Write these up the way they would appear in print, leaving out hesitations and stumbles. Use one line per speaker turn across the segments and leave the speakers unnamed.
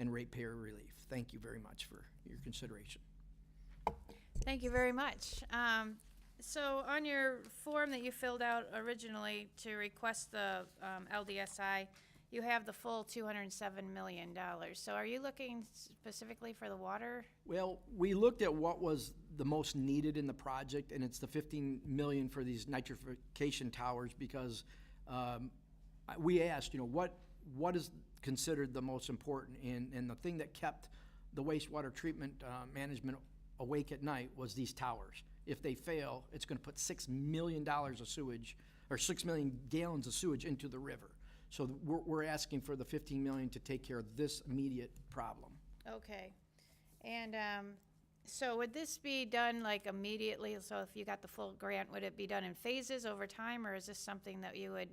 and ratepayer relief. Thank you very much for your consideration.
Thank you very much. So on your form that you filled out originally to request the LDSI, you have the full $207 million. So are you looking specifically for the water?
Well, we looked at what was the most needed in the project, and it's the $15 million for these nitrification towers, because we asked, what is considered the most important, and the thing that kept the wastewater treatment management awake at night was these towers. If they fail, it's going to put $6 million of sewage, or 6 million gallons of sewage into the river. So we're asking for the $15 million to take care of this immediate problem.
Okay. And so would this be done like immediately? So if you got the full grant, would it be done in phases over time, or is this something that you would?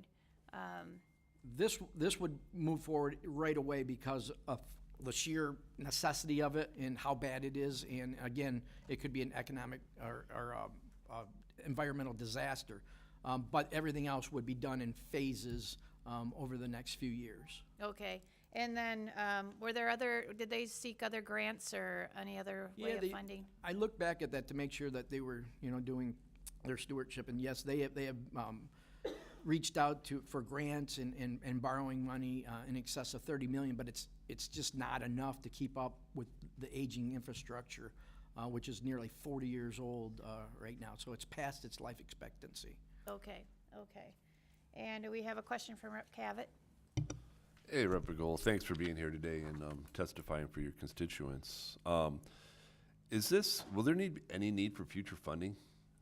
This would move forward right away because of the sheer necessity of it and how bad it is. And again, it could be an economic or environmental disaster. But everything else would be done in phases over the next few years.
Okay. And then did they seek other grants or any other way of funding?
I looked back at that to make sure that they were, doing their stewardship. And yes, they have reached out for grants and borrowing money in excess of $30 million, but it's just not enough to keep up with the aging infrastructure, which is nearly 40 years old right now. So it's past its life expectancy.
Okay. And we have a question from Rep. Cavett.
Hey, Rep. Gold, thanks for being here today and testifying for your constituents. Will there any need for future funding?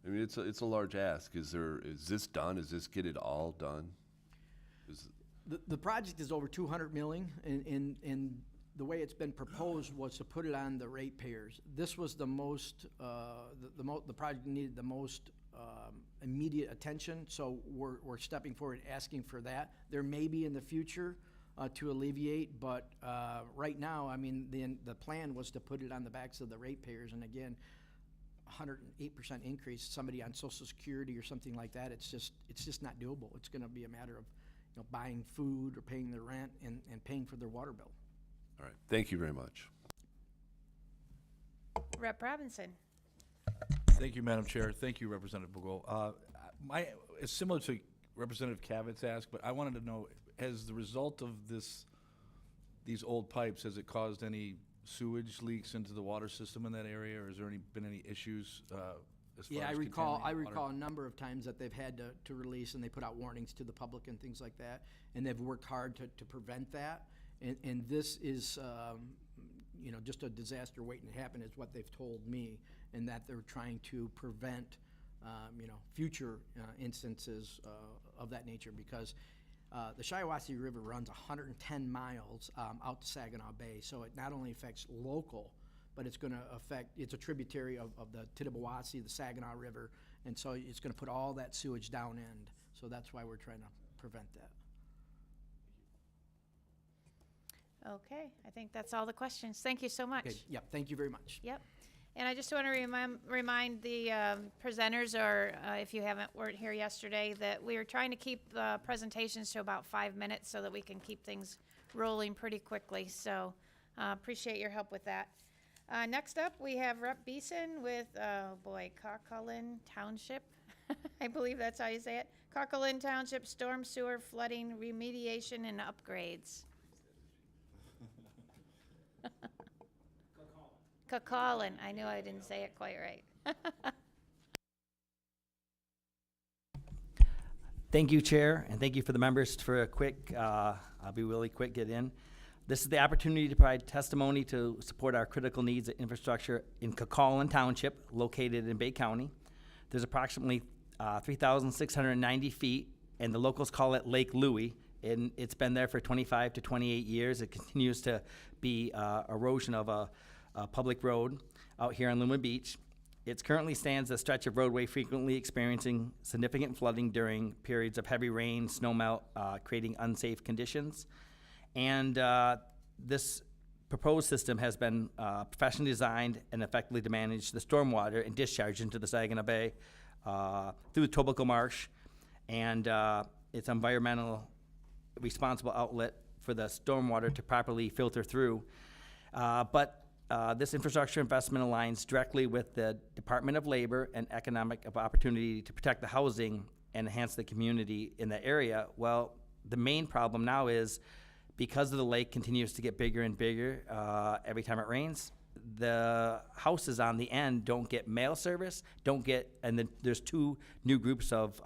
I mean, it's a large ask. Is this done? Is this get it all done?
The project is over $200 million, and the way it's been proposed was to put it on the ratepayers. This was the most, the project needed the most immediate attention, so we're stepping forward and asking for that. There may be in the future to alleviate, but right now, I mean, the plan was to put it on the backs of the ratepayers, and again, 108% increase, somebody on Social Security or something like that, it's just not doable. It's going to be a matter of buying food or paying their rent and paying for their water bill.
All right, thank you very much.
Rep. Robinson.
Thank you, Madam Chair. Thank you, Representative Bogle. It's similar to Representative Cavett's ask, but I wanted to know, as the result of these old pipes, has it caused any sewage leaks into the water system in that area, or has there been any issues as far as
I
contaminated
recall
water?
a number of times that they've had to release, and they put out warnings to the public and things like that, and they've worked hard to prevent that. And this is, just a disaster waiting to happen, is what they've told me, and that they're trying to prevent, future instances of that nature, because the Shiawassee River runs 110 miles out to Saginaw Bay, so it not only affects local, but it's going to affect, it's a tributary of the Tittabawassee, the Saginaw River, and so it's going to put all that sewage down end. So that's why we're trying to prevent that.
Okay, I think that's all the questions. Thank you so much.
Okay, yep, thank you very much.
Yep. And I just want to remind the presenters, or if you weren't here yesterday, that we are trying to keep presentations to about 5 minutes so that we can keep things rolling pretty quickly. So appreciate your help with that. Next up, we have Rep. Beeson with, Cocalin Township. I believe that's how you say it. Cocalin Township Storm Sewer Flooding Remediation and Upgrades. Cocalin. I knew I didn't say it quite right.
Thank you, Chair, and thank you for the members for a quick, I'll be really quick, get in. This is the opportunity to provide testimony to support our critical needs of infrastructure in Cocalin Township, located in Bay County. There's approximately 3,690 feet, and the locals call it Lake Louie, and it's been there for 25 to 28 years. It continues to be erosion of a public road out here on Luma Beach. It currently stands a stretch of roadway frequently experiencing significant flooding during periods of heavy rain, snow melt, creating unsafe conditions. And this proposed system has been professionally designed and effectively to manage the stormwater and discharge into the Saginaw Bay through the Tobacco Marsh, and it's environmental responsible outlet for the stormwater to properly filter through. But this infrastructure investment aligns directly with the Department of Labor and Economic Opportunity to protect the housing and enhance the community in the area. Well, the main problem now is because the lake continues to get bigger and bigger every time it rains, the houses on the end don't get mail service, and then there's 2 new groups of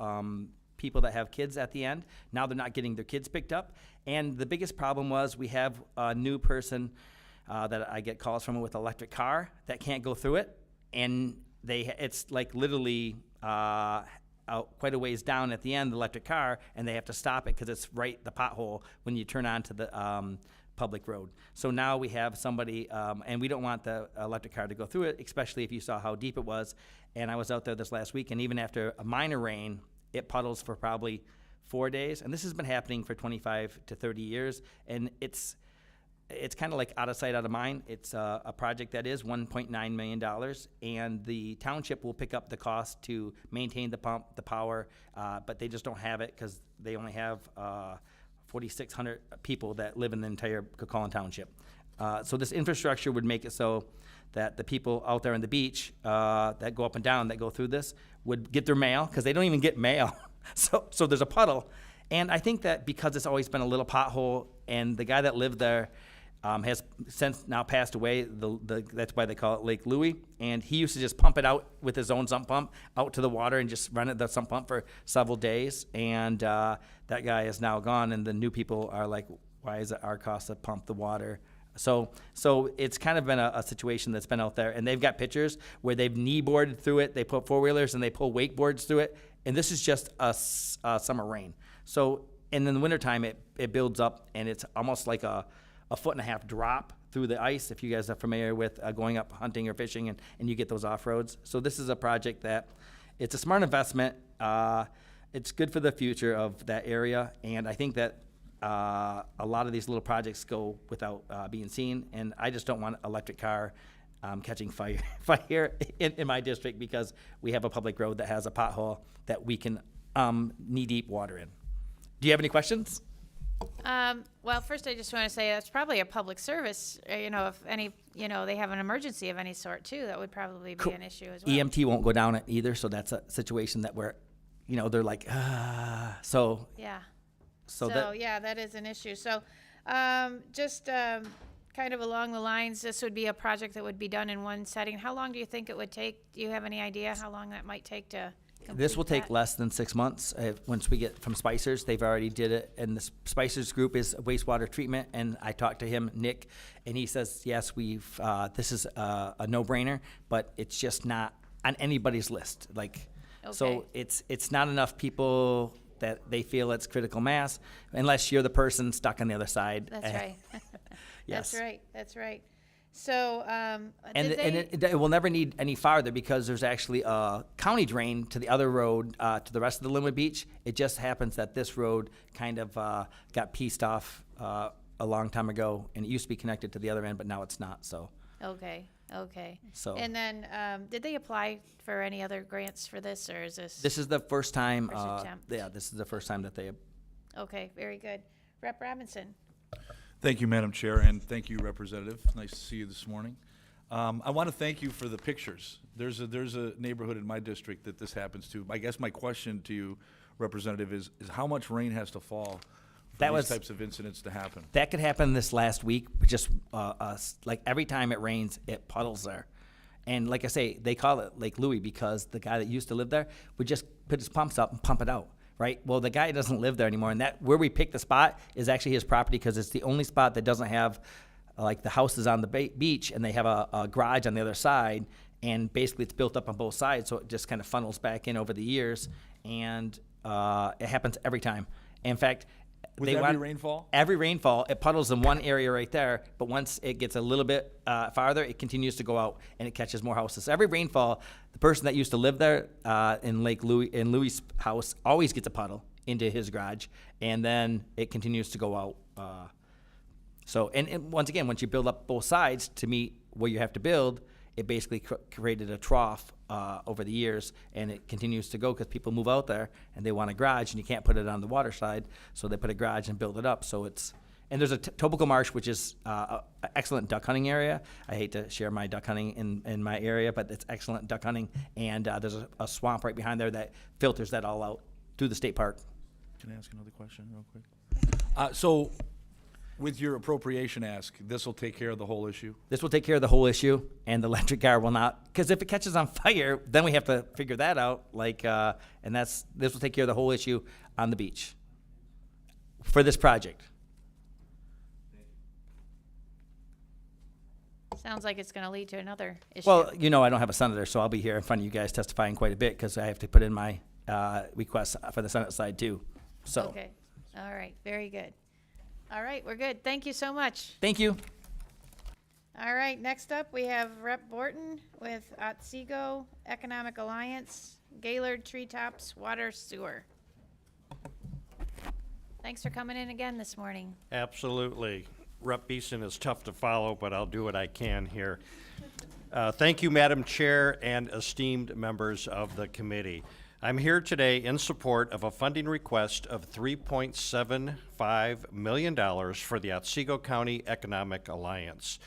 people that have kids at the end. Now they're not getting their kids picked up. And the biggest problem was we have a new person that I get calls from with an electric car that can't go through it. And it's like literally out quite a ways down at the end, the electric car, and they have to stop it because it's right the pothole when you turn onto the public road. So now we have somebody, and we don't want the electric car to go through it, especially if you saw how deep it was. And I was out there this last week, and even after a minor rain, it puddles for probably 4 days. And this has been happening for 25 to 30 years, and it's kind of like out of sight, out of mind. It's a project that is $1.9 million, and the township will pick up the cost to maintain the pump, the power, but they just don't have it because they only have 4,600 people that live in the entire Coquitlam Township. So this infrastructure would make it so that the people out there on the beach that go up and down, that go through this, would get their mail, because they don't even get mail. So there's a puddle. And I think that because it's always been a little pothole, and the guy that lived there has since now passed away, that's why they call it Lake Louie, and he used to just pump it out with his own sump pump out to the water and just run the sump pump for several days, and that guy is now gone, and the new people are like, why is it our cost to pump the water? So it's kind of been a situation that's been out there, and they've got pictures where they've knee-boarded through it, they put four-wheelers and they pull wakeboards through it, and this is just a summer rain. So, and in the wintertime, it builds up, and it's almost like a 1.5 foot drop through the ice, if you guys are familiar with going up hunting or fishing, and you get those off-roads. So this is a project that, it's a smart investment. It's good for the future of that area, and I think that a lot of these little projects go without being seen, and I just don't want an electric car catching fire in my district, because we have a public road that has a pothole that we can knee-deep water in. Do you have any questions?
Well, first I just want to say it's probably a public service, if any, they have an emergency of any sort too, that would probably be an issue as well.
EMT won't go down it either, so that's a situation that we're, they're like, so.
Yeah.
Yeah,
that is an issue. So, just kind of along the lines, this would be a project that would be done in one setting. How long do you think it would take? Do you have any idea how long that might take to complete
this will take
that?
less than 6 months. Once we get from Spicers, they've already did it, and the Spicers group is wastewater treatment. And I talked to him, Nick, and he says, yes, this is a no-brainer, but it's just not on anybody's list. So it's not enough people that they feel it's critical mass, unless you're the person stuck on the other side.
That's right.
Yes.
That's right. So,
it will never need any farther, because there's actually a county drain to the other road, to the rest of the Linwood Beach. It just happens that this road kind of got pieced off a long time ago, and it used to be connected to the other end, but now it's not, so.
Okay.
So.
And then, did they apply for any other grants for this, or is this?
This is the first time,
First attempt.
this is the first time that they.
Okay, very good. Rep. Robinson.
Thank you, Madam Chair, and thank you, Representative. Nice to see you this morning. I want to thank you for the pictures. There's a neighborhood in my district that this happens to. I guess my question to you, Representative, is how much rain has to fall for these types of incidents to happen?
That could happen this last week. Just like every time it rains, it puddles there. And like I say, they call it Lake Louie because the guy that used to live there would just put his pumps up and pump it out. Right. Well, the guy doesn't live there anymore, and where we picked the spot is actually his property, because it's the only spot that doesn't have like the houses on the beach, and they have a garage on the other side, and basically it's built up on both sides, so it just kind of funnels back in over the years, and it happens every time. In fact,
rainfall?
Every rainfall, it puddles in one area right there, but once it gets a little bit farther, it continues to go out, and it catches more houses. So every rainfall, the person that used to live there in Lake Louie, in Louie's house, always gets a puddle into his garage, and then it continues to go out. And once again, once you build up both sides to meet where you have to build, it basically created a trough over the years, and it continues to go because people move out there and they want a garage, and you can't put it on the water side, so they put a garage and build it up. So it's And there's a Tobical Marsh, which is an excellent duck hunting area. I hate to share my duck hunting in my area, but it's excellent duck hunting. And there's a swamp right behind there that filters that all out through the state park.
Can I ask another question real quick? So with your appropriation ask, this will take care of the whole issue?
This will take care of the whole issue, and the electric car will not, because if it catches on fire, then we have to figure that out, and this will take care of the whole issue on the beach for this project.
Sounds like it's gonna lead to another issue.
Well, I don't have a senator, so I'll be here in front of you guys testifying quite a bit, because I have to put in my requests for the Senate side too, so.
Okay, all right, very good. All right, we're good. Thank you so much.
Thank you.
All right, next up, we have Rep. Borton with Otsego Economic Alliance, Gaylord Treetops Water Sewer. Thanks for coming in again this morning.
Absolutely. Rep. Beeson is tough to follow, but I'll do what I can here. Thank you, Madam Chair and esteemed members of the committee. I'm here today in support of a funding request of $3.75 million for the Otsego County Economic Alliance.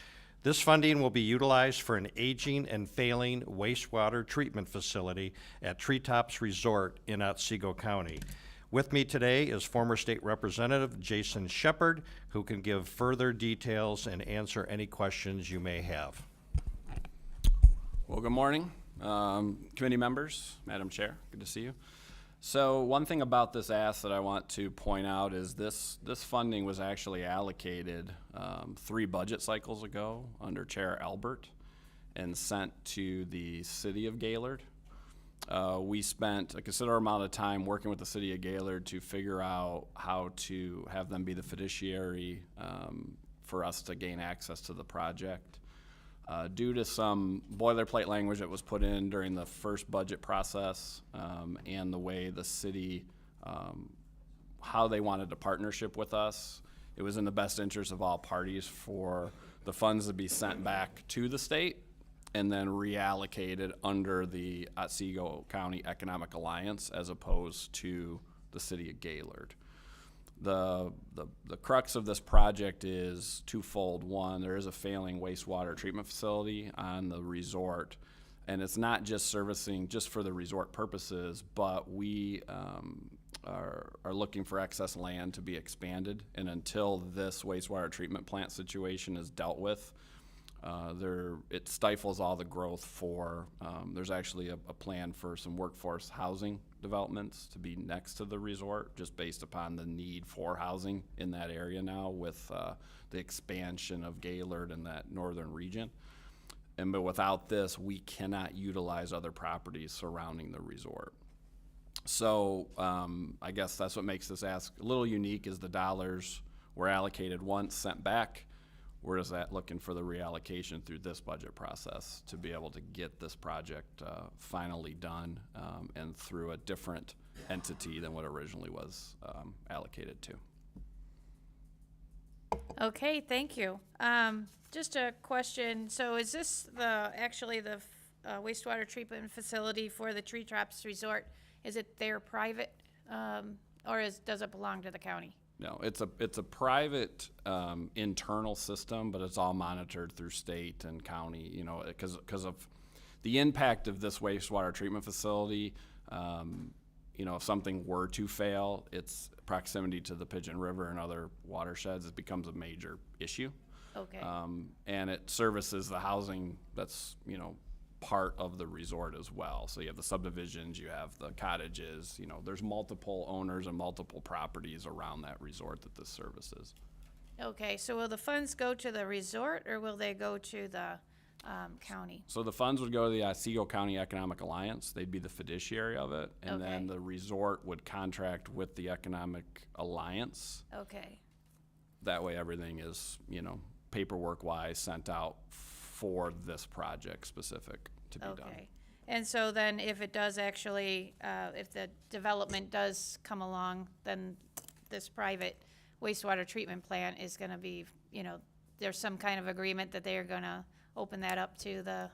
This funding will be utilized for an aging and failing wastewater treatment facility at Treetops Resort in Otsego County. With me today is former State Representative Jason Shepard, who can give further details and answer any questions you may have.
Well, good morning, committee members, Madam Chair, good to see you. So one thing about this ask that I want to point out is this funding was actually allocated 3 budget cycles ago under Chair Albert and sent to the city of Gaylord. We spent a considerable amount of time working with the city of Gaylord to figure out how to have them be the fiduciary for us to gain access to the project. Due to some boilerplate language that was put in during the first budget process and the way the city, how they wanted a partnership with us, it was in the best interest of all parties for the funds to be sent back to the state and then reallocated under the Otsego County Economic Alliance as opposed to the city of Gaylord. The crux of this project is twofold. One, there is a failing wastewater treatment facility on the resort, and it's not just servicing just for the resort purposes, but we are looking for excess land to be expanded, and until this wastewater treatment plant situation is dealt with, it stifles all the growth for, there's actually a plan for some workforce housing developments to be next to the resort, just based upon the need for housing in that area now with the expansion of Gaylord in that northern region. But without this, we cannot utilize other properties surrounding the resort. So I guess that's what makes this ask a little unique, is the dollars were allocated once, sent back. We're just looking for the reallocation through this budget process to be able to get this project finally done and through a different entity than what originally was allocated to.
Okay, thank you. Just a question. So is this actually the wastewater treatment facility for the Treetops Resort? Is it their private, or does it belong to the county?
No, it's a private internal system, but it's all monitored through state and county, because of the impact of this wastewater treatment facility. If something were to fail, its proximity to the Pigeon River and other watersheds, it becomes a major issue.
Okay.
And it services the housing that's, part of the resort as well. So you have the subdivisions, you have the cottages, there's multiple owners and multiple properties around that resort that this services.
Okay, so will the funds go to the resort or will they go to the county?
So the funds would go to the Otsego County Economic Alliance. They'd be the fiduciary of it. And
Okay.
then the resort would contract with the Economic Alliance.
Okay,
That way everything is, paperwork-wise sent out for this project specific to be done.
okay. And so then if it does actually, if the development does come along, then this private wastewater treatment plant is gonna be, there's some kind of agreement that they are gonna open that up to the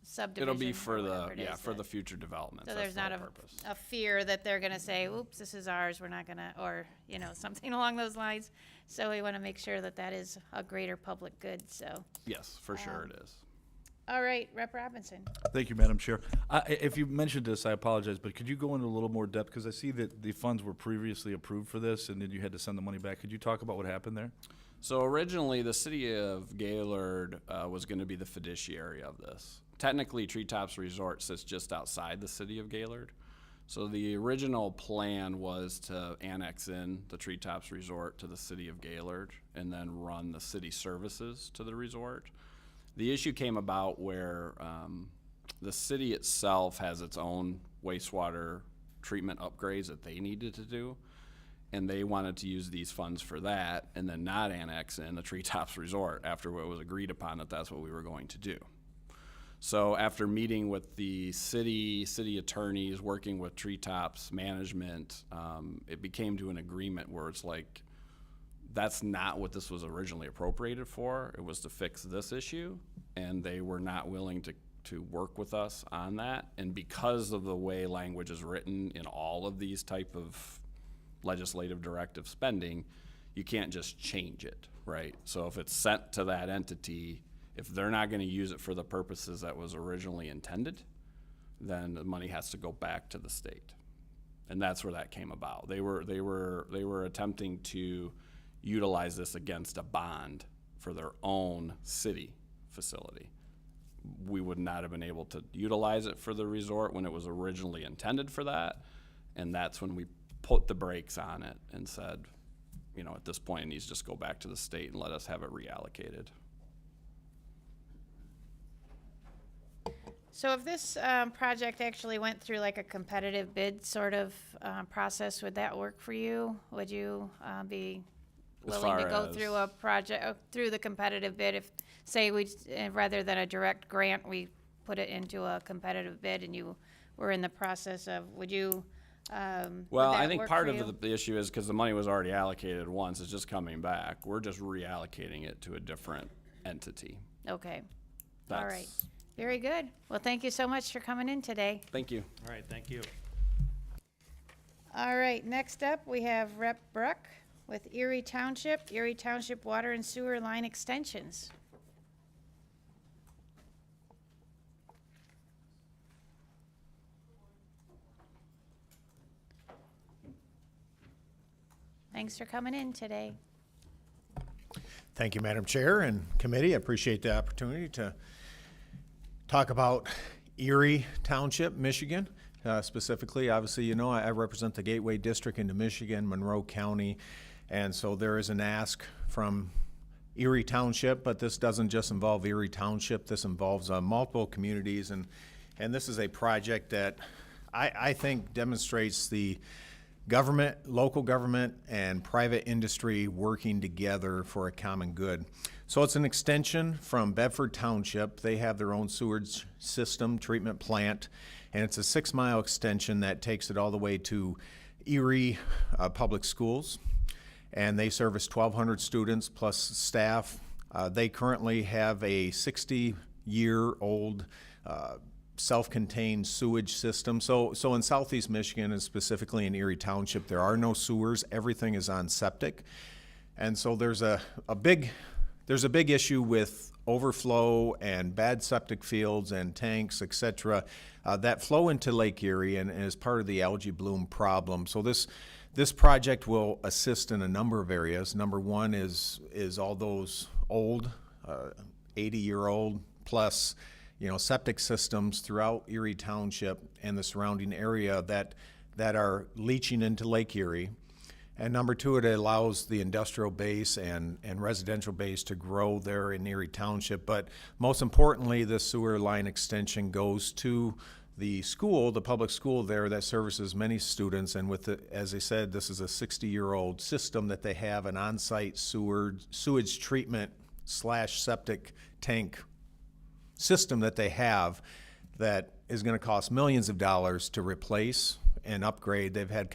subdivision.
It'll be
or
for the,
whatever it
yeah,
is
for
that-
the future developments.
So
That's
there's
the
not
whole
a,
purpose.
a fear that they're gonna say, oops, this is ours, we're not gonna, or, you know, something along those lines. So we wanna make sure that that is a greater public good, so.
Yes, for sure it is.
All right, Rep. Robinson.
Thank you, Madam Chair. If you mentioned this, I apologize, but could you go into a little more depth? Because I see that the funds were previously approved for this, and then you had to send the money back. Could you talk about what happened there?
So originally, the city of Gaylord was going to be the fiduciary of this. Technically, Treetops Resort sits just outside the city of Gaylord. So the original plan was to annex in the Treetops Resort to the city of Gaylord and then run the city services to the resort. The issue came about where the city itself has its own wastewater treatment upgrades that they needed to do, and they wanted to use these funds for that and then not annex in the Treetops Resort after it was agreed upon that that's what we were going to do. So after meeting with the city attorneys, working with Treetops management, it became to an agreement where it's like, that's not what this was originally appropriated for. It was to fix this issue, and they were not willing to work with us on that. And because of the way language is written in all of these type of legislative directive spending, you can't just change it, right? So if it's sent to that entity, if they're not gonna use it for the purposes that was originally intended, then the money has to go back to the state. And that's where that came about. They were attempting to utilize this against a bond for their own city facility. We would not have been able to utilize it for the resort when it was originally intended for that. And that's when we put the brakes on it and said, you know, at this point, it needs to just go back to the state and let us have it reallocated.
So if this project actually went through like a competitive bid sort of process, would that work for you? Would you be
As
willing to
far
go
as-
through a project, through the competitive bid? If, say, we, rather than a direct grant, we put it into a competitive bid and you were in the process of, would you,
Well,
would
I
that
think
work
part
for
of
you?
the issue is because the money was already allocated once, it's just coming back. We're just reallocating it to a different entity.
Okay, all right.
That's-
Very good. Well, thank you so much for coming in today.
Thank you.
All right, thank you.
All right, next up, we have Rep. Bruck with Erie Township Water and Sewer Line Extensions. Thanks for coming in today.
Thank you, Madam Chair and committee. I appreciate the opportunity to talk about Erie Township, Michigan. Specifically, obviously, you know, I represent the Gateway District into Michigan, Monroe County, and so there is an ask from Erie Township, but this doesn't just involve Erie Township. This involves multiple communities, and this is a project that I think demonstrates the government, local government, and private industry working together for a common good. So it's an extension from Bedford Township. They have their own sewage system treatment plant, and it's a 6-mile extension that takes it all the way to Erie Public Schools. And they service 1,200 students plus staff. They currently have a 60-year-old self-contained sewage system. So in southeast Michigan, and specifically in Erie Township, there are no sewers. Everything is on septic. And so there's a big issue with overflow and bad septic fields and tanks, et cetera, that flow into Lake Erie and is part of the algae bloom problem. So this project will assist in a number of areas. Number one is all those old, 80-year-old plus, you know, septic systems throughout Erie Township and the surrounding area that are leaching into Lake Erie. And number two, it allows the industrial base and residential base to grow there in Erie Township. But most importantly, the sewer line extension goes to the school, the public school there that services many students. And with the, as I said, this is a 60-year-old system that they have an on-site sewage treatment / septic tank system that they have that is going to cost millions of dollars to replace and upgrade. They've had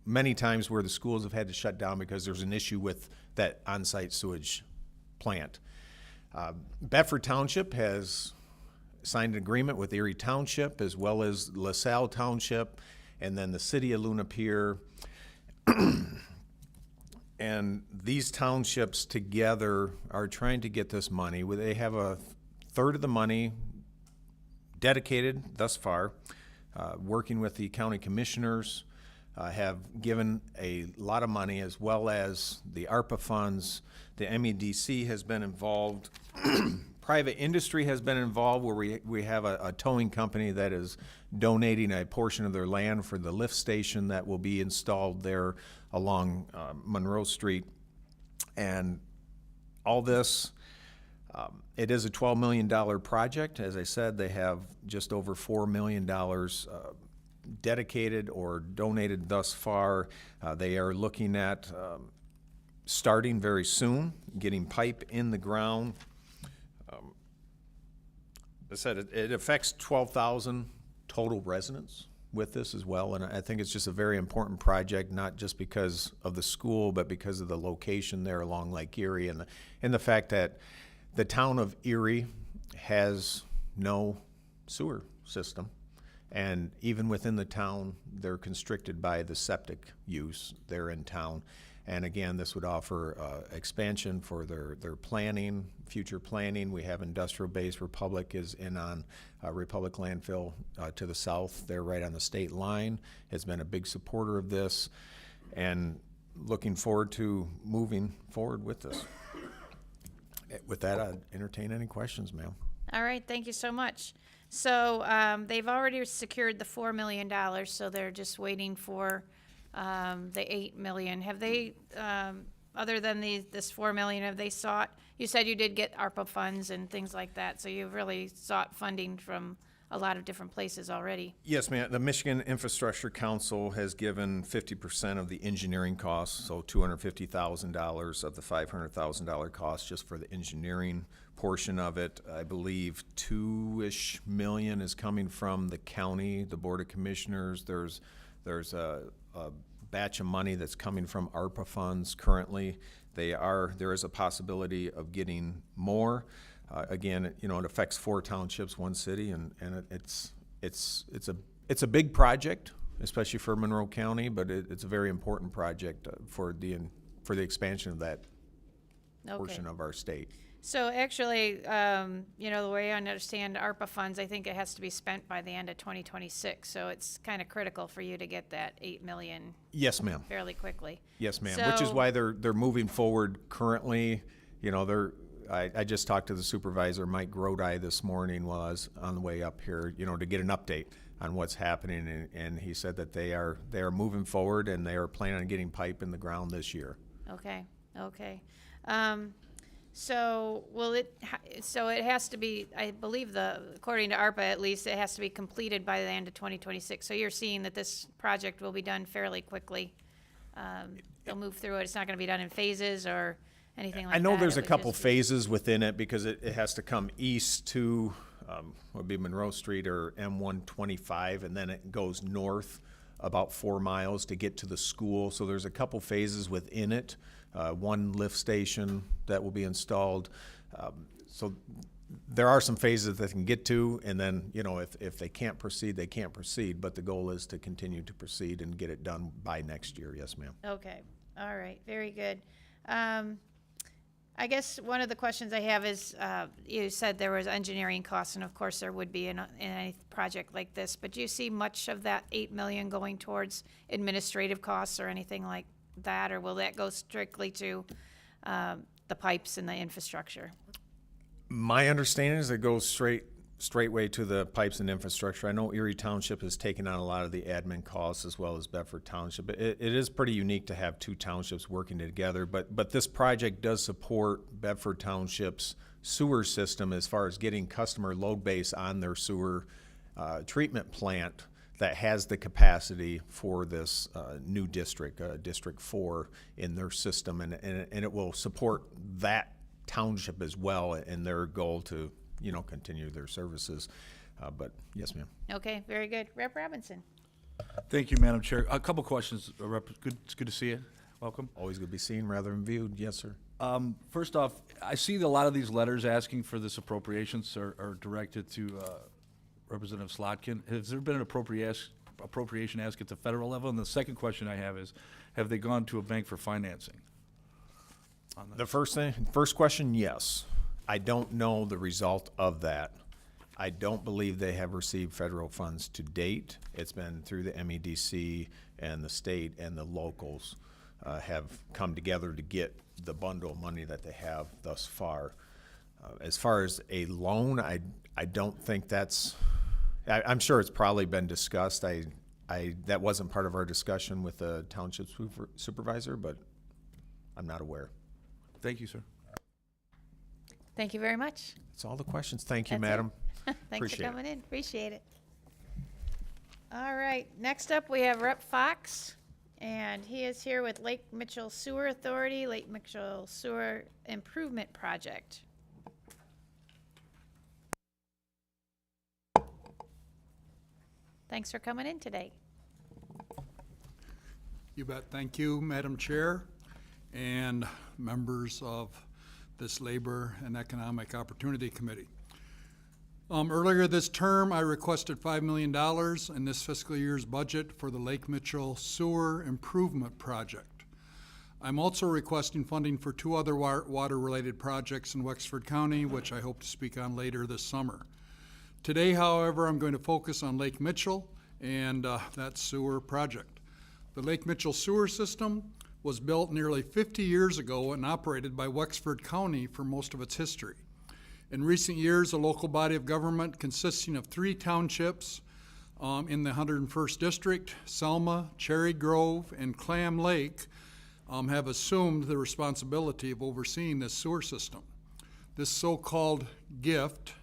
many times where the schools have had to shut down because there's an issue with that on-site sewage plant. Bedford Township has signed an agreement with Erie Township as well as LaSalle Township, and then the city of Luna Pier. And these townships together are trying to get this money. They have a third of the money dedicated thus far, working with the county commissioners, have given a lot of money, as well as the ARPA funds. The MEDC has been involved. Private industry has been involved, where we have a towing company that is donating a portion of their land for the lift station that will be installed there along Monroe Street. And all this, it is a $12 million project. As I said, they have just over $4 million dedicated or donated thus far. They are looking at starting very soon, getting pipe in the ground. I said it affects 12,000 total residents with this as well, and I think it's just a very important project, not just because of the school, but because of the location there along Lake Erie, and the fact that the town of Erie has no sewer system. And even within the town, they're constricted by the septic use there in town. And again, this would offer expansion for their planning, future planning. We have industrial base. Republic is in on Republic landfill to the south. They're right on the state line. Has been a big supporter of this, and looking forward to moving forward with this. With that, I'd entertain any questions, ma'am.
All right, thank you so much. So they've already secured the $4 million, so they're just waiting for the $8 million. Have they, other than this $4 million, have they sought, you said you did get ARPA funds and things like that, so you've really sought funding from a lot of different places already.
Yes, ma'am. The Michigan Infrastructure Council has given 50% of the engineering costs, so $250,000 of the $500,000 cost just for the engineering portion of it. I believe $2-ish million is coming from the county, the Board of Commissioners. There's a batch of money that's coming from ARPA funds currently. There is a possibility of getting more. Again, it affects 4 townships, 1 city, and it's a big project, especially for Monroe County, but it's a very important project for the expansion of that portion of our state.
So actually, the way I understand ARPA funds, I think it has to be spent by the end of 2026. So it's kind of critical for you to get that $8 million.
Yes, ma'am.
Fairly quickly.
Yes, ma'am. Which is why they're moving forward currently. I just talked to the supervisor, Mike Grodi, this morning while I was on the way up here, to get an update on what's happening, and he said that they are moving forward and they are planning on getting pipe in the ground this year.
Okay. So it has to be, I believe according to ARPA at least, it has to be completed by the end of 2026. So you're seeing that this project will be done fairly quickly. They'll move through it. It's not going to be done in phases or anything like that.
I know there's
It
a
would
couple
just be-
phases within it because it has to come east to, would be Monroe Street or M125, and then it goes north about 4 miles to get to the school. So there's a couple phases within it. 1 lift station that will be installed. So there are some phases that they can get to, and then, if they can't proceed, they can't proceed. But the goal is to continue to proceed and get it done by next year. Yes, ma'am.
Okay. All right. Very good. I guess one of the questions I have is, you said there was engineering costs, and of course there would be in any project like this, but do you see much of that $8 million going towards administrative costs or anything like that, or will that go strictly to the pipes and the infrastructure?
My understanding is it goes straightway to the pipes and infrastructure. I know Erie Township has taken on a lot of the admin costs as well as Bedford Township. It is pretty unique to have 2 townships working together, but this project does support Bedford Township's sewer system as far as getting customer load base on their sewer treatment plant that has the capacity for this new district, District 4, in their system, and it will support that township as well in their goal to continue their services. But yes, ma'am.
Okay, very good. Rep. Robinson.
Thank you, Madam Chair. A couple questions. It's good to see you. Welcome.
Always good to be seen rather than viewed. Yes, sir.
First off, I see that a lot of these letters asking for this appropriations are directed to Representative Slotkin. Has there been an appropriation asked at the federal level? And the second question I have is, have they gone to a bank for financing?
The first question, yes. I don't know the result of that. I don't believe they have received federal funds to date. It's been through the MEDC, and the state and the locals have come together to get the bundle of money that they have thus far. As far as a loan, I don't think that's, I'm sure it's probably been discussed. That wasn't part of our discussion with the township supervisor, but I'm not aware.
Thank you, sir.
Thank you very much.
That's all the questions. Thank you,
That's it.
madam.
Thanks for
Appreciate it.
coming in. Appreciate it. All right, next up, we have Rep. Fox, and he is here with Lake Mitchell Sewer Authority, Lake Mitchell Sewer Improvement Project. Thanks for coming in today.
You bet. Thank you, Madam Chair, and members of this Labor and Economic Opportunity Committee. Earlier this term, I requested $5 million in this fiscal year's budget for the Lake Mitchell Sewer Improvement Project. I'm also requesting funding for 2 other water-related projects in Wexford County, which I hope to speak on later this summer. Today, however, I'm going to focus on Lake Mitchell and that sewer project. The Lake Mitchell sewer system was built nearly 50 years ago and operated by Wexford County for most of its history. In recent years, a local body of government consisting of 3 townships in the 101st District, Selma, Cherry Grove, and Clam Lake, have assumed the responsibility of overseeing this sewer system. This so-called gift,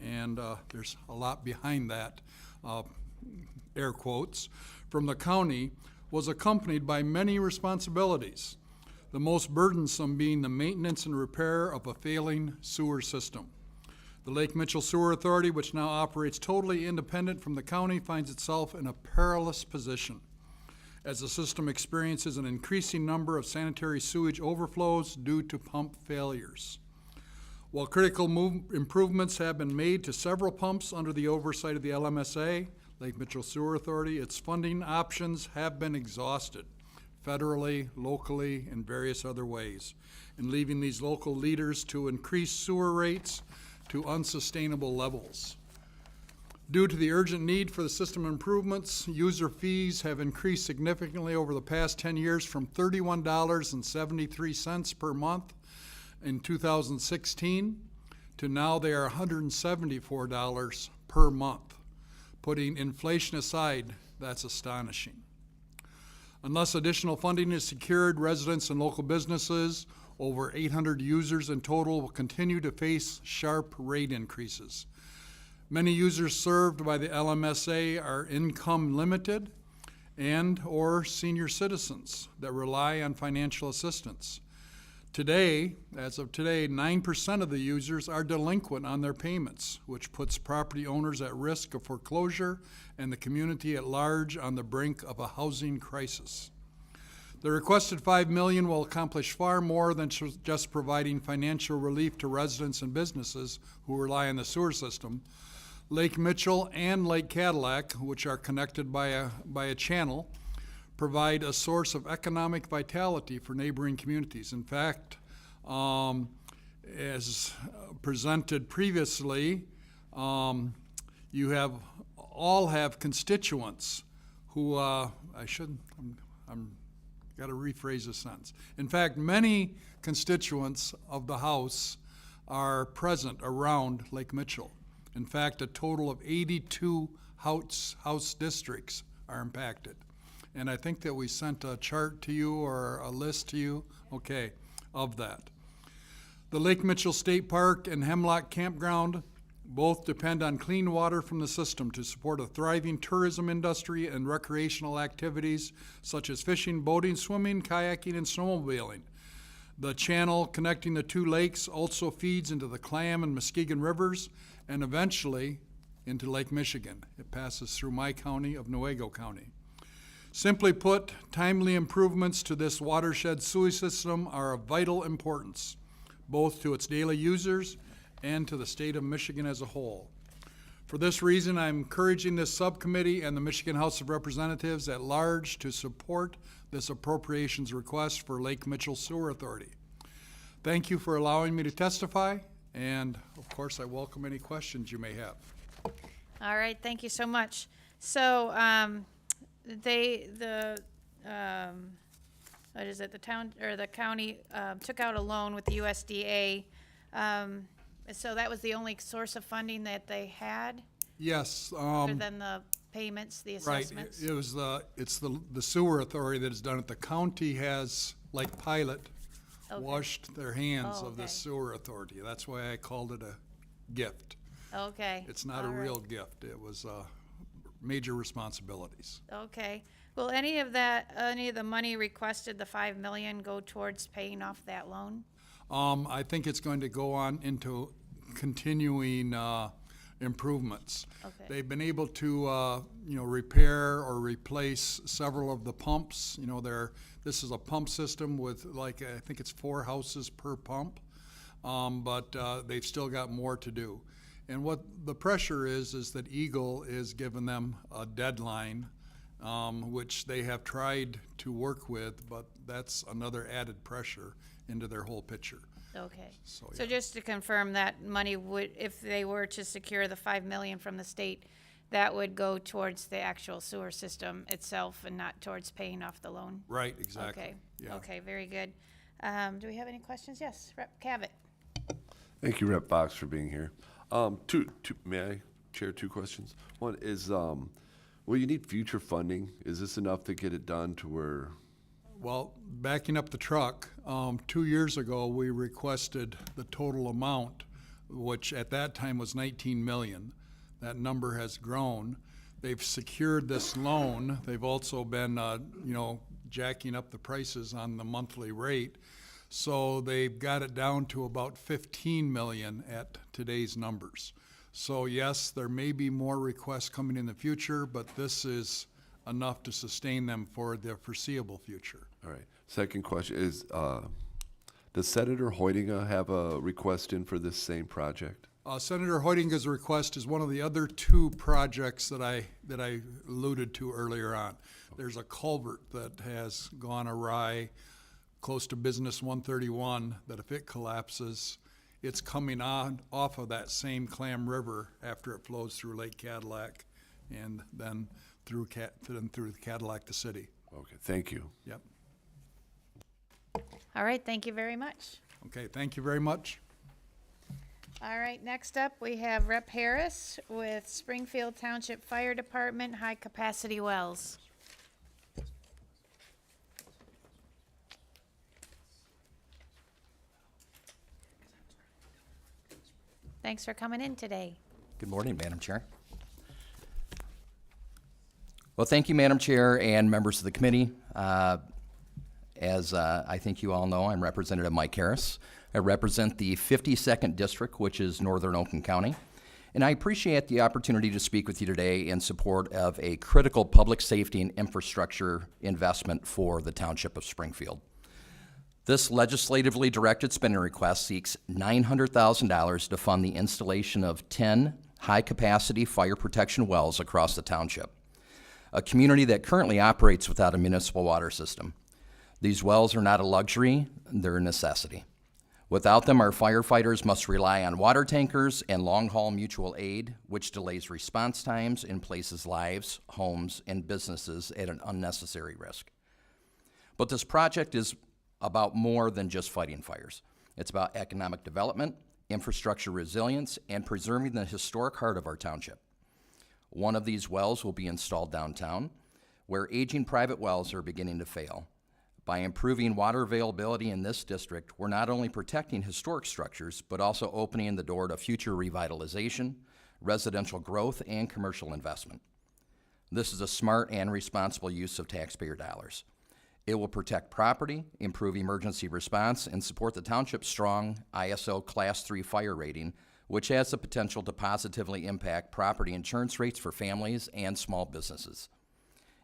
and there's a lot behind that, air quotes, from the county, was accompanied by many responsibilities, the most burdensome being the maintenance and repair of a failing sewer system. The Lake Mitchell Sewer Authority, which now operates totally independent from the county, finds itself in a perilous position as the system experiences an increasing number of sanitary sewage overflows due to pump failures. While critical improvements have been made to several pumps under the oversight of the LMSA, Lake Mitchell Sewer Authority, its funding options have been exhausted, federally, locally, and various other ways, and leaving these local leaders to increase sewer rates to unsustainable levels. Due to the urgent need for the system improvements, user fees have increased significantly over the past 10 years from $31.73 per month in 2016 to now they are $174 per month. Putting inflation aside, that's astonishing. Unless additional funding is secured, residents and local businesses, over 800 users in total, will continue to face sharp rate increases. Many users served by the LMSA are income limited and or senior citizens that rely on financial assistance. Today, as of today, 9% of the users are delinquent on their payments, which puts property owners at risk of foreclosure and the community at large on the brink of a housing crisis. The requested $5 million will accomplish far more than just providing financial relief to residents and businesses who rely on the sewer system. Lake Mitchell and Lake Cadillac, which are connected by a channel, provide a source of economic vitality for neighboring communities. In fact, as presented previously, you all have constituents who got to rephrase the sentence. In fact, many constituents of the House are present around Lake Mitchell. In fact, a total of 82 House districts are impacted. And I think that we sent a chart to you or a list to you, okay, of that. The Lake Mitchell State Park and Hemlock Campground both depend on clean water from the system to support a thriving tourism industry and recreational activities such as fishing, boating, swimming, kayaking, and snowmobiling. The channel connecting the 2 lakes also feeds into the Clam and Muskegon rivers and eventually into Lake Michigan. It passes through my county of Newaygo County. Simply put, timely improvements to this watershed sewage system are of vital importance, both to its daily users and to the state of Michigan as a whole. For this reason, I'm encouraging this subcommittee and the Michigan House of Representatives at large to support this appropriations request for Lake Mitchell Sewer Authority. Thank you for allowing me to testify, and of course, I welcome any questions you may have.
All right, thank you so much. So, what is it, the town, or the county, took out a loan with the USDA. So that was the only source of funding that they had,
Yes,
other than the payments, the
right,
assessments?
it's the sewer authority that has done it. The county has, like Pilot,
Okay.
washed their hands
Oh,
of the
okay.
sewer authority. That's why I called it a gift.
Okay.
It's not a
all right.
real gift. It was, major responsibilities.
Okay. Will any of the money requested, the 5 million, go towards paying off that loan?
I think it's going to go on into continuing improvements.
Okay.
They've been able to, repair or replace several of the pumps. This is a pump system with I think it's 4 houses per pump, but they've still got more to do. And what the pressure is that Eagle is giving them a deadline, which they have tried to work with, but that's another added pressure into their whole picture.
Okay.
So,
So
yeah.
just to confirm, that money would, if they were to secure the 5 million from the state, that would go towards the actual sewer system itself and not towards paying off the loan?
Right, exactly.
Okay,
Yeah.
okay, very good. Do we have any questions? Yes, Rep. Cavett.
Thank you, Rep. Fox, for being here. May I chair 2 questions? One is, will you need future funding? Is this enough to get it done to where?
Well, backing up the truck, 2 years ago, we requested the total amount, which at that time was 19 million. That number has grown. They've secured this loan. They've also been, jacking up the prices on the monthly rate. So they've got it down to about 15 million at today's numbers. So yes, there may be more requests coming in the future, but this is enough to sustain them for the foreseeable future.
All right. Second question is, does Senator Hoytinga have a request in for this same project?
Senator Hoytinga's request is one of the other 2 projects that I alluded to earlier on. There's a culvert that has gone awry close to Business 131, that if it collapses, it's coming off of that same Clam River after it flows through Lake Cadillac and then through Cadillac, the city.
Okay, thank you.
Yep.
All right, thank you very much.
Okay, thank you very much.
All right, next up, we have Rep. Harris with Springfield Township Fire Department High Capacity Wells. Thanks for coming in today.
Good morning, Madam Chair. Well, thank you, Madam Chair and members of the committee. As I think you all know, I'm Representative Mike Harris. I represent the 52nd District, which is Northern Oakland County. And I appreciate the opportunity to speak with you today in support of a critical public safety and infrastructure investment for the Township of Springfield. This legislatively directed spending request seeks $900,000 to fund the installation of 10 high-capacity fire protection wells across the township, a community that currently operates without a municipal water system. These wells are not a luxury, they're a necessity. Without them, our firefighters must rely on water tankers and long-haul mutual aid, which delays response times and places lives, homes, and businesses at an unnecessary risk. But this project is about more than just fighting fires. It's about economic development, infrastructure resilience, and preserving the historic heart of our township. One of these wells will be installed downtown, where aging private wells are beginning to fail. By improving water availability in this district, we're not only protecting historic structures, but also opening the door to future revitalization, residential growth, and commercial investment. This is a smart and responsible use of taxpayer dollars. It will protect property, improve emergency response, and support the township's strong ISO Class 3 fire rating, which has the potential to positively impact property insurance rates for families and small businesses.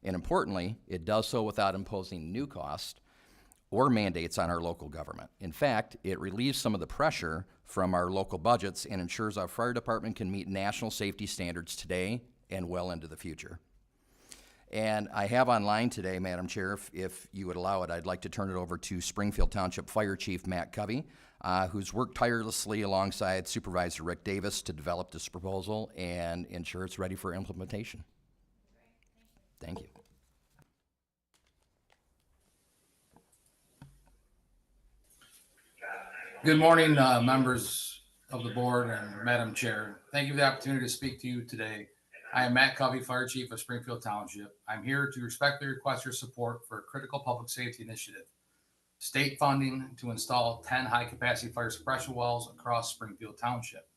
And importantly, it does so without imposing new costs or mandates on our local government. In fact, it relieves some of the pressure from our local budgets and ensures our fire department can meet national safety standards today and well into the future. And I have online today, Madam Chair, if you would allow it, I'd like to turn it over to Springfield Township Fire Chief Matt Covey, who's worked tirelessly alongside Supervisor Rick Davis to develop this proposal and ensure it's ready for implementation. Thank you.
Good morning, members of the board and Madam Chair. Thank you for the opportunity to speak to you today. I am Matt Covey, Fire Chief of Springfield Township. I'm here to respectfully request your support for a critical public safety initiative. State funding to install 10 high-capacity fire suppression wells across Springfield Township.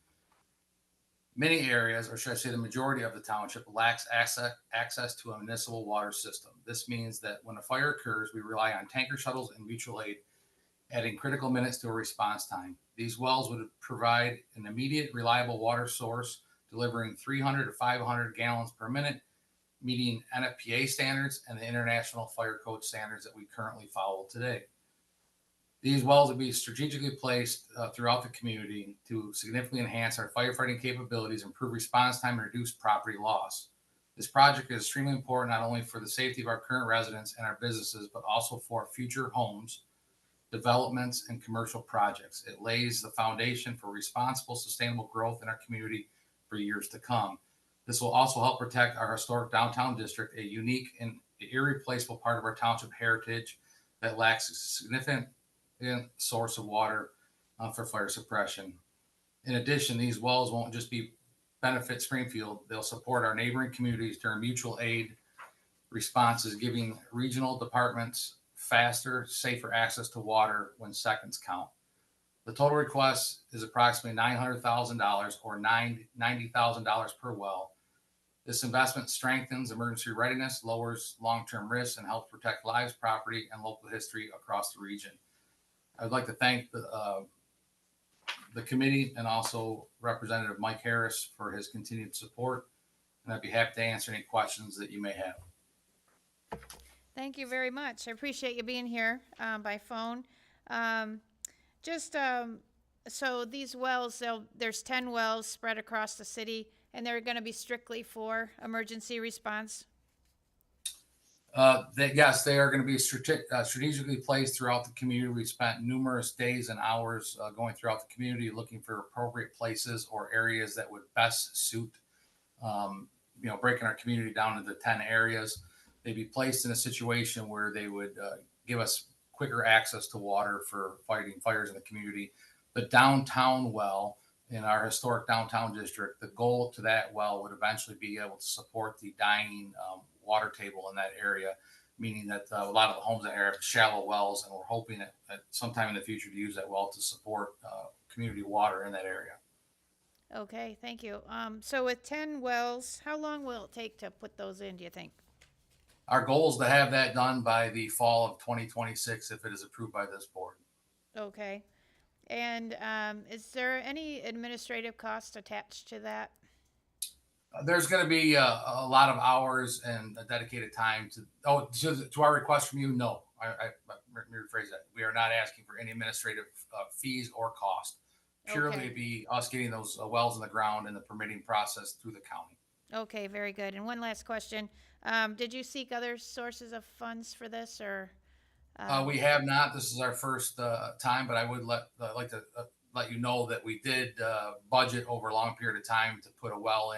Many areas, or should I say the majority of the township, lacks access to a municipal water system. This means that when a fire occurs, we rely on tanker shuttles and mutual aid, adding critical minutes to a response time. These wells would provide an immediate, reliable water source, delivering 300 to 500 gallons per minute, meeting NFPA standards and the International Fire Code standards that we currently follow today. These wells would be strategically placed throughout the community to significantly enhance our firefighting capabilities, improve response time, and reduce property loss. This project is extremely important not only for the safety of our current residents and our businesses, but also for future homes, developments, and commercial projects. It lays the foundation for responsible, sustainable growth in our community for years to come. This will also help protect our historic downtown district, a unique and irreplaceable part of our township heritage that lacks a significant source of water for fire suppression. In addition, these wells won't just benefit Springfield, they'll support our neighboring communities during mutual aid responses, giving regional departments faster, safer access to water when seconds count. The total request is approximately $900,000 or $90,000 per well. This investment strengthens emergency readiness, lowers long-term risks, and helps protect lives, property, and local history across the region. I would like to thank the committee and also Representative Mike Harris for his continued support, and I'd be happy to answer any questions that you may have.
Thank you very much. I appreciate you being here by phone. So these wells, there's 10 wells spread across the city, and they're going to be strictly for emergency response?
Yes, they are going to be strategically placed throughout the community. We spent numerous days and hours going throughout the community looking for appropriate places or areas that would best suit, breaking our community down into 10 areas. They'd be placed in a situation where they would give us quicker access to water for fighting fires in the community. The downtown well in our historic downtown district, the goal to that well would eventually be able to support the dying water table in that area, meaning that a lot of the homes that have shallow wells, and we're hoping at sometime in the future to use that well to support community water in that area.
Okay, thank you. So with 10 wells, how long will it take to put those in, do you think?
Our goal is to have that done by the fall of 2026 if it is approved by this board.
Okay. And is there any administrative cost attached to that?
There's going to be a lot of hours and a dedicated time to our request from you. No, let me rephrase that. We are not asking for any administrative fees or cost. Purely
Okay.
it'd be us getting those wells in the ground and the permitting process through the county.
Okay, very good. And one last question. Did you seek other sources of funds for this, or?
We have not. This is our first time, but I would like to let you know that we did budget over a long period of time to put a well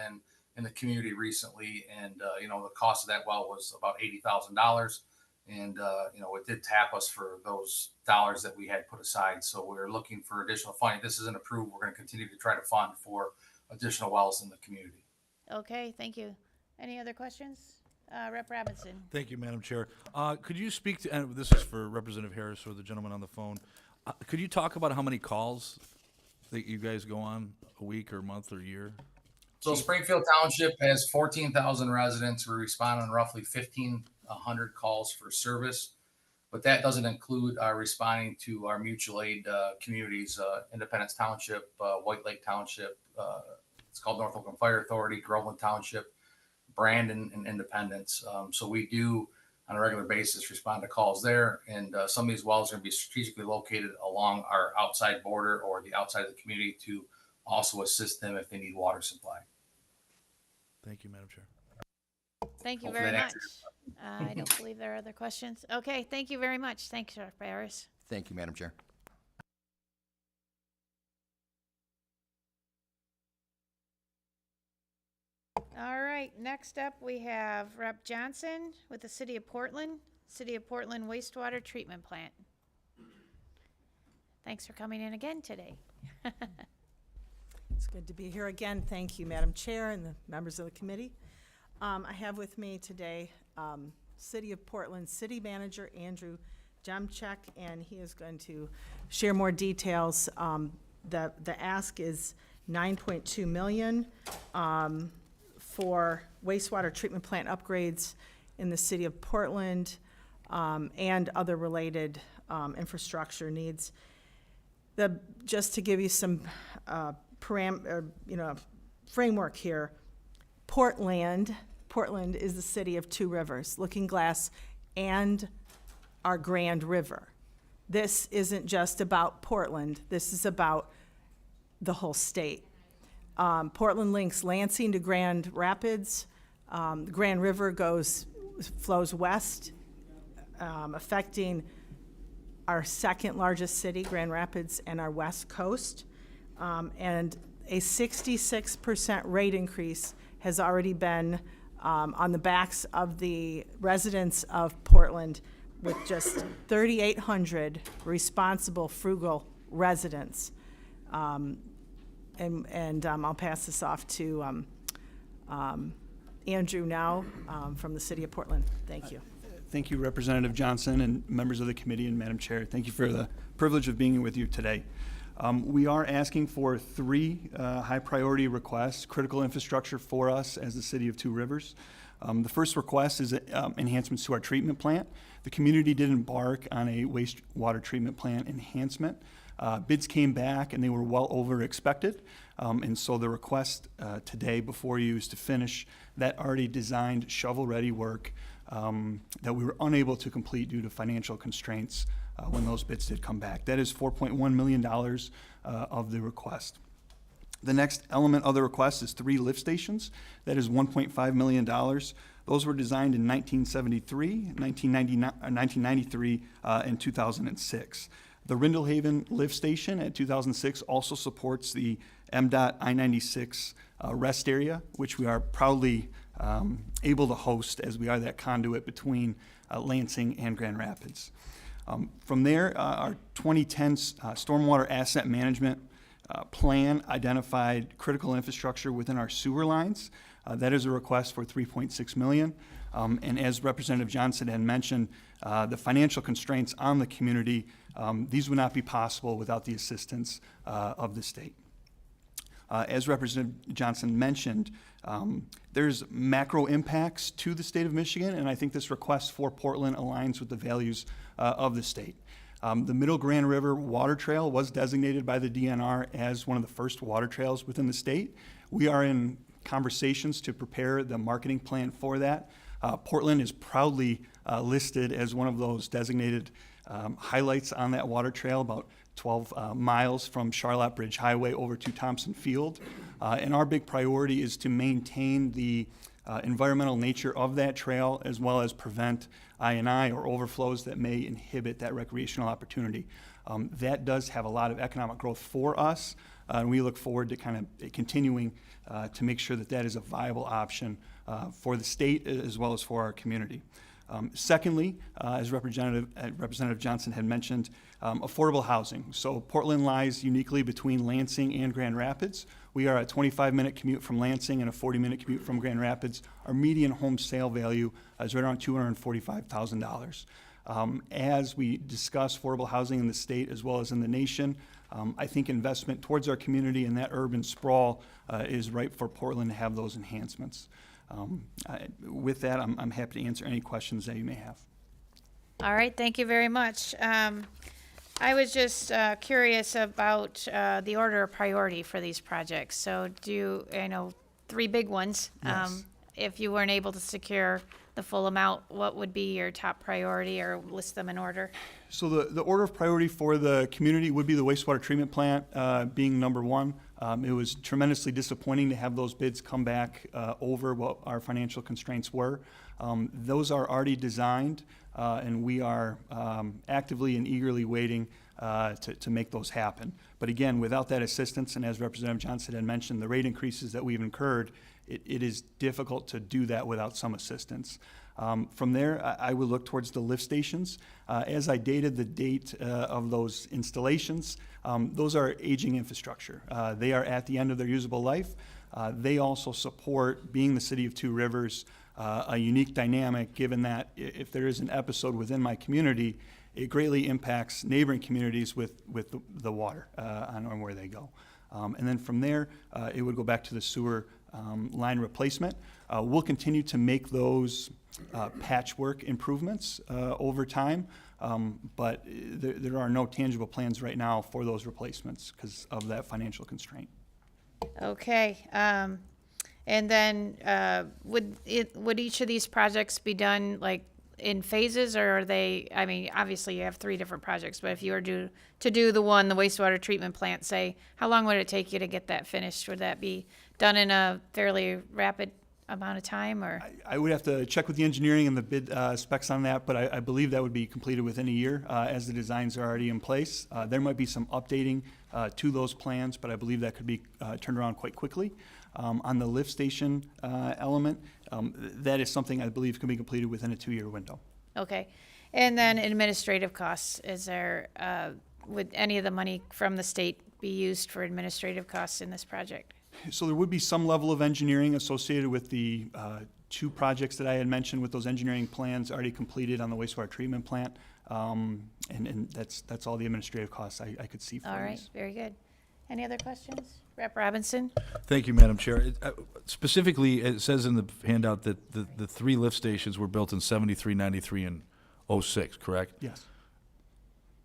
in the community recently, and the cost of that well was about $80,000, and it did tap us for those dollars that we had put aside. So we're looking for additional funding. This isn't approved. We're going to continue to try to fund for additional wells in the community.
Okay, thank you. Any other questions? Rep. Robinson.
Thank you, Madam Chair. Could you speak to, and this is for Representative Harris or the gentleman on the phone, could you talk about how many calls that you guys go on a week or month or year?
So Springfield Township has 14,000 residents. We respond on roughly 1,500 calls for service, but that doesn't include responding to our mutual aid communities, Independence Township, White Lake Township, it's called North Oakland Fire Authority, Groveland Township, Brandon, and Independence. So we do on a regular basis respond to calls there, and some of these wells are going to be strategically located along our outside border or the outside of the community to also assist them if they need water supply.
Thank you, Madam Chair.
Thank you
Hopefully
very
that
much.
answers
I don't believe there are other questions. Okay, thank you very much. Thanks, Dr. Barris.
Thank you, Madam Chair.
All right, next up, we have Rep. Johnson with the City of Portland Wastewater Treatment Plant. Thanks for coming in again today.
It's good to be here again. Thank you, Madam Chair and the members of the committee. I have with me today City of Portland City Manager Andrew Jemchek, and he is going to share more details. The ask is $9.2 million for wastewater treatment plant upgrades in the City of Portland and other related infrastructure needs. Just to give you some framework here, Portland is the city of two rivers, Looking Glass and our Grand River. This isn't just about Portland, this is about the whole state. Portland links Lansing to Grand Rapids. The Grand River flows west, affecting our second largest city, Grand Rapids, and our west coast. And a 66% rate increase has already been on the backs of the residents of Portland, with just 3,800 responsible, frugal residents. And I'll pass this off to Andrew now from the City of Portland. Thank you.
Thank you, Representative Johnson and members of the committee and Madam Chair. Thank you for the privilege of being with you today. We are asking for 3 high priority requests, critical infrastructure for us as the City of Two Rivers. The first request is enhancements to our treatment plant. The community did embark on a wastewater treatment plant enhancement. Bids came back and they were well over expected. And so the request today before you is to finish that already designed shovel-ready work that we were unable to complete due to financial constraints when those bids did come back. That is $4.1 million of the request. The next element of the request is 3 lift stations. That is $1.5 million. Those were designed in 1973, 1993, and 2006. The Rindlehaven lift station at 2006 also supports the MDOT I-96 rest area, which we are proudly able to host as we are that conduit between Lansing and Grand Rapids. From there, our 2010 stormwater asset management plan identified critical infrastructure within our sewer lines. That is a request for $3.6 million. And as Representative Johnson had mentioned, the financial constraints on the community, these would not be possible without the assistance of the state. As Representative Johnson mentioned, there's macro impacts to the state of Michigan, and I think this request for Portland aligns with the values of the state. The Middle Grand River Water Trail was designated by the DNR as one of the first water trails within the state. We are in conversations to prepare the marketing plan for that. Portland is proudly listed as one of those designated highlights on that water trail, about 12 miles from Charlotte Bridge Highway over to Thompson Field. And our big priority is to maintain the environmental nature of that trail, as well as prevent I&I or overflows that may inhibit that recreational opportunity. That does have a lot of economic growth for us, and we look forward to kind of continuing to make sure that that is a viable option for the state as well as for our community. Secondly, as Representative Johnson had mentioned, affordable housing. So Portland lies uniquely between Lansing and Grand Rapids. We are a 25-minute commute from Lansing and a 40-minute commute from Grand Rapids. Our median home sale value is right around $245,000. As we discuss affordable housing in the state as well as in the nation, I think investment towards our community and that urban sprawl is right for Portland to have those enhancements. With that, I'm happy to answer any questions that you may have.
All right, thank you very much. I was just curious about the order of priority for these projects. So I know 3 big ones.
Yes.
if you weren't able to secure the full amount, what would be your top priority, or list them in order?
So the order of priority for the community would be the wastewater treatment plant being number one. It was tremendously disappointing to have those bids come back over what our financial constraints were. Those are already designed, and we are actively and eagerly waiting to make those happen. But again, without that assistance, and as Representative Johnson had mentioned, the rate increases that we've incurred, it is difficult to do that without some assistance. From there, I would look towards the lift stations. As I dated the date of those installations, those are aging infrastructure. They are at the end of their usable life. They also support, being the city of Two Rivers, a unique dynamic, given that if there is an episode within my community, it greatly impacts neighboring communities with the water on where they go. And then from there, it would go back to the sewer line replacement. We'll continue to make those patchwork improvements over time, but there are no tangible plans right now for those replacements because of that financial constraint.
Okay, and then, would each of these projects be done like in phases, or are they, I mean, obviously you have 3 different projects, but if you were to do the wastewater treatment plant, say, how long would it take you to get that finished? Would that be done in a fairly rapid amount of time, or?
I would have to check with the engineering and the bid specs on that, but I believe that would be completed within a year as the designs are already in place. There might be some updating to those plans, but I believe that could be turned around quite quickly. On the lift station element, that is something I believe can be completed within a 2-year window.
Okay, and then administrative costs, is there, would any of the money from the state be used for administrative costs in this project?
So there would be some level of engineering associated with the 2 projects that I had mentioned, with those engineering plans already completed on the wastewater treatment plant. And that's all the administrative costs I could see for
All right,
these.
very good. Any other questions? Rep. Robinson?
Thank you, Madam Chair. Specifically, it says in the handout that the 3 lift stations were built in 73, 93, and 06, correct?
Yes.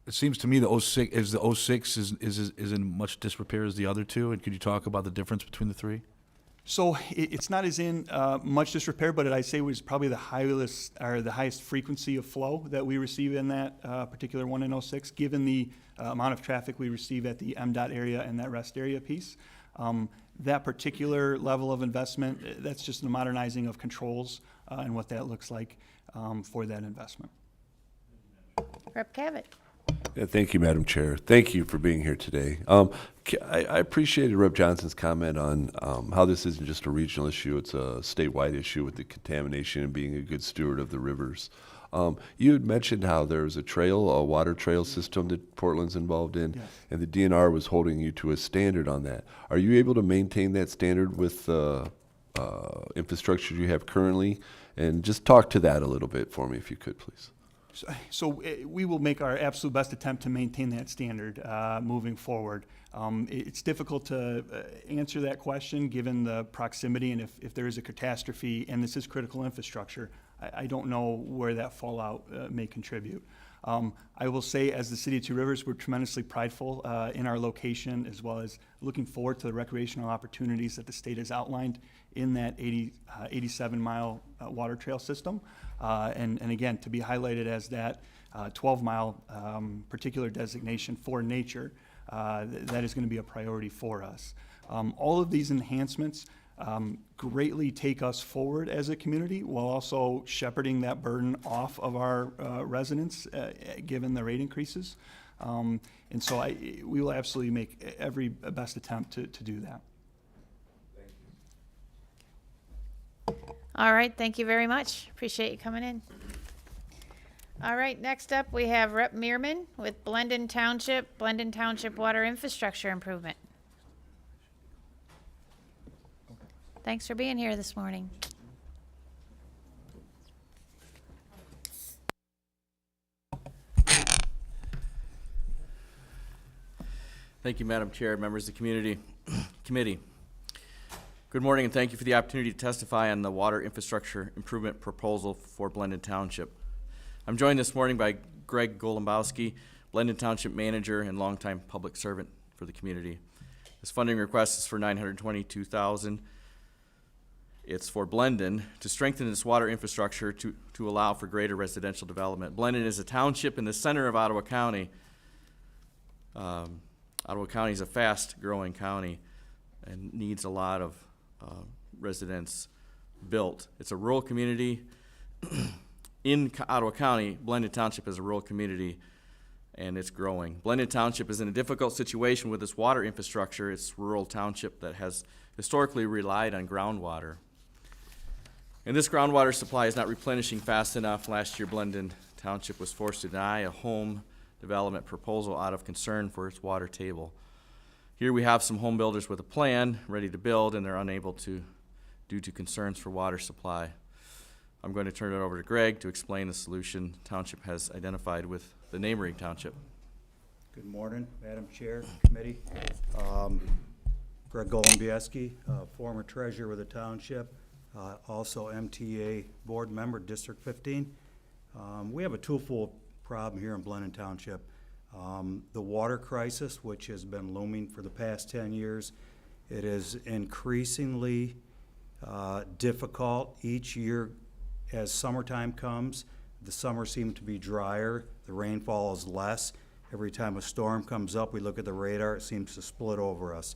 It seems to me the 06 is in much disrepair as the other 2, and could you talk about the difference between the 3?
So it's not as in much disrepair, but I'd say it was probably the highest frequency of flow that we receive in that particular one in 06, given the amount of traffic we receive at the MDOT area and that rest area piece. That particular level of investment, that's just the modernizing of controls and what that looks like for that investment.
Rep. Cavett?
Yeah, thank you, Madam Chair. Thank you for being here today. I appreciated Rep. Johnson's comment on how this isn't just a regional issue, it's a statewide issue with the contamination and being a good steward of the rivers. You had mentioned how there's a water trail system that Portland's involved in,
Yes.
and the DNR was holding you to a standard on that. Are you able to maintain that standard with the infrastructure you have currently? And just talk to that a little bit for me, if you could, please.
So we will make our absolute best attempt to maintain that standard moving forward. It's difficult to answer that question given the proximity, and if there is a catastrophe and this is critical infrastructure, I don't know where that fallout may contribute. I will say, as the City of Two Rivers, we're tremendously prideful in our location, as well as looking forward to the recreational opportunities that the state has outlined in that 87-mile water trail system. And again, to be highlighted as that 12-mile particular designation for nature, that is going to be a priority for us. All of these enhancements greatly take us forward as a community, while also shepherding that burden off of our residents, given the rate increases. And so we will absolutely make every best attempt to do that.
All right, thank you very much. Appreciate you coming in. All right, next up, we have Rep. Meerman with Blendon Township Water Infrastructure Improvement. Thanks for being here this morning.
Thank you, Madam Chair, members of the committee. Good morning, and thank you for the opportunity to testify on the water infrastructure improvement proposal for Blendon Township. I'm joined this morning by Greg Golombowski, Blendon Township manager and longtime public servant for the community. This funding request is for $922,000. It's for Blendon to strengthen its water infrastructure to allow for greater residential development. Blendon is a township in the center of Ottawa County. Ottawa County is a fast-growing county and needs a lot of residents built. It's a rural community. In Ottawa County, Blendon Township is a rural community, and it's growing. Blendon Township is in a difficult situation with its water infrastructure. It's a rural township that has historically relied on groundwater. And this groundwater supply is not replenishing fast enough. Last year, Blendon Township was forced to deny a home development proposal out of concern for its water table. Here we have some home builders with a plan, ready to build, and they're unable to due to concerns for water supply. I'm going to turn it over to Greg to explain the solution Township has identified with the neighboring township.
Good morning, Madam Chair, Committee. Greg Golombiewski, former treasurer with the township, also MTA board member, District 15. We have a twofold problem here in Blendon Township. The water crisis, which has been looming for the past 10 years, it is increasingly difficult each year as summertime comes. The summer seems to be drier, the rainfall is less. Every time a storm comes up, we look at the radar, it seems to split over us.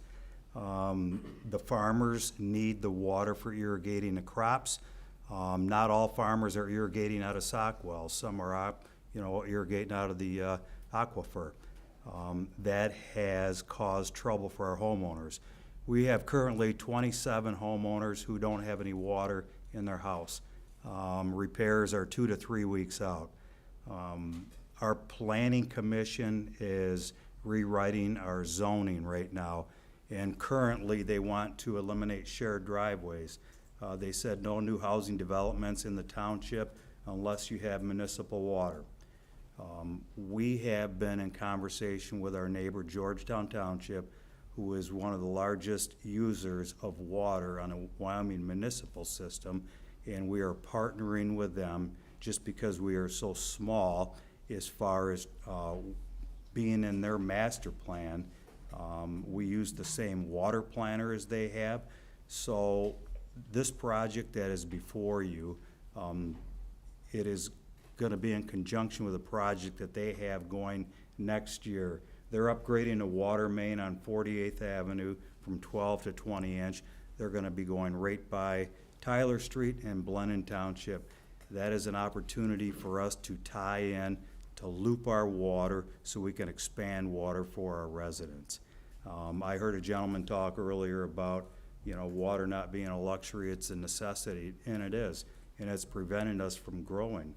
The farmers need the water for irrigating the crops. Not all farmers are irrigating out of sock wells. Some are, irrigating out of the aquifer. That has caused trouble for our homeowners. We have currently 27 homeowners who don't have any water in their house. Repairs are 2 to 3 weeks out. Our planning commission is rewriting our zoning right now, and currently they want to eliminate shared driveways. They said no new housing developments in the township unless you have municipal water. We have been in conversation with our neighbor Georgetown Township, who is one of the largest users of water on a Wyoming municipal system, and we are partnering with them just because we are so small as far as being in their master plan. We use the same water planner as they have. So this project that is before you, it is going to be in conjunction with a project that they have going next year. They're upgrading a water main on 48th Avenue from 12 to 20 inch. They're going to be going right by Tyler Street and Blendon Township. That is an opportunity for us to tie in, to loop our water so we can expand water for our residents. I heard a gentleman talk earlier about, water not being a luxury, it's a necessity, and it is, and it's preventing us from growing.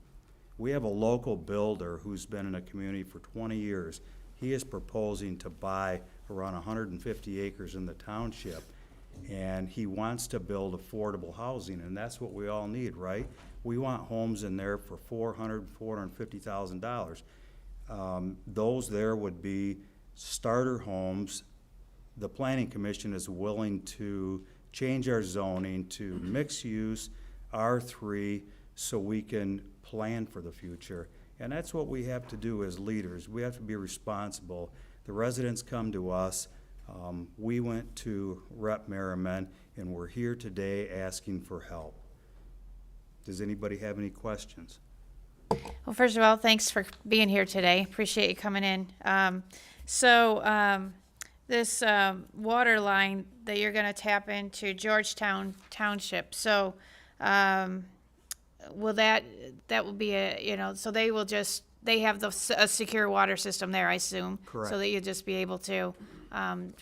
We have a local builder who's been in the community for 20 years. He is proposing to buy around 150 acres in the township, and he wants to build affordable housing, and that's what we all need, right? We want homes in there for $400,000, $450,000. Those there would be starter homes. The Planning Commission is willing to change our zoning to mixed use, R3, so we can plan for the future. And that's what we have to do as leaders. We have to be responsible. The residents come to us. We went to Rep. Merriman, and we're here today asking for help. Does anybody have any questions?
Well, first of all, thanks for being here today. Appreciate you coming in. This water line that you're going to tap into Georgetown Township, so will that will be so they have a secure water system there, I assume.
Correct.
So that you'll just be able to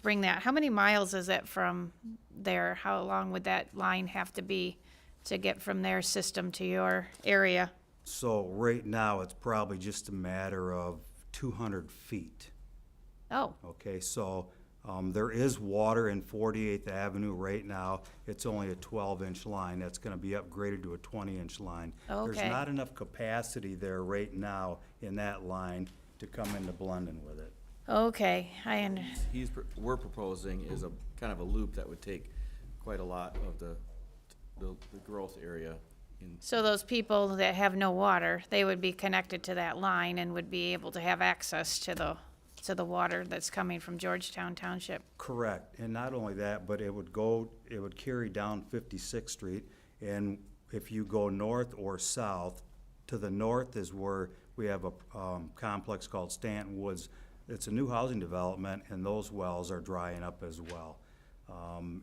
bring that. How many miles is it from there? How long would that line have to be to get from their system to your area?
So right now, it's probably just a matter of 200 feet.
Oh,
Okay, so there is water in 48th Avenue right now. It's only a 12-inch line. That's going to be upgraded to a 20-inch line.
Okay.
There's not enough capacity there right now in that line to come into Blendon with it.
okay.
We're proposing is a kind of a loop that would take quite a lot of the growth area.
So those people that have no water, they would be connected to that line and would be able to have access to to the water that's coming from Georgetown Township.
Correct, and not only that, but it would carry down 56th Street, and if you go north or south, to the north is where we have a complex called Stanton Woods. It's a new housing development, and those wells are drying up as well.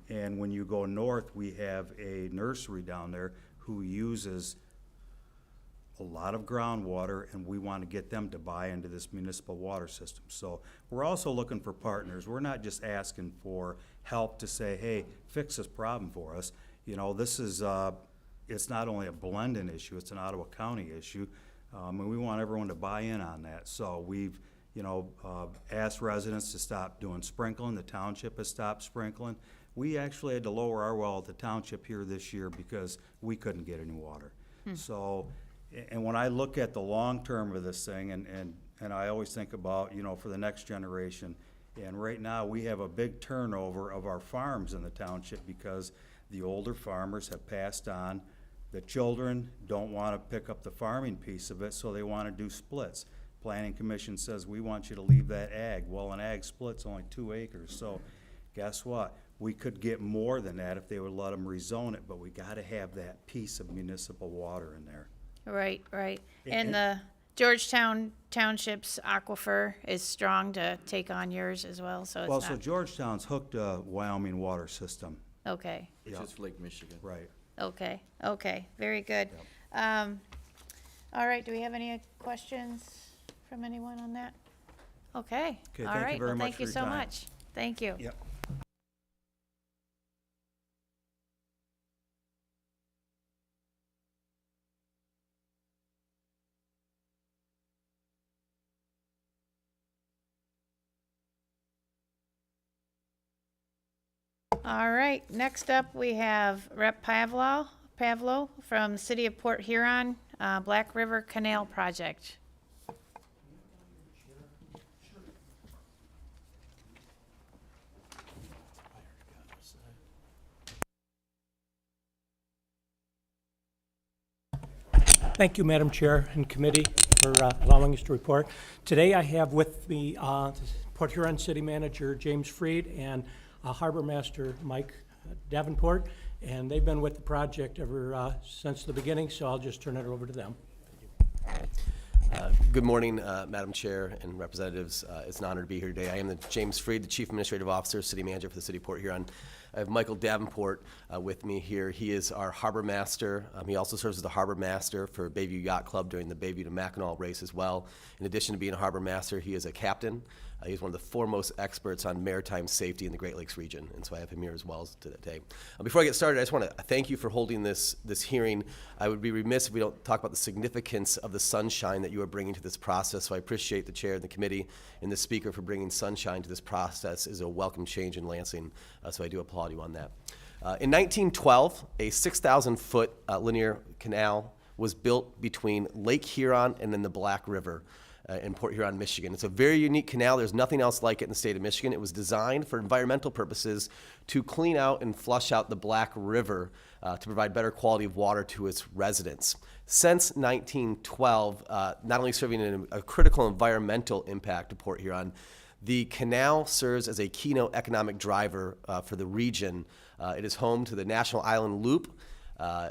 And when you go north, we have a nursery down there who uses a lot of groundwater, and we want to get them to buy into this municipal water system. So we're also looking for partners. We're not just asking for help to say, hey, fix this problem for us. You know, this is, it's not only a Blendon issue, it's an Ottawa County issue, and we want everyone to buy in on that. So we've, you know, asked residents to stop doing sprinkling. The township has stopped sprinkling. We actually had to lower our well at the township here this year because we couldn't get any water. So, and when I look at the long term of this thing, and I always think about, you know, for the next generation, and right now we have a big turnover of our farms in the township because the older farmers have passed on. The children don't want to pick up the farming piece of it, so they want to do splits. Planning Commission says, we want you to leave that ag. Well, an ag split's only 2 acres, so guess what? We could get more than that if they would let them rezone it, but we gotta have that piece of municipal water in there.
Right, right. And the Georgetown Township's aquifer is strong to take on yours as well, so
Well,
it's
so
not,
Georgetown's hooked to Wyoming water system.
okay,
Yep.
Which is Lake Michigan.
Right.
okay, okay, very good. All right, do we have any questions from anyone on that? Okay,
Okay,
all
thank you
right,
very
well,
much
thank
for
you
your
so
time.
much. Thank you.
Yep.
All right, next up, we have Rep. Pavlo from the City of Port Huron, Black River Canal Project.
Thank you, Madam Chair and Committee, for allowing us to report. Today I have with me Port Huron City Manager James Freed and Harbor Master Mike Davenport, and they've been with the project ever since the beginning, so I'll just turn it over to them.
Good morning, Madam Chair and representatives. It's an honor to be here today. I am James Freed, the Chief Administrative Officer, City Manager for the City of Port Huron. I have Michael Davenport with me here. He is our Harbor Master. He also serves as the Harbor Master for Bayview Yacht Club during the Bayview to Mackinac race as well. In addition to being a Harbor Master, he is a captain. He's one of the foremost experts on maritime safety in the Great Lakes region, and so I have him here as well today. Before I get started, I just want to thank you for holding this hearing. I would be remiss if we don't talk about the significance of the sunshine that you are bringing to this process, so I appreciate the Chair and the Committee and the Speaker for bringing sunshine to this process. Is a welcome change in Lansing, so I do applaud you on that. In 1912, a 6,000-foot linear canal was built between Lake Huron and then the Black River in Port Huron, Michigan. It's a very unique canal. There's nothing else like it in the state of Michigan. It was designed for environmental purposes to clean out and flush out the Black River to provide better quality of water to its residents. Since 1912, not only serving a critical environmental impact to Port Huron, the canal serves as a keynote economic driver for the region. It is home to the National Island Loop.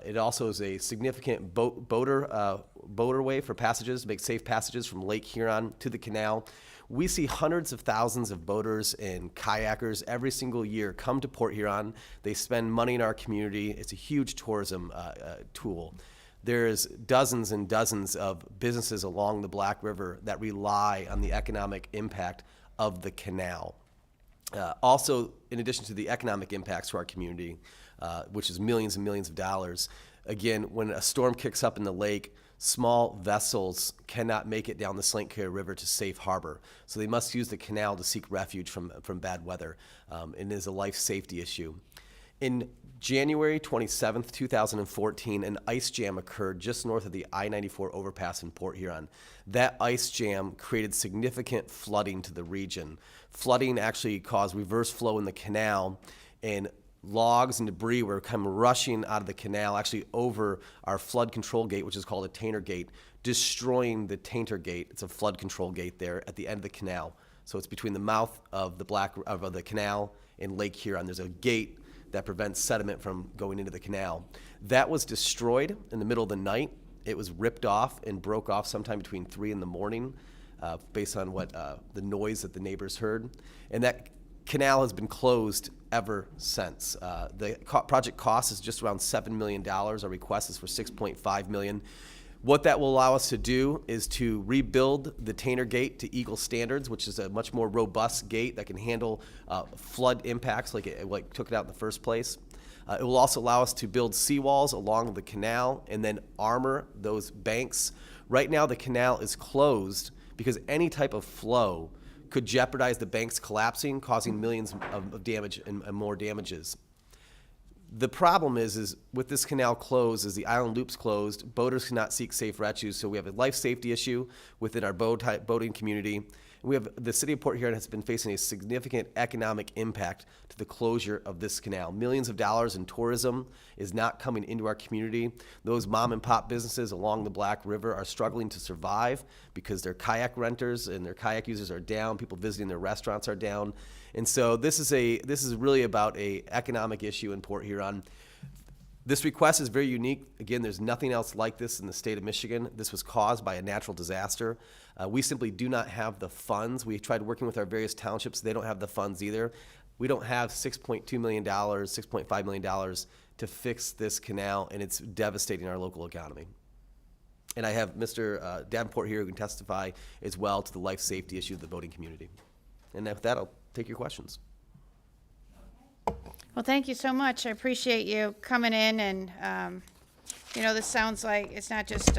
It also is a significant boaterway for passages, to make safe passages from Lake Huron to the canal. We see hundreds of thousands of boaters and kayakers every single year come to Port Huron. They spend money in our community. It's a huge tourism tool. There's dozens and dozens of businesses along the Black River that rely on the economic impact of the canal. Also, in addition to the economic impacts to our community, which is millions and millions of dollars. Again, when a storm kicks up in the lake, small vessels cannot make it down the St. Clair River to safe harbor. So they must use the canal to seek refuge from bad weather, and it is a life safety issue. In January 27th, 2014, an ice jam occurred just north of the I-94 overpass in Port Huron. That ice jam created significant flooding to the region. Flooding actually caused reverse flow in the canal, and logs and debris were come rushing out of the canal, actually over our flood control gate, which is called a tainter gate, destroying the tainter gate. It's a flood control gate there at the end of the canal. So it's between the mouth of the canal and Lake Huron. There's a gate that prevents sediment from going into the canal. That was destroyed in the middle of the night. It was ripped off and broke off sometime between 3 in the morning, based on what the noise that the neighbors heard. And that canal has been closed ever since. The project cost is just around $7 million. Our request is for $6.5 million. What that will allow us to do is to rebuild the Tanner Gate to Eagle standards, which is a much more robust gate that can handle flood impacts like it took it out in the first place. It will also allow us to build seawalls along the canal and then armor those banks. Right now, the canal is closed because any type of flow could jeopardize the banks collapsing, causing millions of damage and more damages. The problem is with this canal closed, as the island loops closed, boaters cannot seek safe refuge, so we have a life safety issue within our boating community. We have the city of Port Huron has been facing a significant economic impact to the closure of this canal. Millions of dollars in tourism is not coming into our community. Those mom and pop businesses along the Black River are struggling to survive because their kayak renters and their kayak users are down. People visiting their restaurants are down. And so this is really about a economic issue in Port Huron. This request is very unique. Again, there's nothing else like this in the state of Michigan. This was caused by a natural disaster. We simply do not have the funds. We tried working with our various townships. They don't have the funds either. We don't have $6.2 million, $6.5 million to fix this canal, and it's devastating our local economy. And I have Mr. Davenport here who can testify as well to the life safety issue of the boating community. And with that, I'll take your questions.
Well, thank you so much. I appreciate you coming in and, this sounds like it's not just,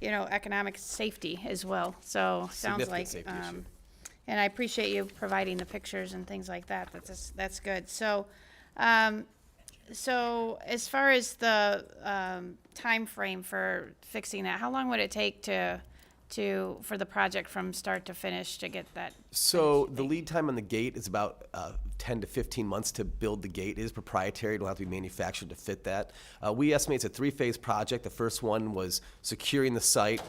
economic safety as well. So sounds like,
safety issue.
and I appreciate you providing the pictures and things like that. That's good. So, so as far as the time frame for fixing that, how long would it take for the project from start to finish to get that?
So the lead time on the gate is about 10 to 15 months to build the gate. It is proprietary. It will have to be manufactured to fit that. We estimate it's a 3-phase project. The first one was securing the site,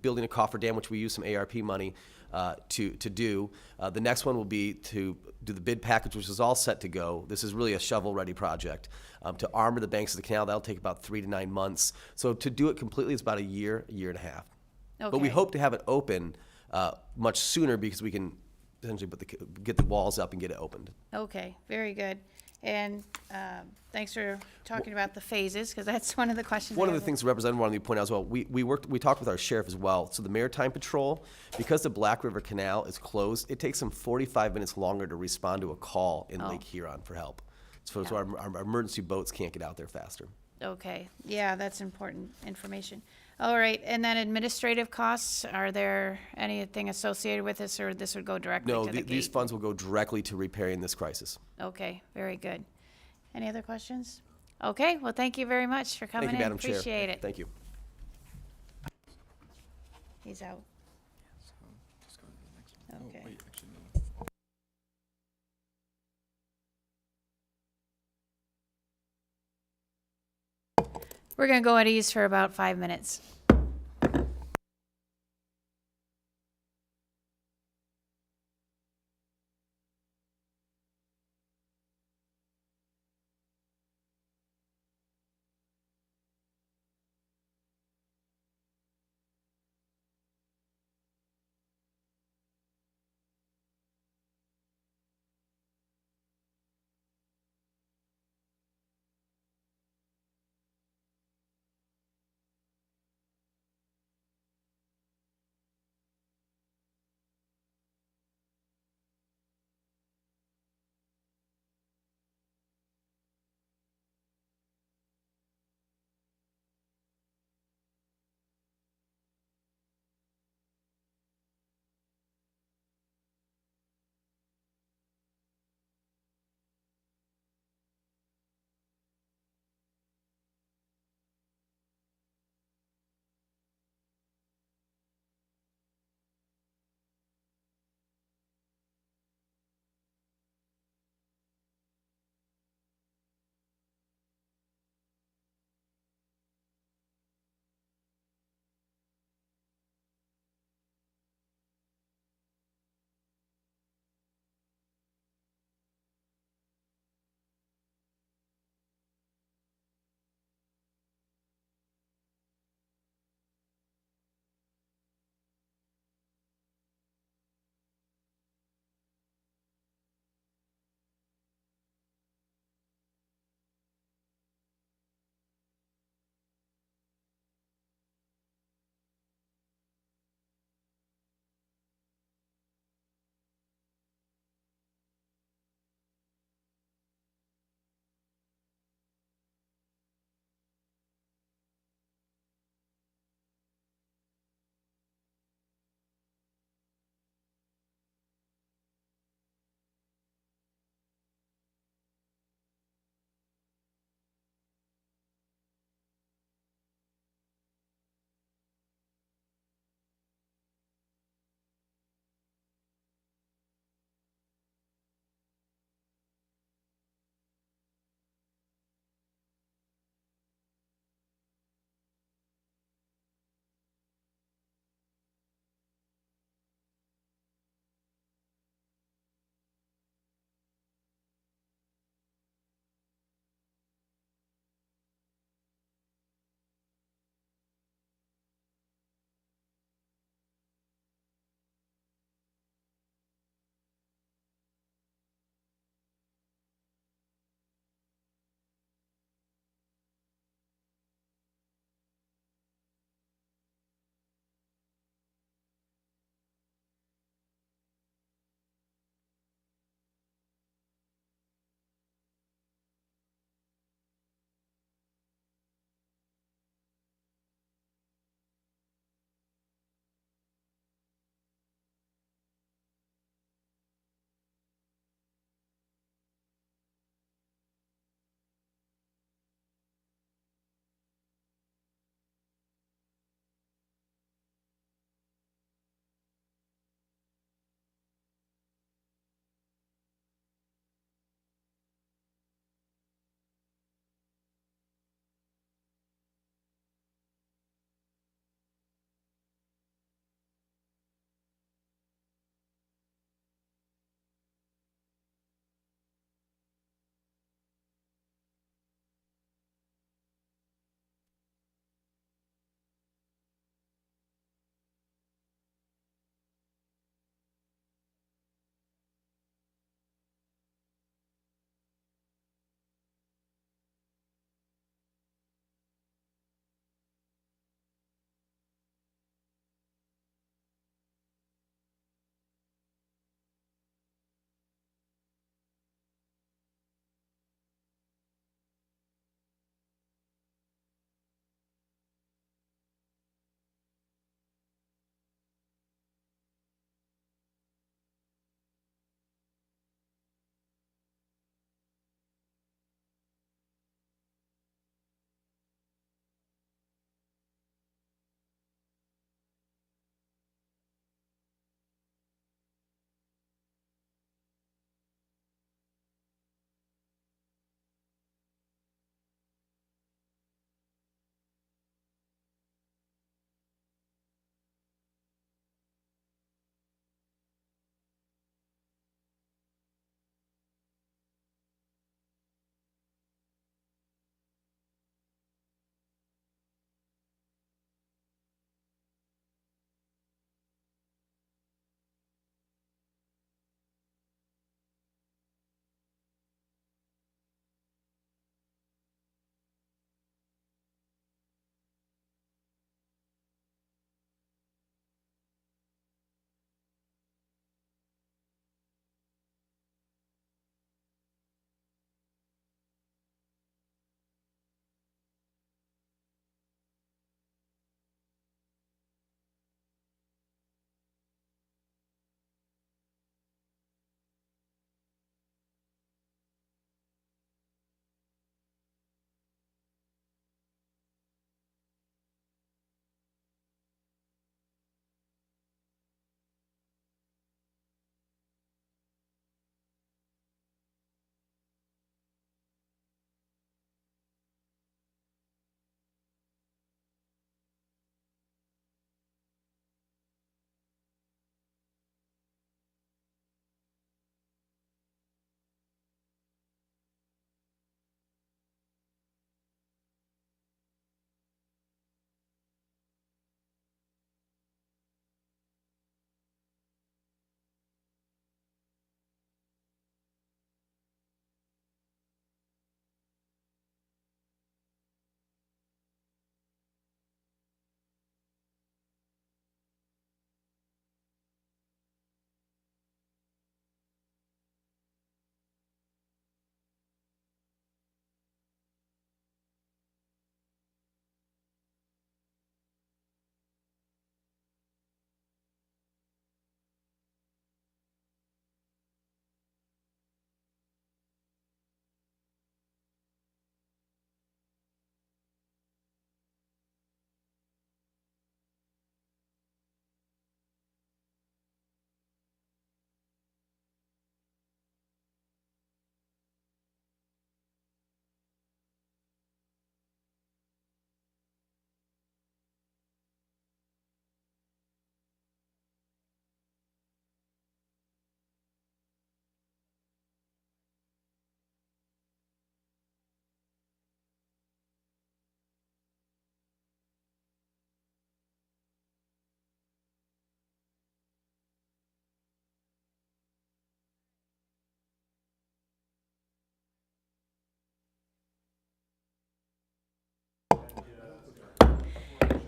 building a cofferdam, which we use some ARP money to do. The next one will be to do the bid package, which is all set to go. This is really a shovel-ready project. To armor the banks of the canal, that'll take about 3 to 9 months. So to do it completely is about a year and a half.
Okay.
But we hope to have it open much sooner because we can essentially get the walls up and get it opened.
Okay, very good. And thanks for talking about the phases, because that's one of the questions.
One of the things the representative wanted me to point out as well, we talked with our sheriff as well. So the Maritime Patrol, because the Black River Canal is closed, it takes them 45 minutes longer to respond to a call in Lake Huron for help. So our emergency boats can't get out there faster.
Okay, yeah, that's important information. All right, and then administrative costs, are there anything associated with this, or this would go directly to the gate?
No, these funds will go directly to repairing this crisis.
Okay, very good. Any other questions? Okay, well, thank you very much for coming in.
Thank you, Madam Chair.
Appreciate it.
Thank you.
He's out. Okay. We're gonna go at ease for about 5 minutes.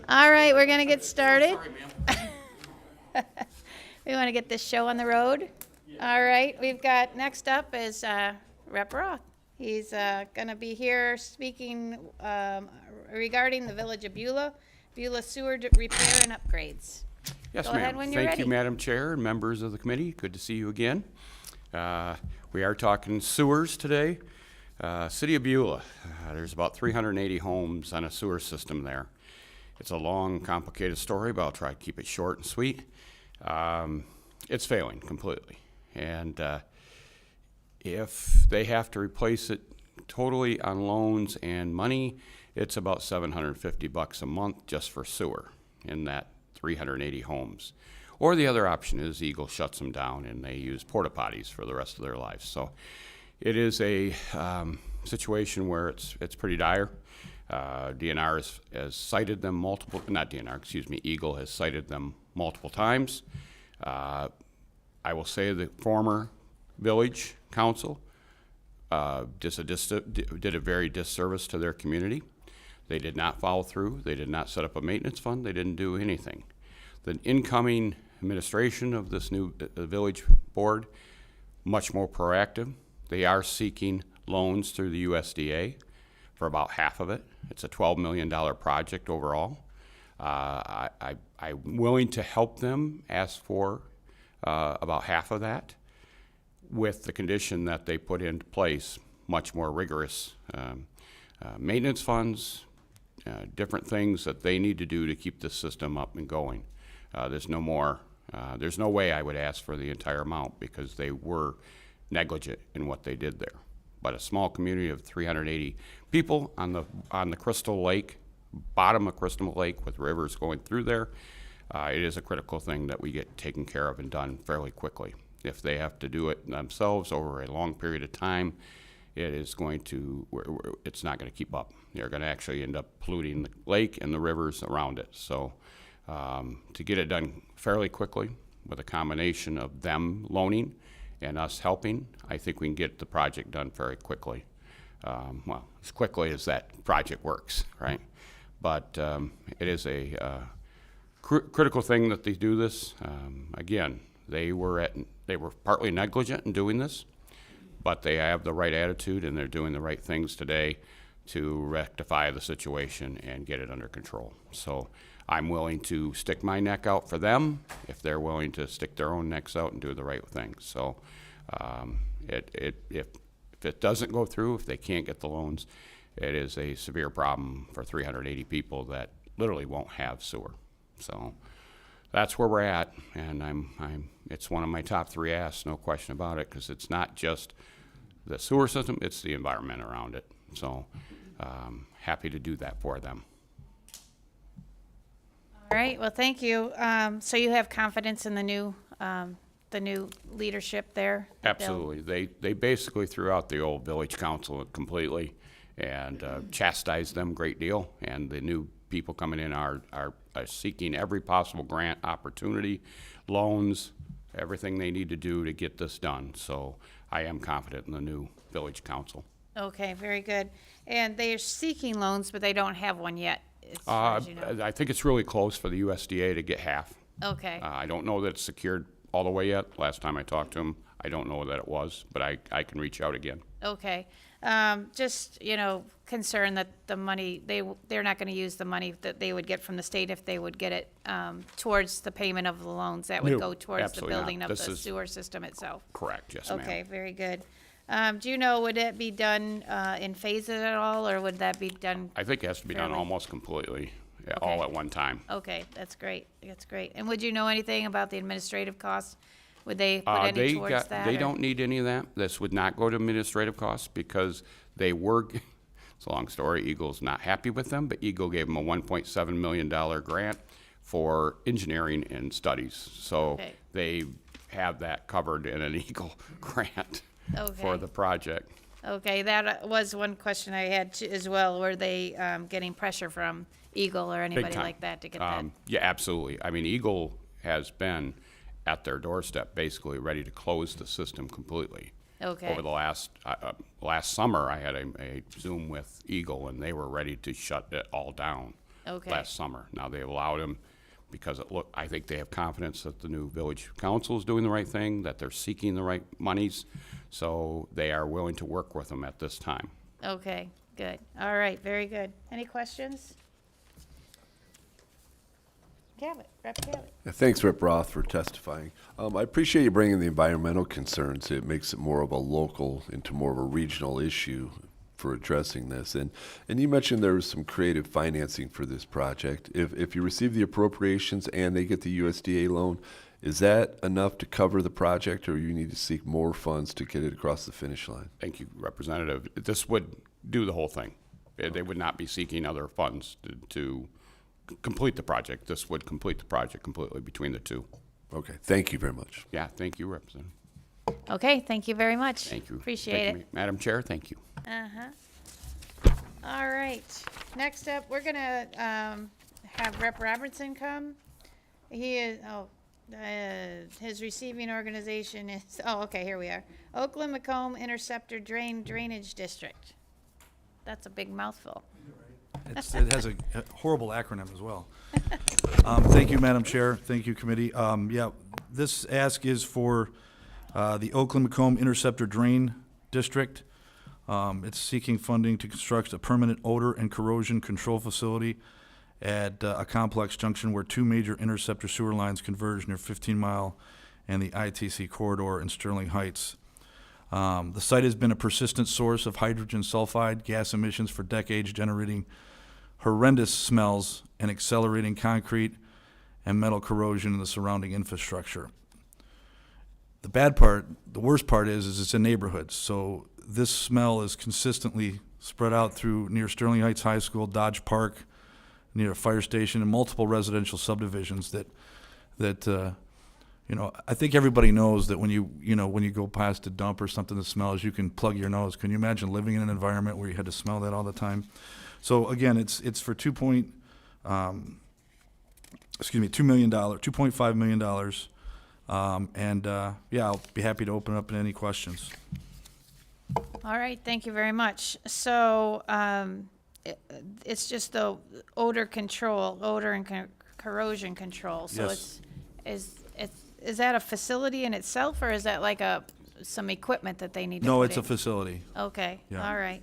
All right, we're gonna get started. We want to get this show on the road. All right, we've got, next up is Rep. Roth. He's gonna be here speaking regarding the Village of Beulah sewer repair and upgrades.
Yes,
Go ahead
ma'am.
when you're
Thank you,
ready.
Madam Chair and members of the committee. Good to see you again. We are talking sewers today. City of Beulah, there's about 380 homes on a sewer system there. It's a long, complicated story, but I'll try to keep it short and sweet. It's failing completely. And if they have to replace it totally on loans and money, it's about $750 a month just for sewer in that 380 homes. Or the other option is Eagle shuts them down and they use porta potties for the rest of their lives. So it is a situation where it's pretty dire. DNR has cited them multiple, not DNR, excuse me, Eagle has cited them multiple times. I will say the former village council did a very disservice to their community. They did not follow through. They did not set up a maintenance fund. They didn't do anything. The incoming administration of this new village board, much more proactive. They are seeking loans through the USDA for about half of it. It's a $12 million project overall. I'm willing to help them ask for about half of that, with the condition that they put into place much more rigorous maintenance funds, different things that they need to do to keep the system up and going. There's no way I would ask for the entire amount because they were negligent in what they did there. But a small community of 380 people on the Crystal Lake, bottom of Crystal Lake with rivers going through there, it is a critical thing that we get taken care of and done fairly quickly. If they have to do it themselves over a long period of time, it's not going to keep up. They're going to actually end up polluting the lake and the rivers around it. So to get it done fairly quickly with a combination of them loaning and us helping, I think we can get the project done very quickly. Well, as quickly as that project works, right? But it is a critical thing that they do this. Again, they were partly negligent in doing this, but they have the right attitude and they're doing the right things today to rectify the situation and get it under control. So I'm willing to stick my neck out for them if they're willing to stick their own necks out and do the right thing. So if it doesn't go through, if they can't get the loans, it is a severe problem for 380 people that literally won't have sewer. So that's where we're at, and it's one of my top 3 asks, no question about it, because it's not just the sewer system, it's the environment around it. So happy to do that for them.
All right, well, thank you. So you have confidence in the new leadership there?
Absolutely. They basically threw out the old village council completely and chastised them a great deal, and the new people coming in are seeking every possible grant opportunity, loans, everything they need to do to get this done. So I am confident in the new village council.
Okay, very good. And they are seeking loans, but they don't have one yet, as far as you know.
I think it's really close for the USDA to get half.
Okay.
I don't know that it's secured all the way yet. Last time I talked to them, I don't know that it was, but I can reach out again.
Okay. Just, concerned that the money, they're not going to use the money that they would get from the state if they would get it towards the payment of the loans. That would
No,
go towards the
absolutely not.
building of
This
the
is
sewer system itself.
Correct, yes, ma'am.
Okay, very good. Do you know, would it be done in phases at all, or would that be done?
I think it has to be done
fairly-
almost completely, all at one time.
Okay, that's great. That's great. And would you know anything about the administrative costs? Would they put any towards that?
They
or-
don't need any of that. This would not go to administrative costs because they were, it's a long story, Eagle's not happy with them, but Eagle gave them a $1.7 million grant for engineering and studies. So
Okay.
they have that covered in an Eagle grant for
Okay.
the project.
Okay, that was one question I had as well. Were they getting pressure from Eagle or
Big
anybody
time.
like that to get that?
Yeah, absolutely. I mean, Eagle has been at their doorstep, basically ready to close the system completely.
Okay.
Over the last summer, I had a Zoom with Eagle, and they were ready to shut it all down.
Okay.
last summer. Now, they allowed him because I think they have confidence that the new village council is doing the right thing, that they're seeking the right monies, so they are willing to work with him at this time.
Okay, good. All right, very good. Any questions? Cabot, Rep. Cabot.
Yeah, thanks, Rep. Roth, for testifying. I appreciate you bringing the environmental concerns. It makes it more of a local into more of a regional issue for addressing this. And you mentioned there was some creative financing for this project. If you receive the appropriations and they get the USDA loan, is that enough to cover the project, or you need to seek more funds to get it across the finish line?
Thank you, Representative. This would do the whole thing. They would not be seeking other funds to complete the project. This would complete the project completely between the two.
Okay, thank you very much.
Yeah, thank you, Representative.
Okay, thank you very much.
Thank you.
Appreciate
Thank you, Madam Chair, thank you.
Uh-huh. All right, next up, we're gonna, have Rep. Robertson come. He is, his receiving organization is, okay, here we are. Oakland Macomb Interceptor Drainage District. That's a big mouthful.
It has a horrible acronym as well. Thank you, Madam Chair. Thank you, committee. Yeah, this ask is for the Oakland Macomb Interceptor Drain District. It's seeking funding to construct a permanent odor and corrosion control facility at a complex junction where two major interceptor sewer lines converge near 15 Mile and the ITC corridor in Sterling Heights. The site has been a persistent source of hydrogen sulfide gas emissions for decades, generating horrendous smells and accelerating concrete and metal corrosion in the surrounding infrastructure. The bad part, the worst part is it's in neighborhoods. So this smell is consistently spread out through near Sterling Heights High School, Dodge Park, near a fire station, and multiple residential subdivisions that I think everybody knows that when you go past a dump or something that smells, you can plug your nose. Can you imagine living in an environment where you had to smell that all the time? So again, it's for $2.5 million. Yeah, I'll be happy to open up to any questions.
All right, thank you very much. So, it's just the odor and corrosion control. So
Yes.
is that a facility in itself, or is that like some equipment that they need to
No,
put
it's a
in?
facility.
Okay,
Yeah.
all right.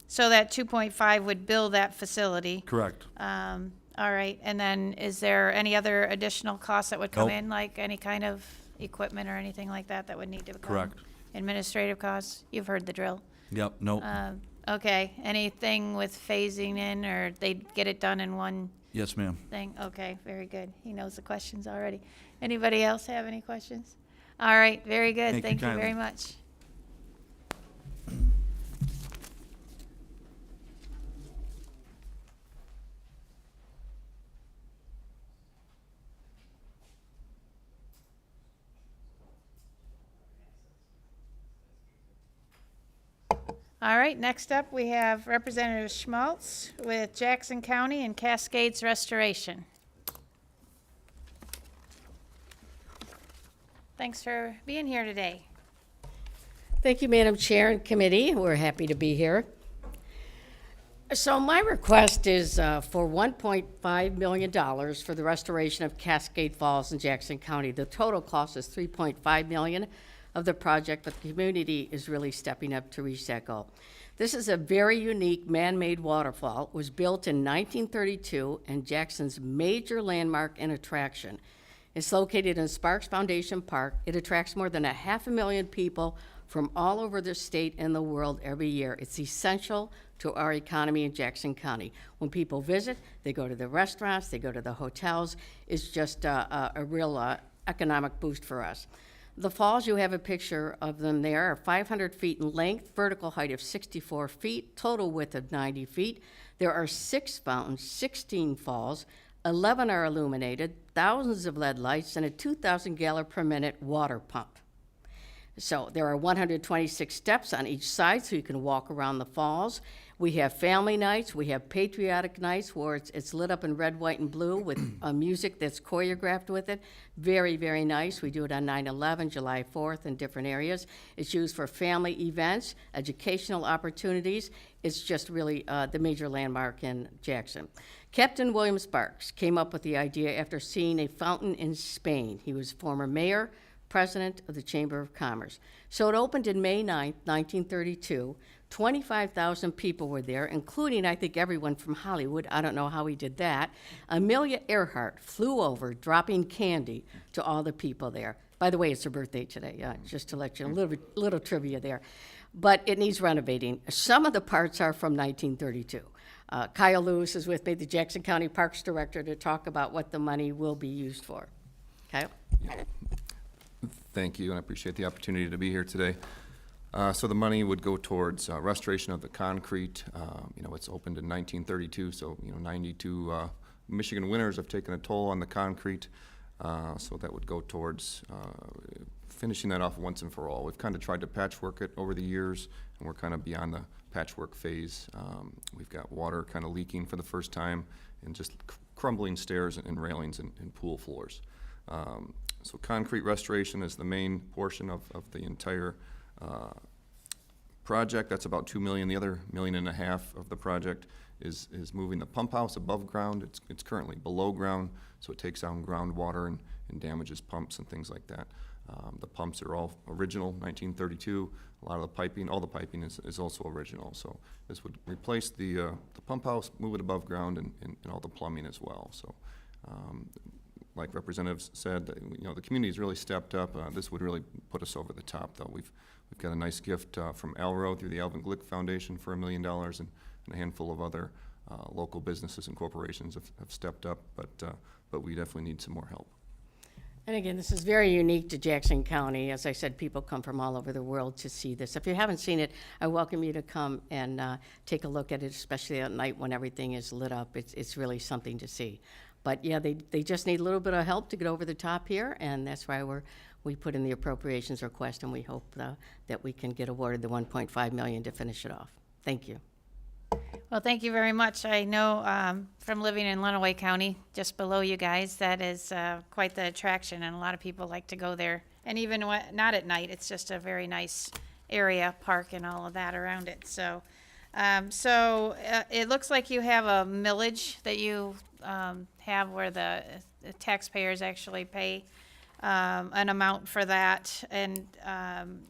So that 2.5 would build that facility.
Correct.
All right, and then is there any other additional costs that would come
Nope.
in, like any kind of equipment or anything like that that would need to come?
Correct.
Administrative costs? You've heard the drill.
Yep, nope.
Okay, anything with phasing in, or they'd get it done in one
Yes, ma'am.
thing? Okay, very good. He knows the questions already. Anybody else have any questions? All right, very good.
Thank you
Thank you
kindly.
very much. All right, next up, we have Representative Schmaltz with Jackson County and Cascades Restoration. Thanks for being here today.
Thank you, Madam Chair and Committee. We're happy to be here. So my request is for $1.5 million for the restoration of Cascade Falls in Jackson County. The total cost is $3.5 million of the project, but the community is really stepping up to reach that goal. This is a very unique man-made waterfall. It was built in 1932 and Jackson's major landmark and attraction. It's located in Sparks Foundation Park. It attracts more than 500,000 people from all over the state and the world every year. It's essential to our economy in Jackson County. When people visit, they go to the restaurants, they go to the hotels. It's just a real economic boost for us. The falls, you have a picture of them there, are 500 feet in length, vertical height of 64 feet, total width of 90 feet. There are 6 fountains, 16 falls, 11 are illuminated, thousands of LED lights, and a 2,000 gallon per minute water pump. So there are 126 steps on each side so you can walk around the falls. We have family nights, we have patriotic nights where it's lit up in red, white, and blue with music that's choreographed with it. Very, very nice. We do it on 9/11, July 4th, in different areas. It's used for family events, educational opportunities. It's just really the major landmark in Jackson. Captain William Sparks came up with the idea after seeing a fountain in Spain. He was former mayor, president of the Chamber of Commerce. So it opened in May 9th, 1932. 25,000 people were there, including, I think, everyone from Hollywood. I don't know how he did that. Amelia Earhart flew over, dropping candy to all the people there. By the way, it's her birthday today, just to let you know, a little trivia there. But it needs renovating. Some of the parts are from 1932. Kyle Lewis is with me, the Jackson County Parks Director, to talk about what the money will be used for. Kyle?
Thank you, and I appreciate the opportunity to be here today. So the money would go towards restoration of the concrete. It's opened in 1932, so 92 Michigan winters have taken a toll on the concrete. So that would go towards finishing that off once and for all. We've kind of tried to patchwork it over the years, and we're kind of beyond the patchwork phase. We've got water kind of leaking for the first time, and just crumbling stairs and railings and pool floors. So concrete restoration is the main portion of the entire project. That's about $2 million. The other $1.5 million of the project is moving the pump house above ground. It's currently below ground, so it takes down groundwater and damages pumps and things like that. The pumps are all original, 1932. A lot of the piping, all the piping is also original. So this would replace the pump house, move it above ground, and all the plumbing as well. So like representatives said, the community's really stepped up. This would really put us over the top, though. We've got a nice gift from Alro through the Alvin Glick Foundation for $1 million, and a handful of other local businesses and corporations have stepped up, but we definitely need some more help.
And again, this is very unique to Jackson County. As I said, people come from all over the world to see this. If you haven't seen it, I welcome you to come and take a look at it, especially at night when everything is lit up. It's really something to see. But yeah, they just need a little bit of help to get over the top here, and that's why we put in the appropriations request, and we hope that we can get awarded the $1.5 million to finish it off. Thank you.
Well, thank you very much. I know from living in Lenawee County, just below you guys, that is quite the attraction, and a lot of people like to go there. And even not at night, it's just a very nice area, park and all of that around it. So, it looks like you have a millage that you have where the taxpayers actually pay an amount for that. And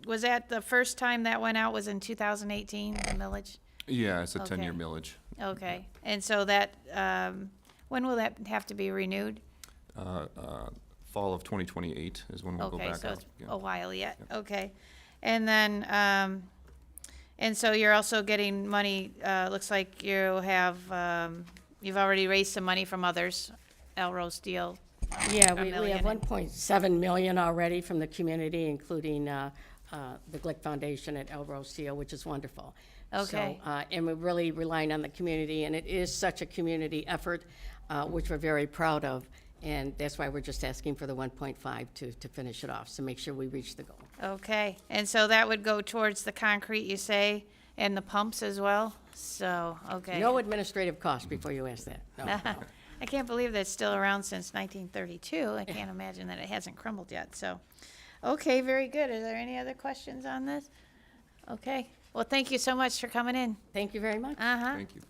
was that the first time that went out was in 2018, the millage?
Yeah, it's a
Okay.
10-year millage.
Okay, and so that, when will that have to be renewed?
Fall of 2028 is when we'll go
Okay,
back
so
out.
it's
Yeah.
a while yet, okay. And then, and so you're also getting money, looks like you have, you've already raised some money from others, Elrose Steel.
Yeah,
$1
we
million
have
and-
1.7 million already from the community, including the Glick Foundation at Elrose Steel, which is wonderful.
Okay.
So, and we're really relying on the community, and it is such a community effort, which we're very proud of, and that's why we're just asking for the 1.5 to finish it off, so make sure we reach the goal.
Okay, and so that would go towards the concrete, you say, and the pumps as well? So, okay.
No administrative cost before you ask that. No.
I can't believe that's still around since 1932. I can't imagine that it hasn't crumbled yet, so. Okay, very good. Are there any other questions on this? Okay, well, thank you so much for coming in.
Thank you very much.
Uh-huh.
Thank you.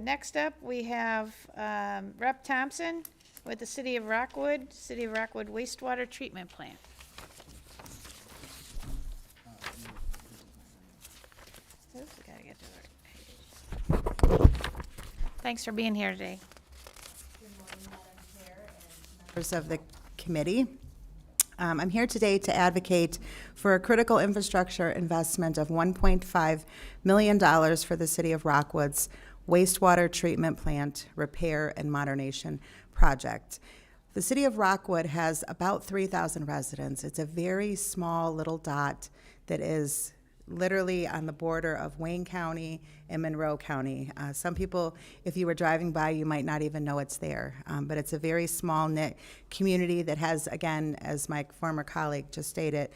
Next up, we have Rep. Thompson with the City of Rockwood Wastewater Treatment Plant. Oops, I gotta get to the right page. Thanks for being here today.
Members of the committee. I'm here today to advocate for a critical infrastructure investment of $1.5 million for the City of Rockwood's wastewater treatment plant repair and modernization project. The City of Rockwood has about 3,000 residents. It's a very small little dot that is literally on the border of Wayne County and Monroe County. Some people, if you were driving by, you might not even know it's there. But it's a very small knit community that has, again, as my former colleague just stated,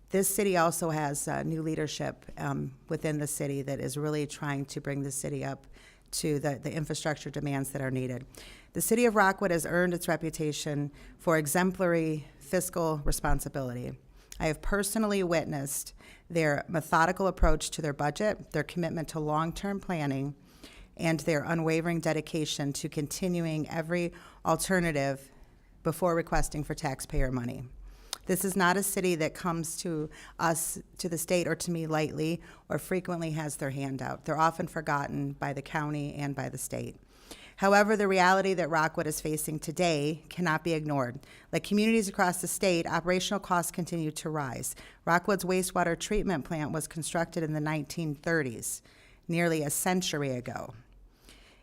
this city also has new leadership within the city that is really trying to bring the city up to the infrastructure demands that are needed. The city of Rockwood has earned its reputation for exemplary fiscal responsibility. I have personally witnessed their methodical approach to their budget, their commitment to long-term planning, and their unwavering dedication to continuing every alternative before requesting for taxpayer money. This is not a city that comes to us, to the state, or to me lightly, or frequently has their hand out. They're often forgotten by the county and by the state. However, the reality that Rockwood is facing today cannot be ignored. Like communities across the state, operational costs continue to rise. Rockwood's wastewater treatment plant was constructed in the 1930s, nearly a century ago.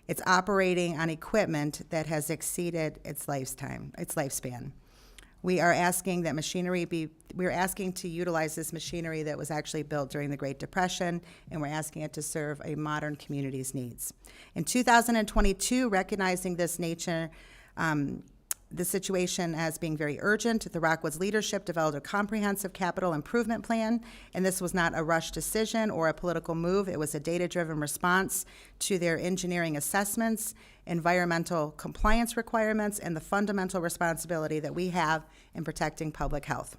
It's operating on equipment that has exceeded its lifespan. We are asking that we're asking to utilize this machinery that was actually built during the Great Depression, and we're asking it to serve a modern community's needs. In 2022, recognizing this nature, the situation as being very urgent, the Rockwood's leadership developed a comprehensive capital improvement plan, and this was not a rushed decision or a political move. It was a data-driven response to their engineering assessments, environmental compliance requirements, and the fundamental responsibility that we have in protecting public health.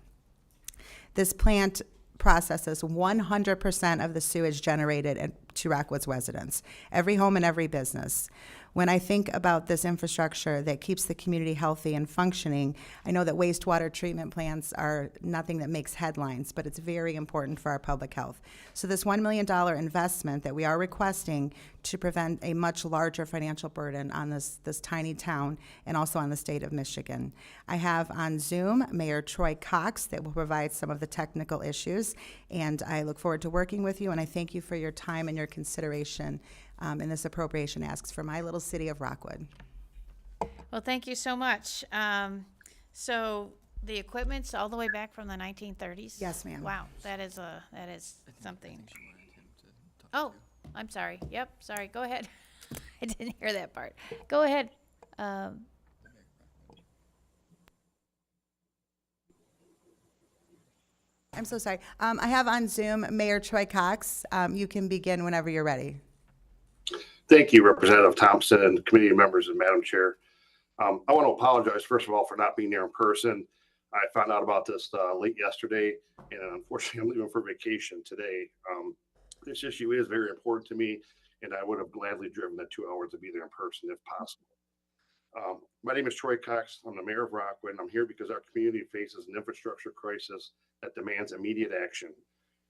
This plant processes 100% of the sewage generated to Rockwood's residents, every home and every business. When I think about this infrastructure that keeps the community healthy and functioning, I know that wastewater treatment plants are nothing that makes headlines, but it's very important for our public health. So this $1 million investment that we are requesting to prevent a much larger financial burden on this tiny town and also on the state of Michigan. I have on Zoom Mayor Troy Cox that will provide some of the technical issues, and I look forward to working with you, and I thank you for your time and your consideration in this appropriation asks for my little city of Rockwood.
Well, thank you so much. So the equipment's all the way back from the 1930s?
Yes, ma'am.
Wow, that is something. Oh, I'm sorry. Yep, sorry. Go ahead. I didn't hear that part. Go ahead.
I'm so sorry. I have on Zoom Mayor Troy Cox. You can begin whenever you're ready.
Thank you, Representative Thompson and committee members and Madam Chair. I want to apologize, first of all, for not being there in person. I found out about this late yesterday, and unfortunately, I'm leaving for vacation today. This issue is very important to me, and I would have gladly driven the 2 hours to be there in person if possible. My name is Troy Cox. I'm the mayor of Rockwood, and I'm here because our community faces an infrastructure crisis that demands immediate action.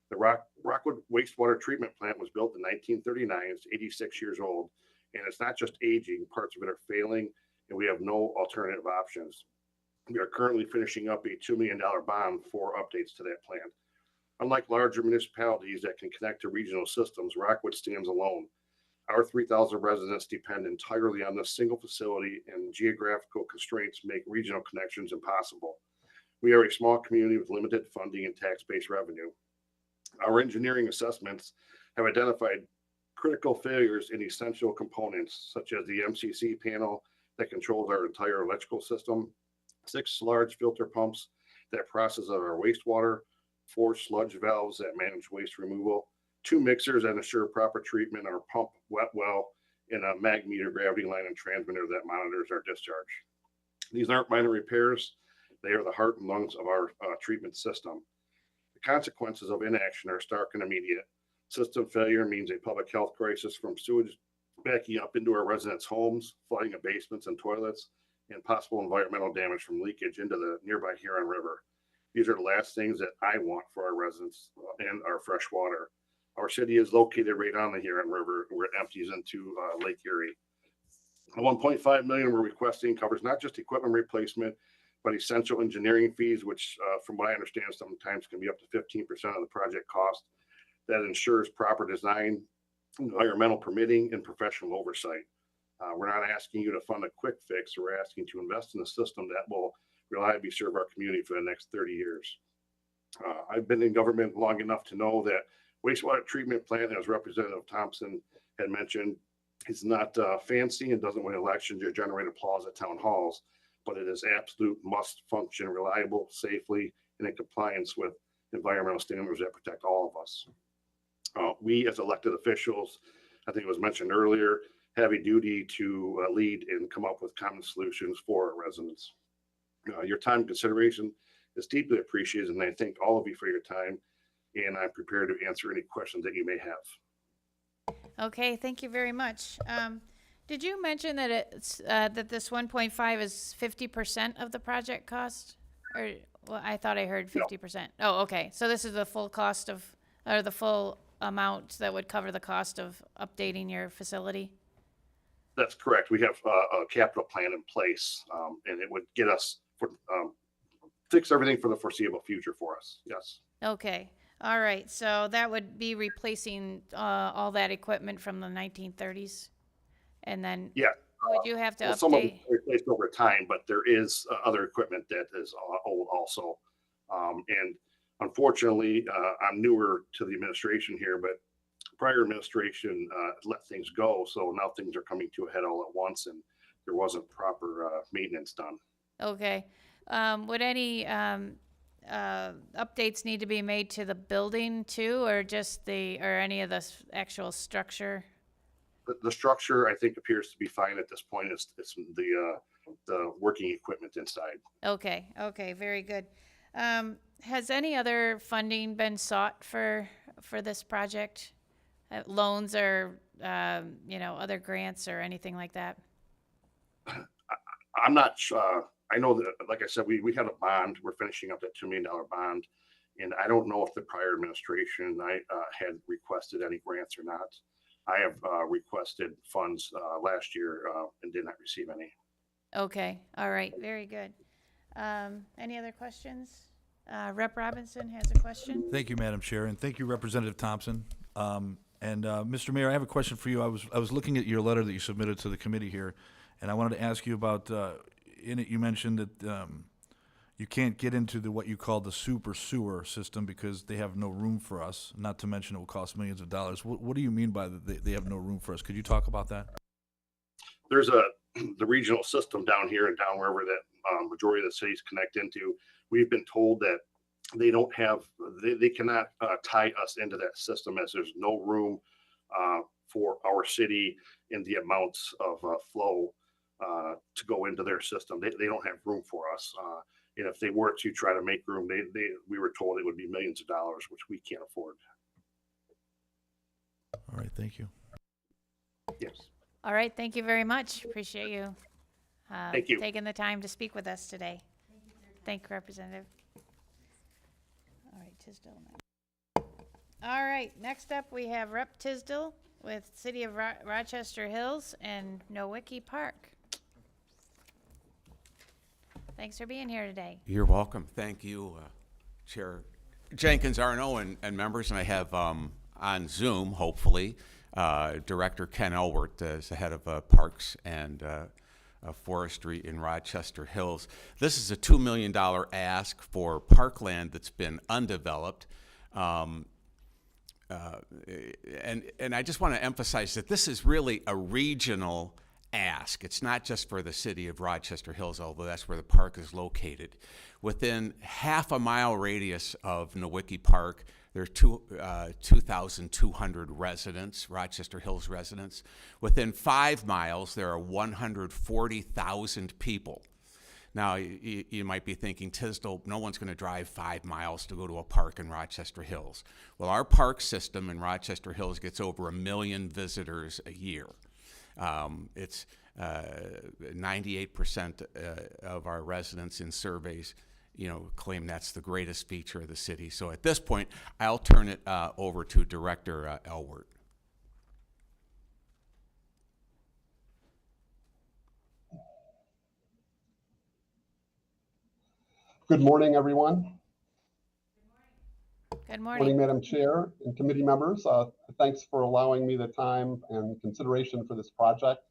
The Rockwood Wastewater Treatment Plant was built in 1939. It's 86 years old, and it's not just aging. Parts of it are failing, and we have no alternative options. We are currently finishing up a $2 million bond for updates to that plant. Unlike larger municipalities that can connect to regional systems, Rockwood stands alone. Our 3,000 residents depend entirely on this single facility, and geographical constraints make regional connections impossible. We are a small community with limited funding and tax-based revenue. Our engineering assessments have identified critical failures in essential components, such as the MCC panel that controls our entire electrical system, 6 large filter pumps that process our wastewater, 4 sludge valves that manage waste removal, 2 mixers that ensure proper treatment, our pump wet well, and a mag meter gravity line and transmitter that monitors our discharge. These aren't minor repairs. They are the heart and lungs of our treatment system. The consequences of inaction are stark and immediate. System failure means a public health crisis from sewage backing up into our residents' homes, flooding of basements and toilets, and possible environmental damage from leakage into the nearby Huron River. These are the last things that I want for our residents and our fresh water. Our city is located right on the Huron River, where it empties into Lake Erie. The $1.5 million we're requesting covers not just equipment replacement, but essential engineering fees, which from what I understand, sometimes can be up to 15% of the project cost. That ensures proper design, environmental permitting, and professional oversight. We're not asking you to fund a quick fix. We're asking to invest in a system that will reliably serve our community for the next 30 years. I've been in government long enough to know that Wastewater treatment plant, as Representative Thompson had mentioned, is not fancy and doesn't win elections or generate applause at town halls, but it is absolute must function reliable, safely, and in compliance with environmental standards that protect all of us. We as elected officials, I think it was mentioned earlier, have a duty to lead and come up with common solutions for our residents. Your time and consideration is deeply appreciated, and I thank all of you for your time, and I'm prepared to answer any questions that you may have.
Okay, thank you very much. Did you mention that it's, that this 1.5 is 50% of the project cost? Or, well, I thought I heard 50%. Oh, okay, so this is the full cost of, or the full amount that would cover the cost of updating your facility?
That's correct. We have a capital plan in place, and it would get us for, fix everything for the foreseeable future for us. Yes.
Okay, all right, so that would be replacing all that equipment from the 1930s? And then
Yeah.
would you have to
Well, some of
update?
it replaced over time, but there is other equipment that is old also. And unfortunately, I'm newer to the administration here, but prior administration let things go. So now things are coming to a head all at once, and there wasn't proper maintenance done.
Okay. Would any updates need to be made to the building too, or just the, or any of the actual structure?
The structure, I think, appears to be fine at this point. It's the working equipment inside.
Okay, okay, very good. Has any other funding been sought for this project? Loans or, you know, other grants or anything like that?
I'm not sure. I know that, like I said, we had a bond. We're finishing up that $2 million bond. And I don't know if the prior administration had requested any grants or not. I have requested funds last year and did not receive any.
Okay, all right, very good. Any other questions? Rep. Robinson has a question.
Thank you, Madam Chair, and thank you, Representative Thompson. Mr. Mayor, I have a question for you. I was looking at your letter that you submitted to the committee here, and I wanted to ask you about, in it you mentioned that you can't get into what you call the super sewer system because they have no room for us, not to mention it will cost millions of dollars. What do you mean by they have no room for us? Could you talk about that?
There's the regional system down here and down wherever that majority of the cities connect into. We've been told that they don't have, they cannot tie us into that system, as there's no room for our city in the amounts of flow to go into their system. They don't have room for us. And if they were to try to make room, we were told it would be millions of dollars, which we can't afford.
All right, thank you.
Yes.
All right, thank you very much. Appreciate you.
Thank you.
Taking the time to speak with us today. Thank you, Representative. All right, Tisdale. All right, next up we have Rep. Tisdale with City of Rochester Hills and Nowicki Park. Thanks for being here today.
You're welcome. Thank you, Chair Jenkins, Arno, and members. And I have on Zoom, hopefully, Director Ken Elwert as the head of Parks and Forestry in Rochester Hills. This is a $2 million ask for parkland that's been undeveloped. And I just want to emphasize that this is really a regional ask. It's not just for the city of Rochester Hills, although that's where the park is located. Within half a mile radius of Nowicki Park, there are 2,200 residents, Rochester Hills residents. Within 5 miles, there are 140,000 people. Now, you might be thinking, Tisdale, no one's going to drive 5 miles to go to a park in Rochester Hills. Well, our park system in Rochester Hills gets over 1 million visitors a year. It's 98% of our residents in surveys, claim that's the greatest feature of the city. So at this point, I'll turn it over to Director Elwert.
Good morning, everyone.
Good morning.
Morning, Madam Chair and committee members. Thanks for allowing me the time and consideration for this project.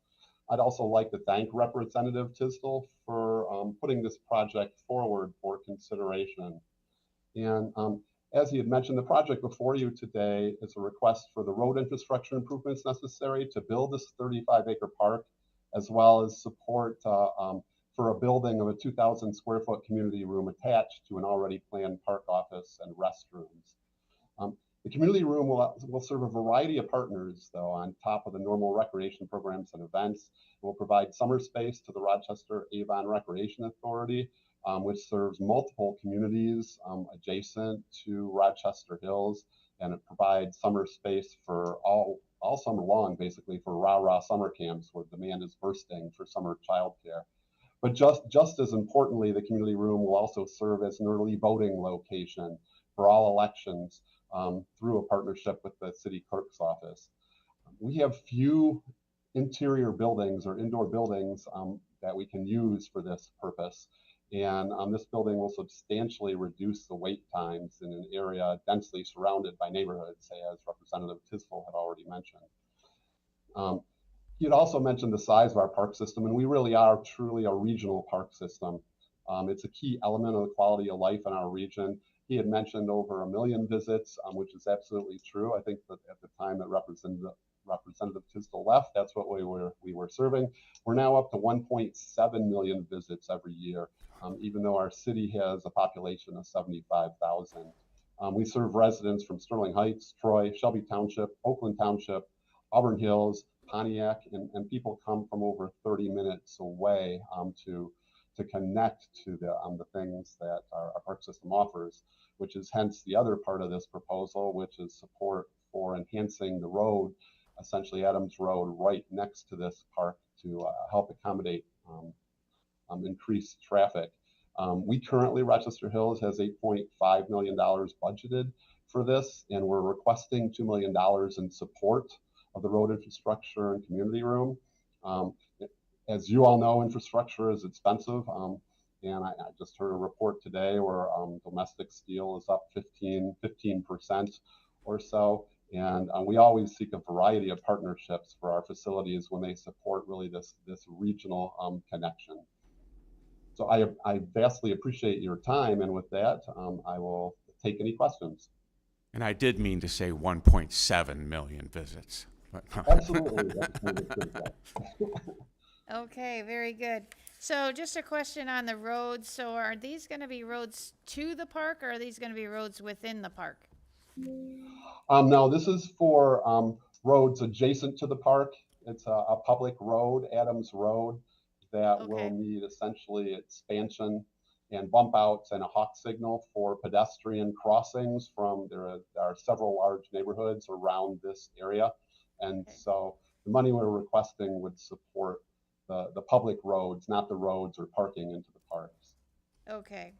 I'd also like to thank Representative Tisdale for putting this project forward for consideration. And As he had mentioned, the project before you today is a request for the road infrastructure improvements necessary to build this 35-acre park, as well as support for a building of a 2,000 square foot community room attached to an already planned park office and restrooms. The community room will serve a variety of partners, though, on top of the normal recreation programs and events. It will provide summer space to the Rochester Avon Recreation Authority, which serves multiple communities adjacent to Rochester Hills, and it provides summer space for all summer long, basically, for rah-rah summer camps where demand is bursting for summer childcare. But just as importantly, the community room will also serve as an early voting location for all elections through a partnership with the city clerk's office. We have few interior buildings or indoor buildings that we can use for this purpose. And this building will substantially reduce the wait times in an area densely surrounded by neighborhoods, as Representative Tisdale had already mentioned. He had also mentioned the size of our park system, and we really are truly a regional park system. It's a key element of the quality of life in our region. He had mentioned over 1 million visits, which is absolutely true. I think that at the time that Representative Tisdale left, that's what we were serving. We're now up to 1.7 million visits every year, even though our city has a population of 75,000. We serve residents from Sterling Heights, Troy, Shelby Township, Oakland Township, Auburn Hills, Pontiac, and people come from over 30 minutes away to connect to the things that our park system offers, which is hence the other part of this proposal, which is support for enhancing the road, essentially Adams Road, right next to this park to help accommodate increased traffic. We currently, Rochester Hills has $8.5 million budgeted for this, and we're requesting $2 million in support of the road infrastructure and community room. As you all know, infrastructure is expensive, and I just heard a report today where domestic steel is up 15% or so, and we always seek a variety of partnerships for our facilities when they support really this regional connection. So I vastly appreciate your time, and with that, I will take any questions.
And I did mean to say 1.7 million visits.
Absolutely.
Okay, very good. So just a question on the roads. So are these going to be roads to the park, or are these going to be roads within the park?
No, this is for roads adjacent to the park. It's a public road, Adams Road, that will need essentially expansion and bump outs and a hawk signal for pedestrian crossings from there are several large neighborhoods around this area. And so the money we're requesting would support the public roads, not the roads or parking into the parks.
Okay.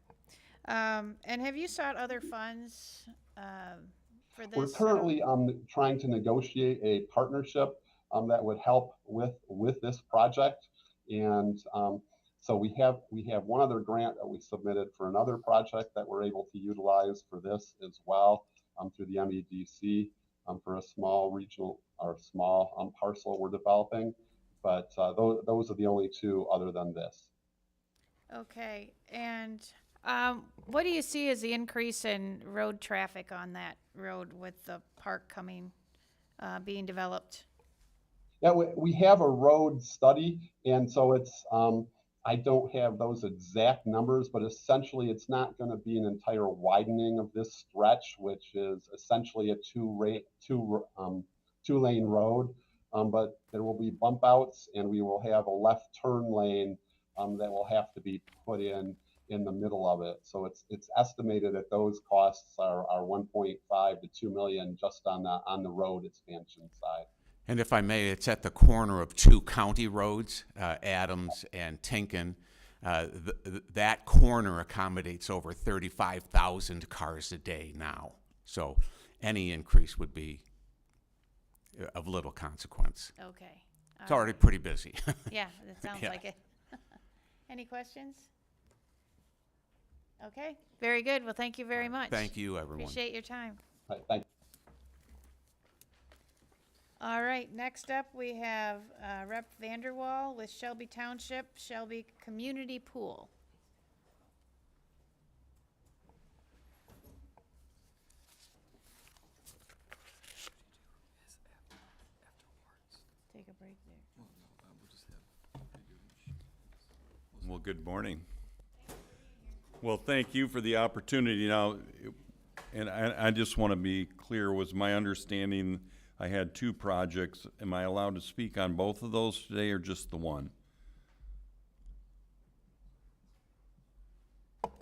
And have you sought other funds for this?
We're currently trying to negotiate a partnership that would help with this project. And so we have one other grant that we submitted for another project that we're able to utilize for this as well through the MEDC for a small regional or small parcel we're developing. But those are the only two other than this.
Okay. And what do you see as the increase in road traffic on that road with the park being developed?
Yeah, we have a road study, and so it's I don't have those exact numbers, but essentially it's not going to be an entire widening of this stretch, which is essentially a two-lane road. But there will be bump outs, and we will have a left turn lane that will have to be put in the middle of it. So it's estimated that those costs are 1.5 to 2 million just on the road expansion side.
And if I may, it's at the corner of two county roads, Adams and Tinkin. That corner accommodates over 35,000 cars a day now. So any increase would be of little consequence.
Okay.
It's already pretty busy.
Yeah, it sounds
Yeah.
like it. Any questions? Okay, very good. Well, thank you very much.
Thank you, everyone.
Appreciate your time.
All right, thank you.
All right, next up we have Rep. Vanderwall with Shelby Township, Shelby Community Pool.
good morning. Well, thank you for the opportunity. Now, and I just want to be clear, was my understanding I had 2 projects. Am I allowed to speak on both of those today or just the one?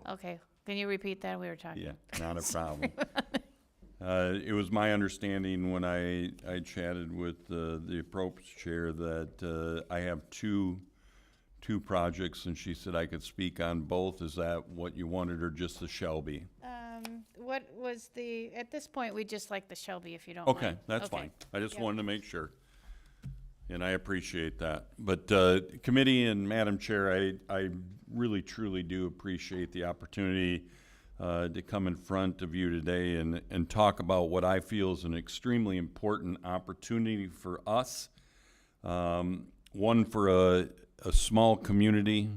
Okay, can you repeat that? We were talking.
Yeah, not a problem. It was my understanding when I chatted with the Appropriations chair that I have two projects, and she said I could speak on both. Is that what you wanted, or just the Shelby?
What was at this point, we just like the Shelby, if you don't mind.
Okay, that's fine. I just wanted to make sure, and I appreciate that. But committee and Madam Chair, I really truly do appreciate the opportunity to come in front of you today and talk about what I feel is an extremely important opportunity for us. One for a small community,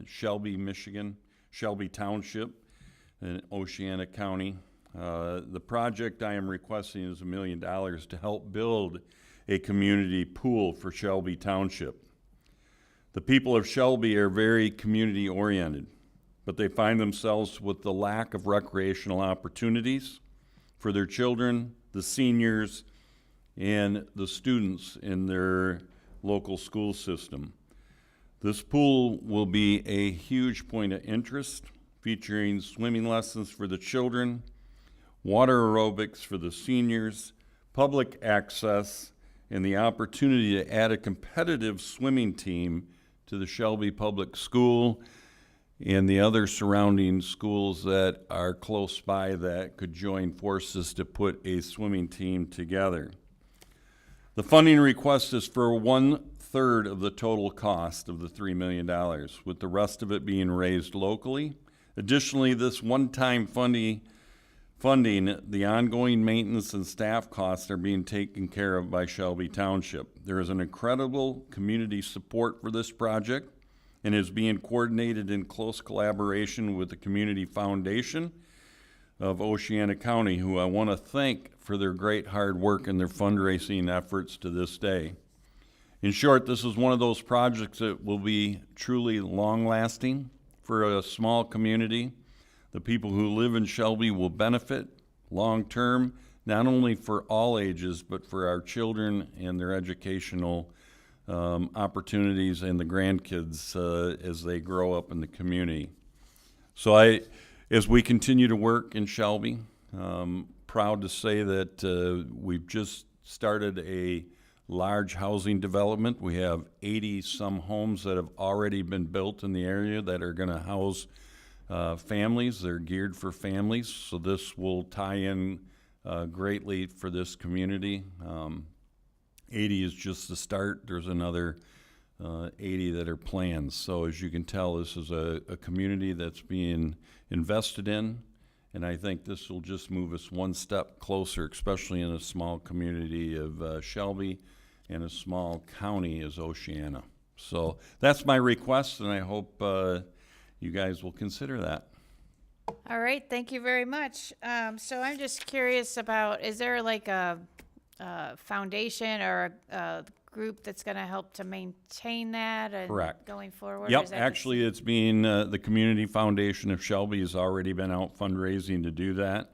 Shelby, Michigan, Shelby Township in Oceana County. The project I am requesting is $1 million to help build a community pool for Shelby Township. The people of Shelby are very community oriented, but they find themselves with the lack of recreational opportunities for their children, the seniors, and the students in their local school system. This pool will be a huge point of interest, featuring swimming lessons for the children, water aerobics for the seniors, public access, and the opportunity to add a competitive swimming team to the Shelby Public School and the other surrounding schools that are close by that could join forces to put a swimming team together. The funding request is for 1/3 of the total cost of the $3 million, with the rest of it being raised locally. Additionally, this one-time funding, the ongoing maintenance and staff costs are being taken care of by Shelby Township. There is an incredible community support for this project and is being coordinated in close collaboration with the Community Foundation of Oceana County, who I want to thank for their great hard work and their fundraising efforts to this day. In short, this is one of those projects that will be truly long-lasting for a small community. The people who live in Shelby will benefit long-term, not only for all ages, but for our children and their educational opportunities and the grandkids as they grow up in the community. So as we continue to work in Shelby, proud to say that we've just started a large housing development. We have 80-some homes that have already been built in the area that are going to house families. They're geared for families, so this will tie in greatly for this community. 80 is just the start. There's another 80 that are planned. So as you can tell, this is a community that's being invested in, and I think this will just move us one step closer, especially in a small community of Shelby and a small county as Oceana. So that's my request, and I hope you guys will consider that.
All right, thank you very much. So I'm just curious about, is there like a foundation or a group that's going to help to maintain that and
Correct.
Going forward?
Yep, actually it's being, the Community Foundation of Shelby has already been out fundraising to do that.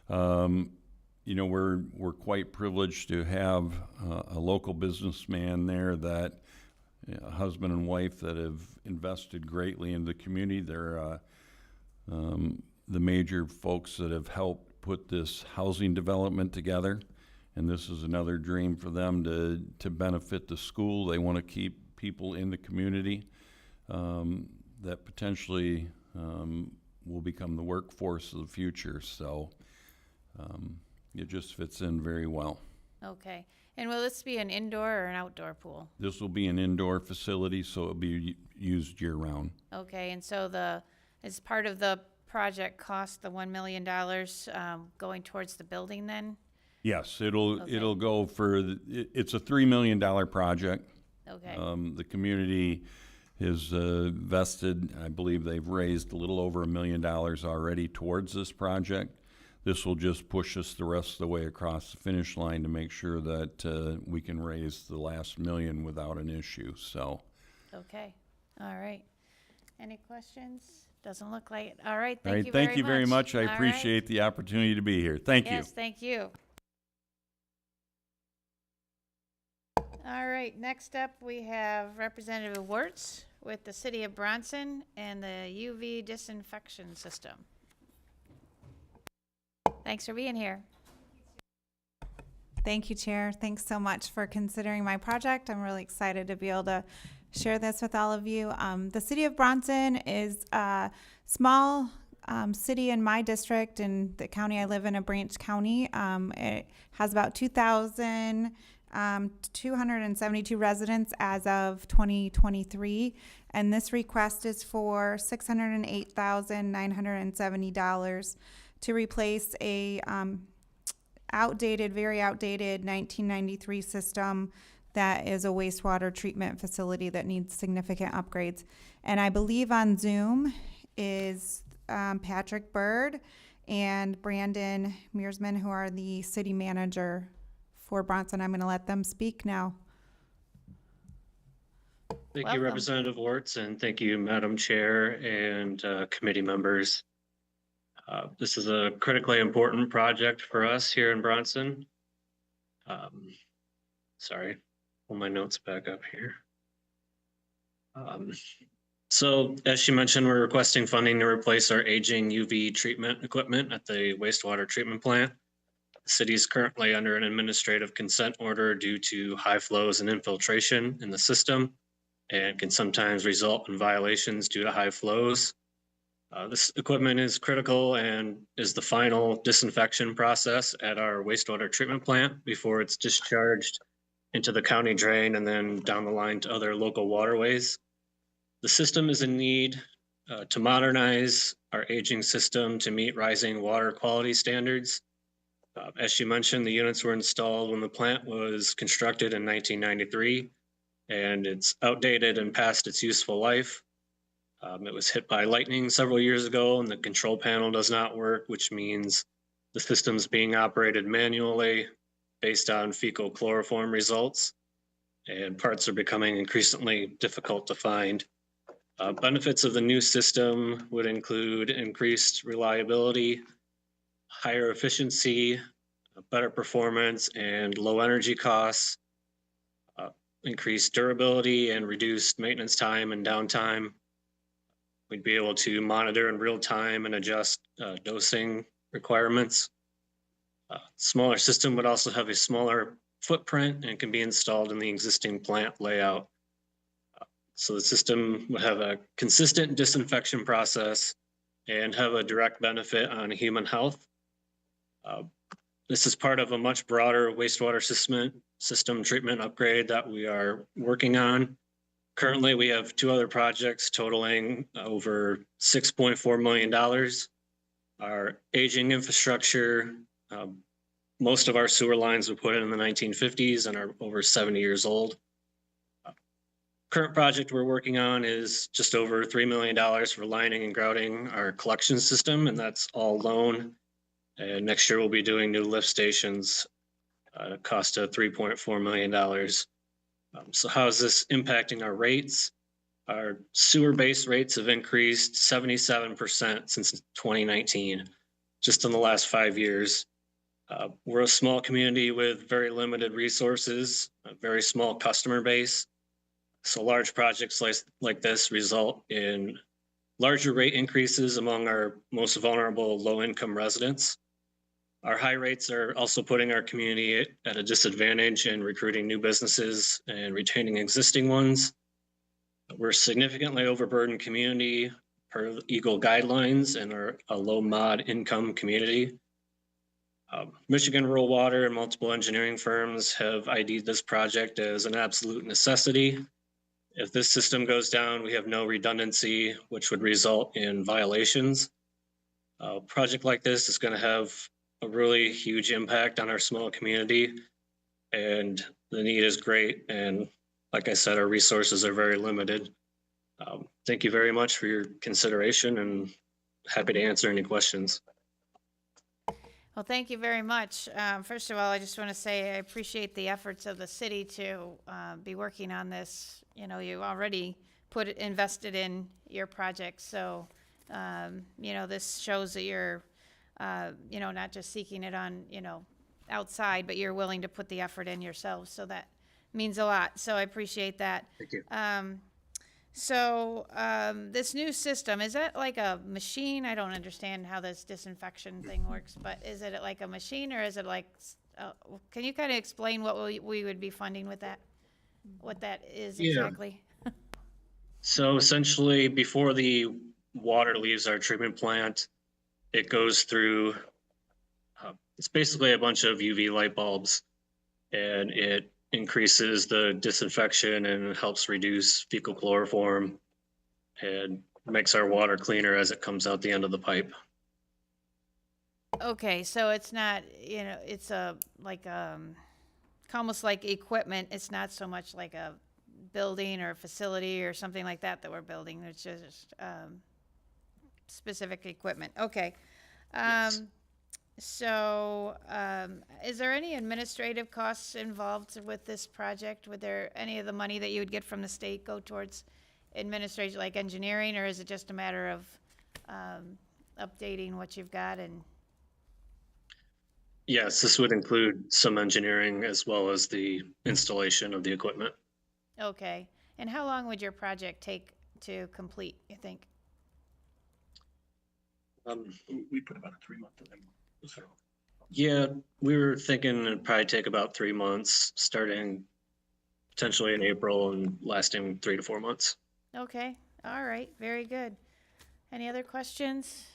You know, we're quite privileged to have a local businessman there that, a husband and wife that have invested greatly in the community. They're the major folks that have helped put this housing development together. And this is another dream for them to benefit the school. They want to keep people in the community that potentially will become the workforce of the future. So it just fits in very well.
Okay. And will this be an indoor or an outdoor pool?
This will be an indoor facility, so it'll be used year-round.
Okay, and so as part of the project cost, the $1 million going towards the building then?
Yes, it'll go for, it's a $3 million project.
Okay.
The community is vested, I believe they've raised a little over $1 million already towards this project. This will just push us the rest of the way across the finish line to make sure that we can raise the last $1 million without an issue, so.
Okay, all right. Any questions? Doesn't look like it. All right,
All
thank
right,
you very much.
thank you very much. I
All right.
appreciate the opportunity to be here. Thank you.
Yes, thank you. All right, next up, we have Representative Wertz with the City of Bronson and the UV disinfection system. Thanks for being here.
Thank you, Chair. Thanks so much for considering my project. I'm really excited to be able to share this with all of you. The City of Bronson is a small city in my district, in the county I live in, Branch County. It has about 2,272 residents as of 2023, and this request is for $608,970 to replace a very outdated 1993 system that is a wastewater treatment facility that needs significant upgrades. And I believe on Zoom is Patrick Bird and Brandon Mearsman, who are the city manager for Bronson. I'm going to let them speak now.
Thank
Welcome.
you, Representative Wertz, and thank you, Madam Chair and committee members. This is a critically important project for us here in Bronson. Sorry, pull my notes back up here. So as she mentioned, we're requesting funding to replace our aging UV treatment equipment at the wastewater treatment plant. The city is currently under an administrative consent order due to high flows and infiltration in the system, and can sometimes result in violations due to high flows. This equipment is critical and is the final disinfection process at our wastewater treatment plant before it's discharged into the county drain and then down the line to other local waterways. The system is in need to modernize our aging system to meet rising water quality standards. As she mentioned, the units were installed when the plant was constructed in 1993, and it's outdated and past its useful life. It was hit by lightning several years ago, and the control panel does not work, which means the system's being operated manually based on fecal chloroform results, and parts are becoming increasingly difficult to find. Benefits of the new system would include increased reliability, higher efficiency, better performance, and low energy costs, increased durability and reduced maintenance time and downtime. We'd be able to monitor in real time and adjust dosing requirements. Smaller system would also have a smaller footprint and can be installed in the existing plant layout. So the system would have a consistent disinfection process and have a direct benefit on human health. This is part of a much broader wastewater system treatment upgrade that we are working on. Currently, we have two other projects totaling over $6.4 million. Our aging infrastructure, most of our sewer lines were put in the 1950s and are over 70 years old. Current project we're working on is just over $3 million for lining and grouting our collection system, and that's all loan. And next year we'll be doing new lift stations at a cost of $3.4 million. So how is this impacting our rates? Our sewer base rates have increased 77% since 2019, just in the last 5 years. We're a small community with very limited resources, a very small customer base. So large projects like this result in larger rate increases among our most vulnerable low-income residents. Our high rates are also putting our community at a disadvantage in recruiting new businesses and retaining existing ones. We're a significantly overburdened community per Eagle guidelines and are a low mod income community. Michigan Rural Water and multiple engineering firms have ID'd this project as an absolute necessity. If this system goes down, we have no redundancy, which would result in violations. A project like this is going to have a really huge impact on our small community, and the need is great. And like I said, our resources are very limited. Thank you very much for your consideration, and happy to answer any questions.
Well, thank you very much. First of all, I just want to say I appreciate the efforts of the city to be working on this. You know, you already invested in your project. So, this shows that you're, not just seeking it on, outside, but you're willing to put the effort in yourself. So that means a lot. So I appreciate that.
Thank you.
This new system, is that like a machine? I don't understand how this disinfection thing works, but is it like a machine or is it like, can you kind of explain what we would be funding with that? What that is exactly?
So essentially, before the water leaves our treatment plant, it goes through, it's basically a bunch of UV light bulbs, and it increases the disinfection and helps reduce fecal chloroform and makes our water cleaner as it comes out the end of the pipe.
Okay, so it's not, it's almost like equipment. It's not so much like a building or a facility or something like that we're building. It's just specific equipment. Okay.
Yes.
Is there any administrative costs involved with this project? Would there any of the money that you would get from the state go towards administration, like engineering, or is it just a matter of updating what you've got? And
Yes, this would include some engineering as well as the installation of the equipment.
okay, and how long would your project take to complete, you think?
We put about a 3-month time. So. Yeah, we were thinking it'd probably take about 3 months, starting potentially in April and lasting 3 to 4 months.
Okay, all right, very good. Any other questions?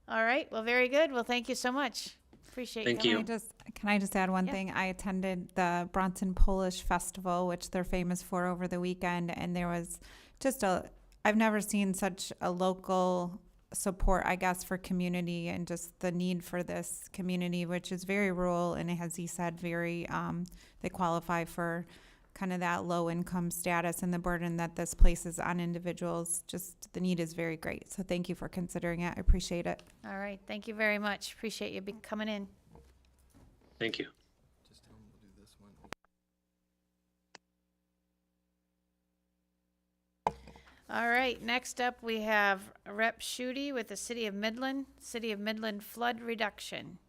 All right, well, very good. Well, thank you so much. Appreciate
Thank
you
you.
coming.
Can I just add one
Yeah.
thing? I attended the Bronson Polish Festival, which they're famous for, over the weekend, and there was just I've never seen such a local support, I guess, for community and just the need for this community, which is very rural and, as he said, very, they qualify for kind of that low income status and the burden that this places on individuals. Just the need is very great. So thank you for considering it. I appreciate it.
All right, thank you very much. Appreciate you coming in.
Thank you.
All right, next up we have Rep. Schutte with the City of Midland Flood Reduction.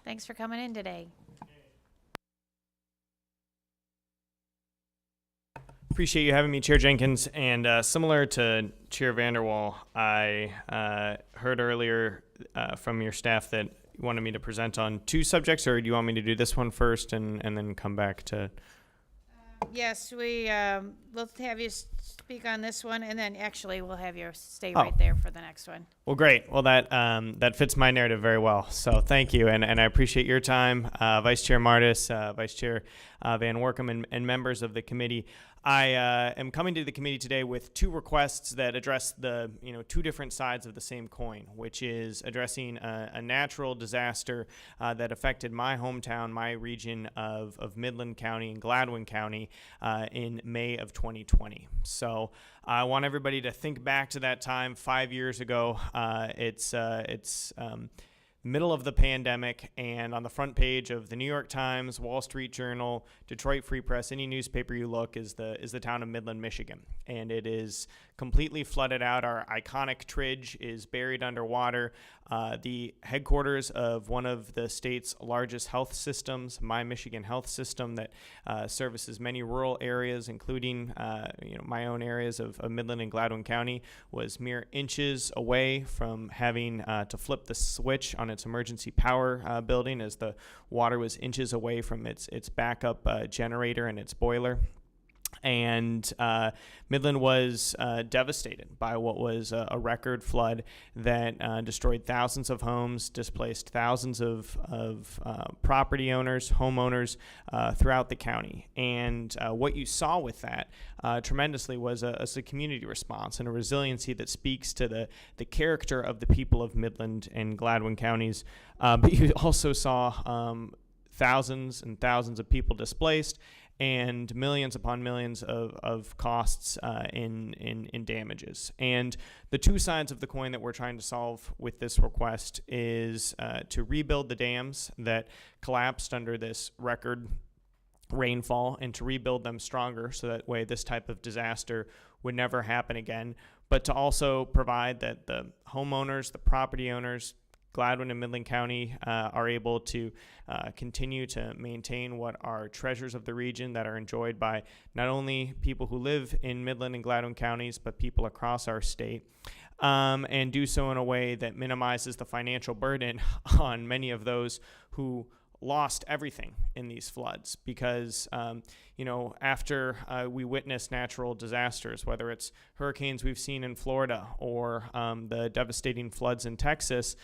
Thanks for coming in today.
Appreciate you having me, Chair Jenkins. And similar to Chair Vanderwall, I heard earlier from your staff that you wanted me to present on 2 subjects, or do you want me to do this one first and then come back to...
Yes, we'll have you speak on this one, and then actually we'll have you stay right there for the next one.
Well, great. Well, that fits my narrative very well. So thank you, and I appreciate your time, Vice Chair Martis, Vice Chair Van Workum, and members of the committee. I am coming to the committee today with 2 requests that address the 2 different sides of the same coin, which is addressing a natural disaster that affected my hometown, my region of Midland County and Gladwin County in May of 2020. So I want everybody to think back to that time 5 years ago. It's middle of the pandemic, and on the front page of the New York Times, Wall Street Journal, Detroit Free Press, any newspaper you look, is the town of Midland, Michigan. And it is completely flooded out. Our iconic Tridge is buried underwater. The headquarters of one of the state's largest health systems, My Michigan Health System, that services many rural areas, including my own areas of Midland and Gladwin County, was mere inches away from having to flip the switch on its emergency power building, as the water was inches away from its backup generator and its boiler. And Midland was devastated by what was a record flood that destroyed thousands of homes, displaced thousands of property owners, homeowners throughout the county. And what you saw with that tremendously was a community response and a resiliency that speaks to the character of the people of Midland and Gladwin counties. But you also saw thousands and thousands of people displaced, and millions upon millions of costs in damages. And the 2 sides of the coin that we're trying to solve with this request is to rebuild the dams that collapsed under this record rainfall and to rebuild them stronger so that way this type of disaster would never happen again, but to also provide that the homeowners, the property owners, Gladwin and Midland County are able to continue to maintain what are treasures of the region that are enjoyed by not only people who live in Midland and Gladwin counties, but people across our state, and do so in a way that minimizes the financial burden on many of those who lost everything in these floods because, after we witness natural disasters, whether it's hurricanes we've seen in Florida or the devastating floods in Texas,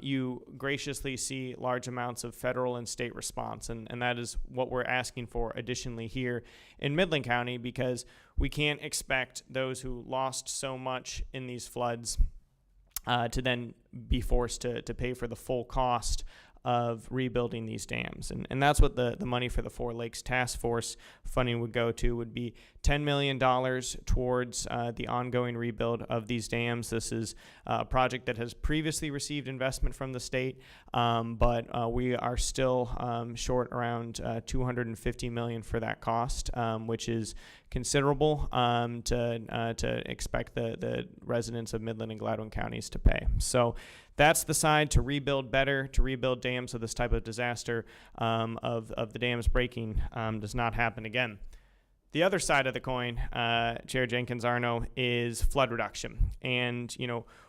you graciously see large amounts of federal and state response. And that is what we're asking for additionally here in Midland County, because we can't expect those who lost so much in these floods to then be forced to pay for the full cost of rebuilding these dams. And that's what the money for the Four Lakes Task Force funding would go to, would be $10 million towards the ongoing rebuild of these dams. This is a project that has previously received investment from the state, but we are still short around $250 million for that cost, which is considerable to expect the residents of Midland and Gladwin counties to pay. So that's the side to rebuild better, to rebuild dams so this type of disaster of the dams breaking does not happen again. The other side of the coin, Chair Jenkins-Arno, is flood reduction. And,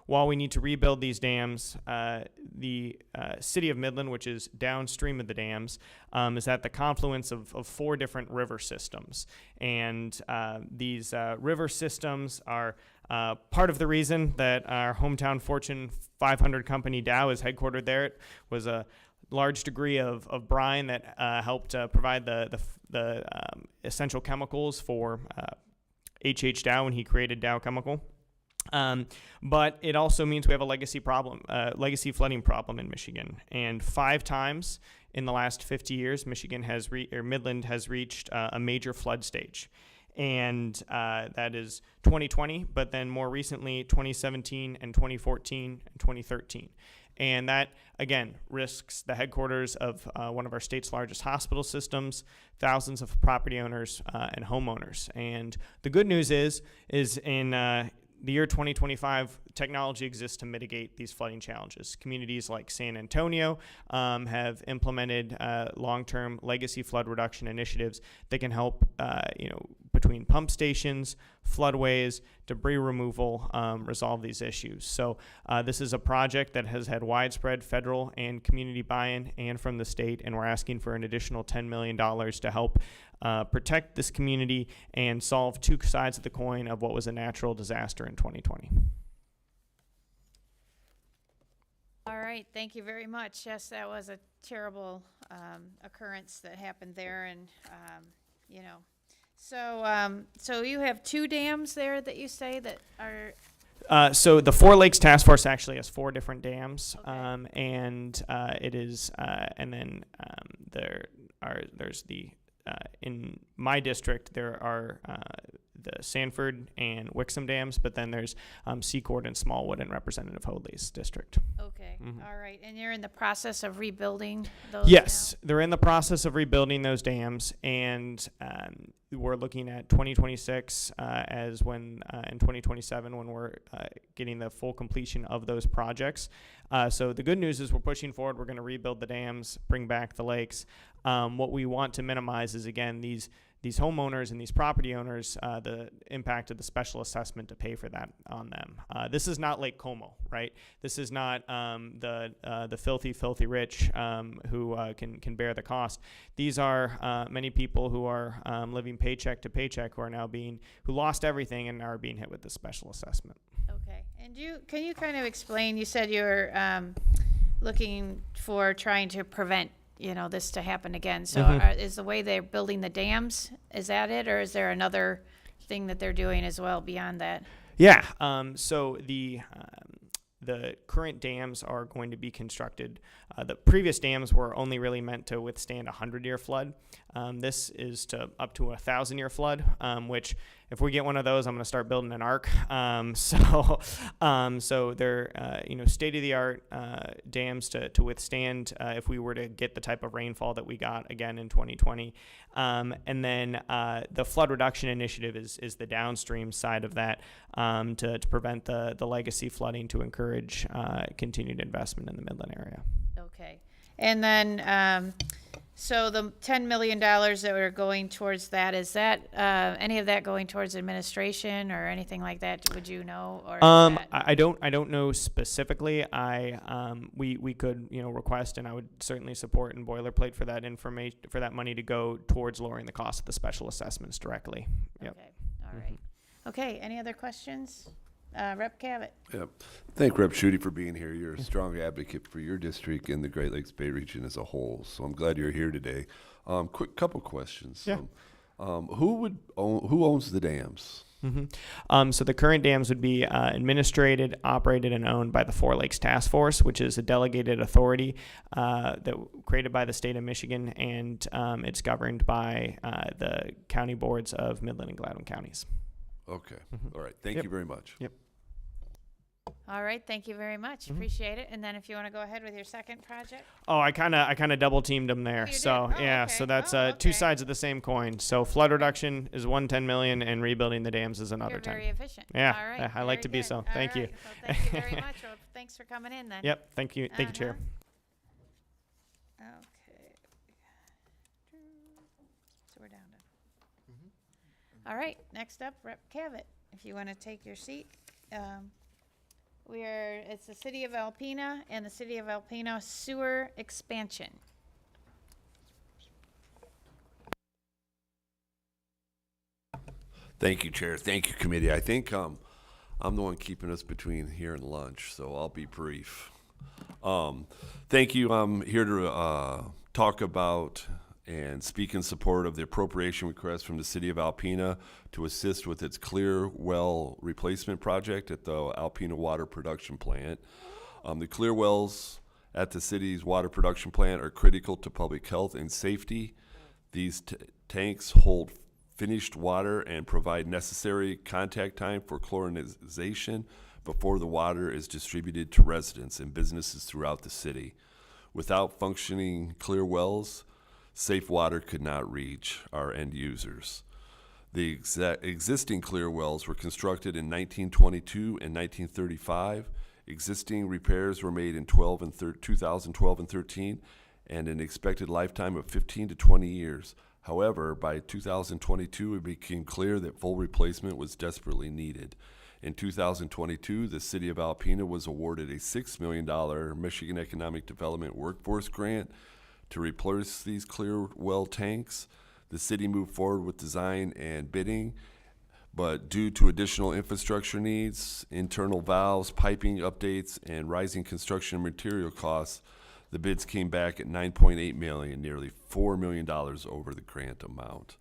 while we need to rebuild these dams, the city of Midland, which is downstream of the dams, is at the confluence of 4 different river systems. And these river systems are part of the reason that our hometown Fortune 500 company Dow is headquartered there. It was a large degree of brine that helped provide the essential chemicals for H.H. Dow when he created Dow Chemical. But it also means we have a legacy flooding problem in Michigan. And 5 times in the last 50 years, Midland has reached a major flood stage. And that is 2020, but then more recently 2017 and 2014 and 2013. And that, again, risks the headquarters of one of our state's largest hospital systems, thousands of property owners and homeowners. And the good news is in the year 2025, technology exists to mitigate these flooding challenges. Communities like San Antonio have implemented long-term legacy flood reduction initiatives that can help, between pump stations, floodways, debris removal, resolve these issues. So this is a project that has had widespread federal and community buy-in and from the state, and we're asking for an additional $10 million to help protect this community and solve 2 sides of the coin of what was a natural disaster in 2020.
All right, thank you very much. Yes, that was a terrible occurrence that happened there, and so you have 2 dams there that you say that are.
So the Four Lakes Task Force actually has 4 different dams,
Okay.
and it is, and then there's the in my district there are the Sanford and Wixom dams, but then there's Secord and Smallwood in Representative Hoadley's district.
Okay,
Mhm.
all right, and you're in the process of rebuilding those
Yes, they're in the process of rebuilding those dams, and we're looking at 2026 as when, in 2027 when we're getting the full completion of those projects. So the good news is we're pushing forward. We're going to rebuild the dams, bring back the lakes. What we want to minimize is, again, these homeowners and these property owners, the impact of the special assessment to pay for that on them. This is not Lake Como, right? This is not the filthy rich who can bear the cost. These are many people who are living paycheck to paycheck who lost everything and are being hit with the special assessment.
Okay, and can you kind of explain? You said you're looking for trying to prevent this to happen again. So is the way they're building the dams, is that it, or is there another thing that they're doing as well beyond that?
Yeah. So the current dams are going to be constructed. The previous dams were only really meant to withstand a 100-year flood. This is up to a 1,000-year flood, which if we get one of those, I'm going to start building an ark. So they're state of the art dams to withstand if we were to get the type of rainfall that we got again in 2020. And then the flood reduction initiative is the downstream side of that to prevent the legacy flooding, to encourage continued investment in the Midland area.
Okay. And then, so the $10 million that are going towards that, is that any of that going towards administration or anything like that? Would you know? Or
I don't know specifically. We could request, and I would certainly support and boilerplate for that information, for that money to go towards lowering the cost of the special assessments directly. Yep.
Okay. All right. Okay. Any other questions? Rep. Cavett.
Yep. Thank Rep. Schutte for being here. You're a strong advocate for your district and the Great Lakes Bay region as a whole. So I'm glad you're here today. Quick couple questions.
Yeah.
Who owns the dams?
Mm-hmm. So the current dams would be administrated, operated, and owned by the Four Lakes Task Force, which is a delegated authority that created by the state of Michigan, and it's governed by the county boards of Midland and Gladwin counties.
Okay. All right. Thank you very much.
Yep.
All right. Thank you very much. Appreciate it. And then if you want to go ahead with your second project.
Oh, I kind of double teamed them there.
You
so
did? Oh,
yeah,
okay.
so that's
Oh,
two
okay.
sides of the same coin. So flood reduction is $110 million, and rebuilding the dams is another
You're
10.
very efficient.
Yeah,
All right.
I like to be
Very
so.
good.
Thank
All
you.
right. Well, thank you very much. Well, thanks for coming in then.
Yep. Thank you. Thank you, Chair.
Okay. So we're down to. All right. Next up, Rep. Cavett, if you want to take your seat. It's the City of Alpena and the City of Alpena sewer expansion.
Thank you, Chair. Thank you, Committee. I think I'm the one keeping us between here and lunch, so I'll be brief. Thank you. I'm here to talk about and speak in support of the appropriation request from the City of Alpena to assist with its clear well replacement project at the Alpena Water Production Plant. The clear wells at the city's water production plant are critical to public health and safety. These tanks hold finished water and provide necessary contact time for chlorinization before the water is distributed to residents and businesses throughout the city. Without functioning clear wells, safe water could not reach our end users. The existing clear wells were constructed in 1922 and 1935. Existing repairs were made in 2012 and 13, and an expected lifetime of 15 to 20 years. However, by 2022, it became clear that full replacement was desperately needed. In 2022, the City of Alpena was awarded a $6 million Michigan Economic Development Workforce Grant to replace these clear well tanks. The city moved forward with design and bidding, but due to additional infrastructure needs, internal valves, piping updates, and rising construction material costs, the bids came back at $9.8 million, nearly $4 million over the grant amount.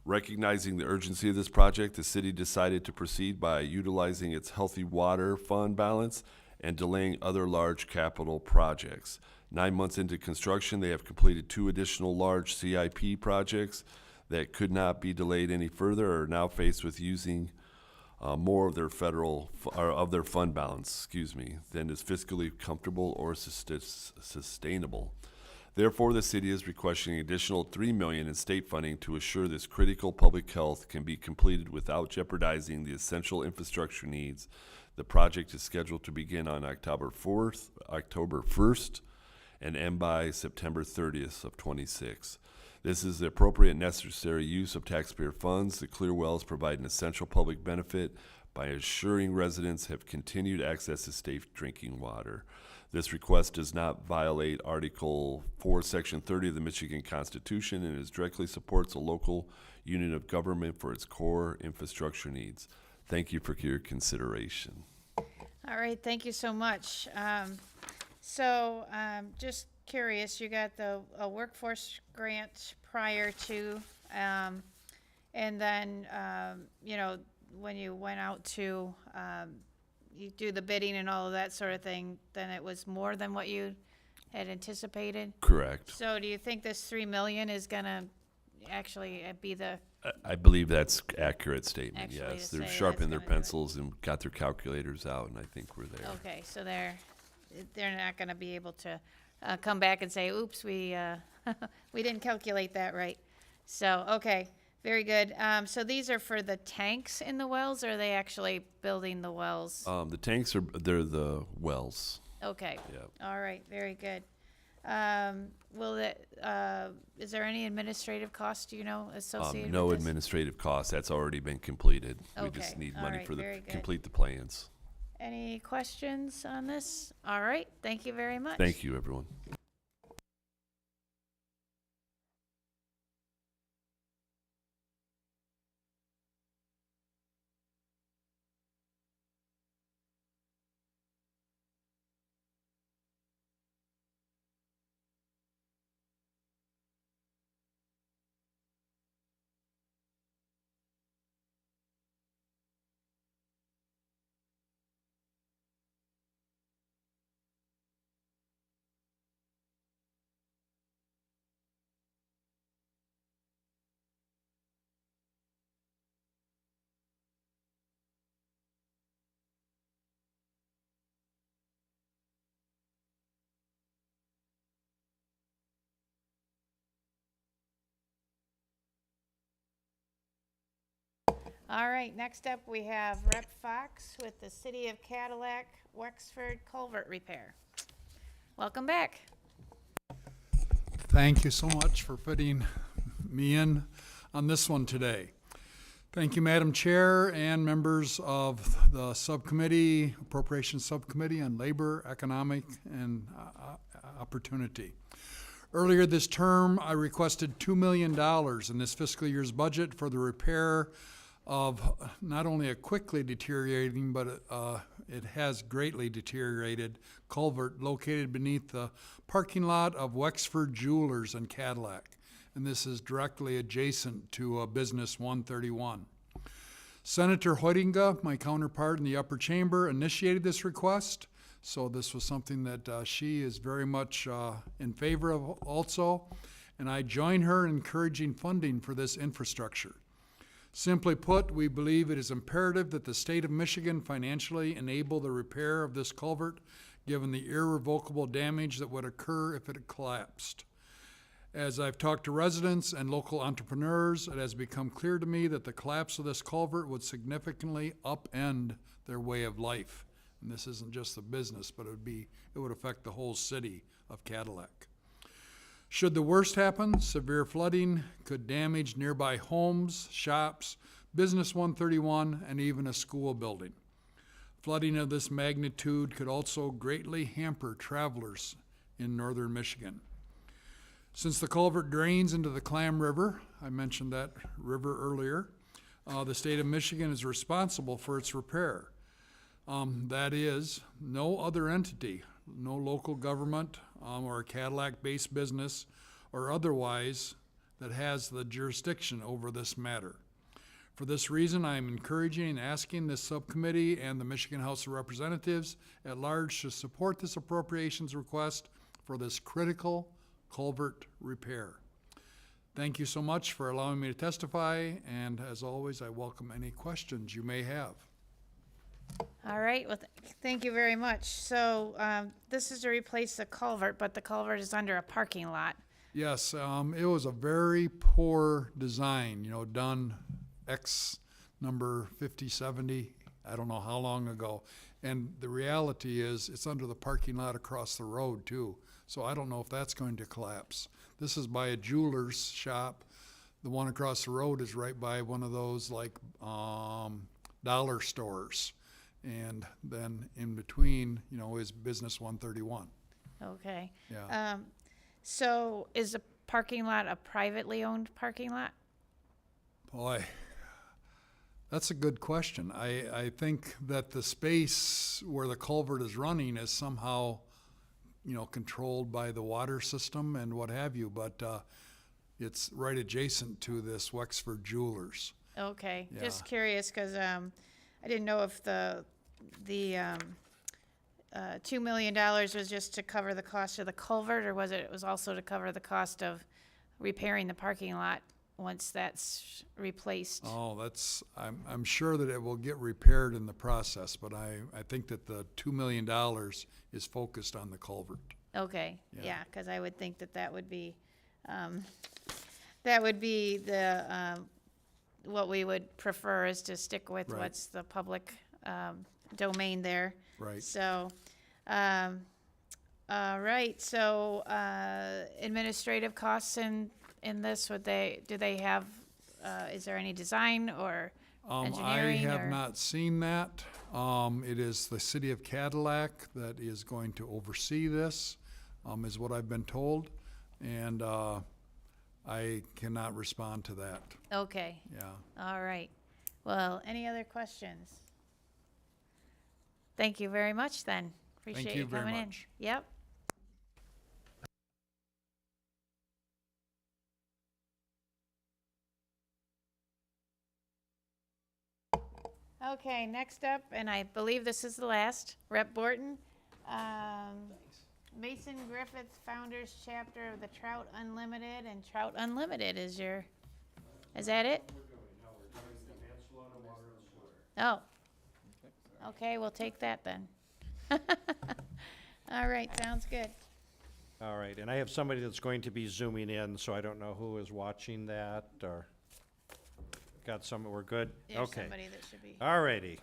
Recognizing the urgency of this project, the city decided to proceed by utilizing its Healthy Water Fund balance and delaying other large capital projects. 9 months into construction, they have completed 2 additional large CIP projects that could not be delayed any further, or are now faced with using more of their their fund balance, than is fiscally comfortable or sustainable. Therefore, the city is requesting an additional $3 million in state funding to assure this critical public health can be completed without jeopardizing the essential infrastructure needs. The project is scheduled to begin on October 1st, and end by September 30th of 26. This is the appropriate and necessary use of taxpayer funds. The clear wells provide an essential public benefit by assuring residents have continued access to safe drinking water. This request does not violate Article 4, Section 30 of the Michigan Constitution, and it directly supports a local unit of government for its core infrastructure needs. Thank you for your consideration.
All right. Thank you so much. Just curious, you got a workforce grant prior to, and then, when you went out to, you do the bidding and all of that sort of thing, then it was more than what you had anticipated?
Correct.
So do you think this $3 million is gonna actually be the
I believe that's accurate statement,
Actually,
yes.
to
They're
say
sharpening
that's
their
gonna do it.
pencils and got their calculators out, and I think we're there.
Okay, so they're not gonna be able to come back and say, oops, we we didn't calculate that right. So, okay, very good. So these are for the tanks in the wells, or are they actually building the wells?
The tanks they're the wells.
Okay.
Yep.
All right, very good. Is there any administrative cost, do you know, associated
No
with this?
administrative costs. That's already been completed. We just
Okay,
need
all
money
right,
for the
very good.
complete the plans.
Any questions on this? All right, thank you very much.
Thank you, everyone.
All right, next up, we have Rep. Fox with the City of Cadillac Wexford Culvert Repair. Welcome back.
Thank you so much for putting me in on this one today. Thank you, Madam Chair and members of the subcommittee, Appropriations Subcommittee on Labor, Economic, and Opportunity. Earlier this term, I requested $2 million in this fiscal year's budget for the repair of not only a quickly deteriorating, but it has greatly deteriorated culvert located beneath the parking lot of Wexford Jewelers in Cadillac. And this is directly adjacent to Business 131. Senator Hoytinga, my counterpart in the upper chamber, initiated this request. So this was something that she is very much in favor of also. And I join her in encouraging funding for this infrastructure. Simply put, we believe it is imperative that the state of Michigan financially enable the repair of this culvert, given the irrevocable damage that would occur if it had collapsed. As I've talked to residents and local entrepreneurs, it has become clear to me that the collapse of this culvert would significantly upend their way of life. And this isn't just the business, but it would affect the whole city of Cadillac. Should the worst happen, severe flooding could damage nearby homes, shops, Business 131, and even a school building. Flooding of this magnitude could also greatly hamper travelers in northern Michigan. Since the culvert drains into the Clam River, I mentioned that river earlier, the state of Michigan is responsible for its repair. That is, no other entity, no local government or a Cadillac-based business or otherwise that has the jurisdiction over this matter. For this reason, I am encouraging and asking this subcommittee and the Michigan House of Representatives at large to support this appropriations request for this critical culvert repair. Thank you so much for allowing me to testify, and as always, I welcome any questions you may have.
All right, well, thank you very much. So this is to replace the culvert, but the culvert is under a parking lot.
Yes, it was a very poor design, done X number 50, 70, I don't know how long ago. And the reality is it's under the parking lot across the road too. So I don't know if that's going to collapse. This is by a jeweler's shop. The one across the road is right by one of those like dollar stores. And then in between, is Business 131.
Okay.
Yeah.
So is the parking lot a privately owned parking lot?
Boy, that's a good question. I think that the space where the culvert is running is somehow, controlled by the water system and what have you, but it's right adjacent to this Wexford Jewelers.
Okay,
Yeah.
just curious, because I didn't know if the $2 million was just to cover the cost of the culvert, or was it was also to cover the cost of repairing the parking lot once that's replaced?
Oh, I'm sure that it will get repaired in the process, but I think that the $2 million is focused on the culvert.
Okay,
Yeah.
yeah, because I would think that would be the what we would prefer is to stick with
Right.
what's the public domain there.
Right.
So, all right. So, administrative costs in this, do they have? Is there any design or engineering?
I have
or?
not seen that. It is the city of Cadillac that is going to oversee this, is what I've been told, and I cannot respond to that.
Okay.
Yeah.
All right. Well, any other questions? Thank you very much then. Appreciate
you
you
very
coming
much.
in. Yep. Okay, next up, and I believe this is the last, Rep. Borton. Mason Griffith, Founders Chapter of the Trout Unlimited, and Trout Unlimited is that it? Oh. Okay, we'll take that then. All right, sounds good.
All right, and I have somebody that's going to be zooming in, so I don't know who is watching that, or got some, we're good?
There's
Okay.
somebody that should be.
All righty.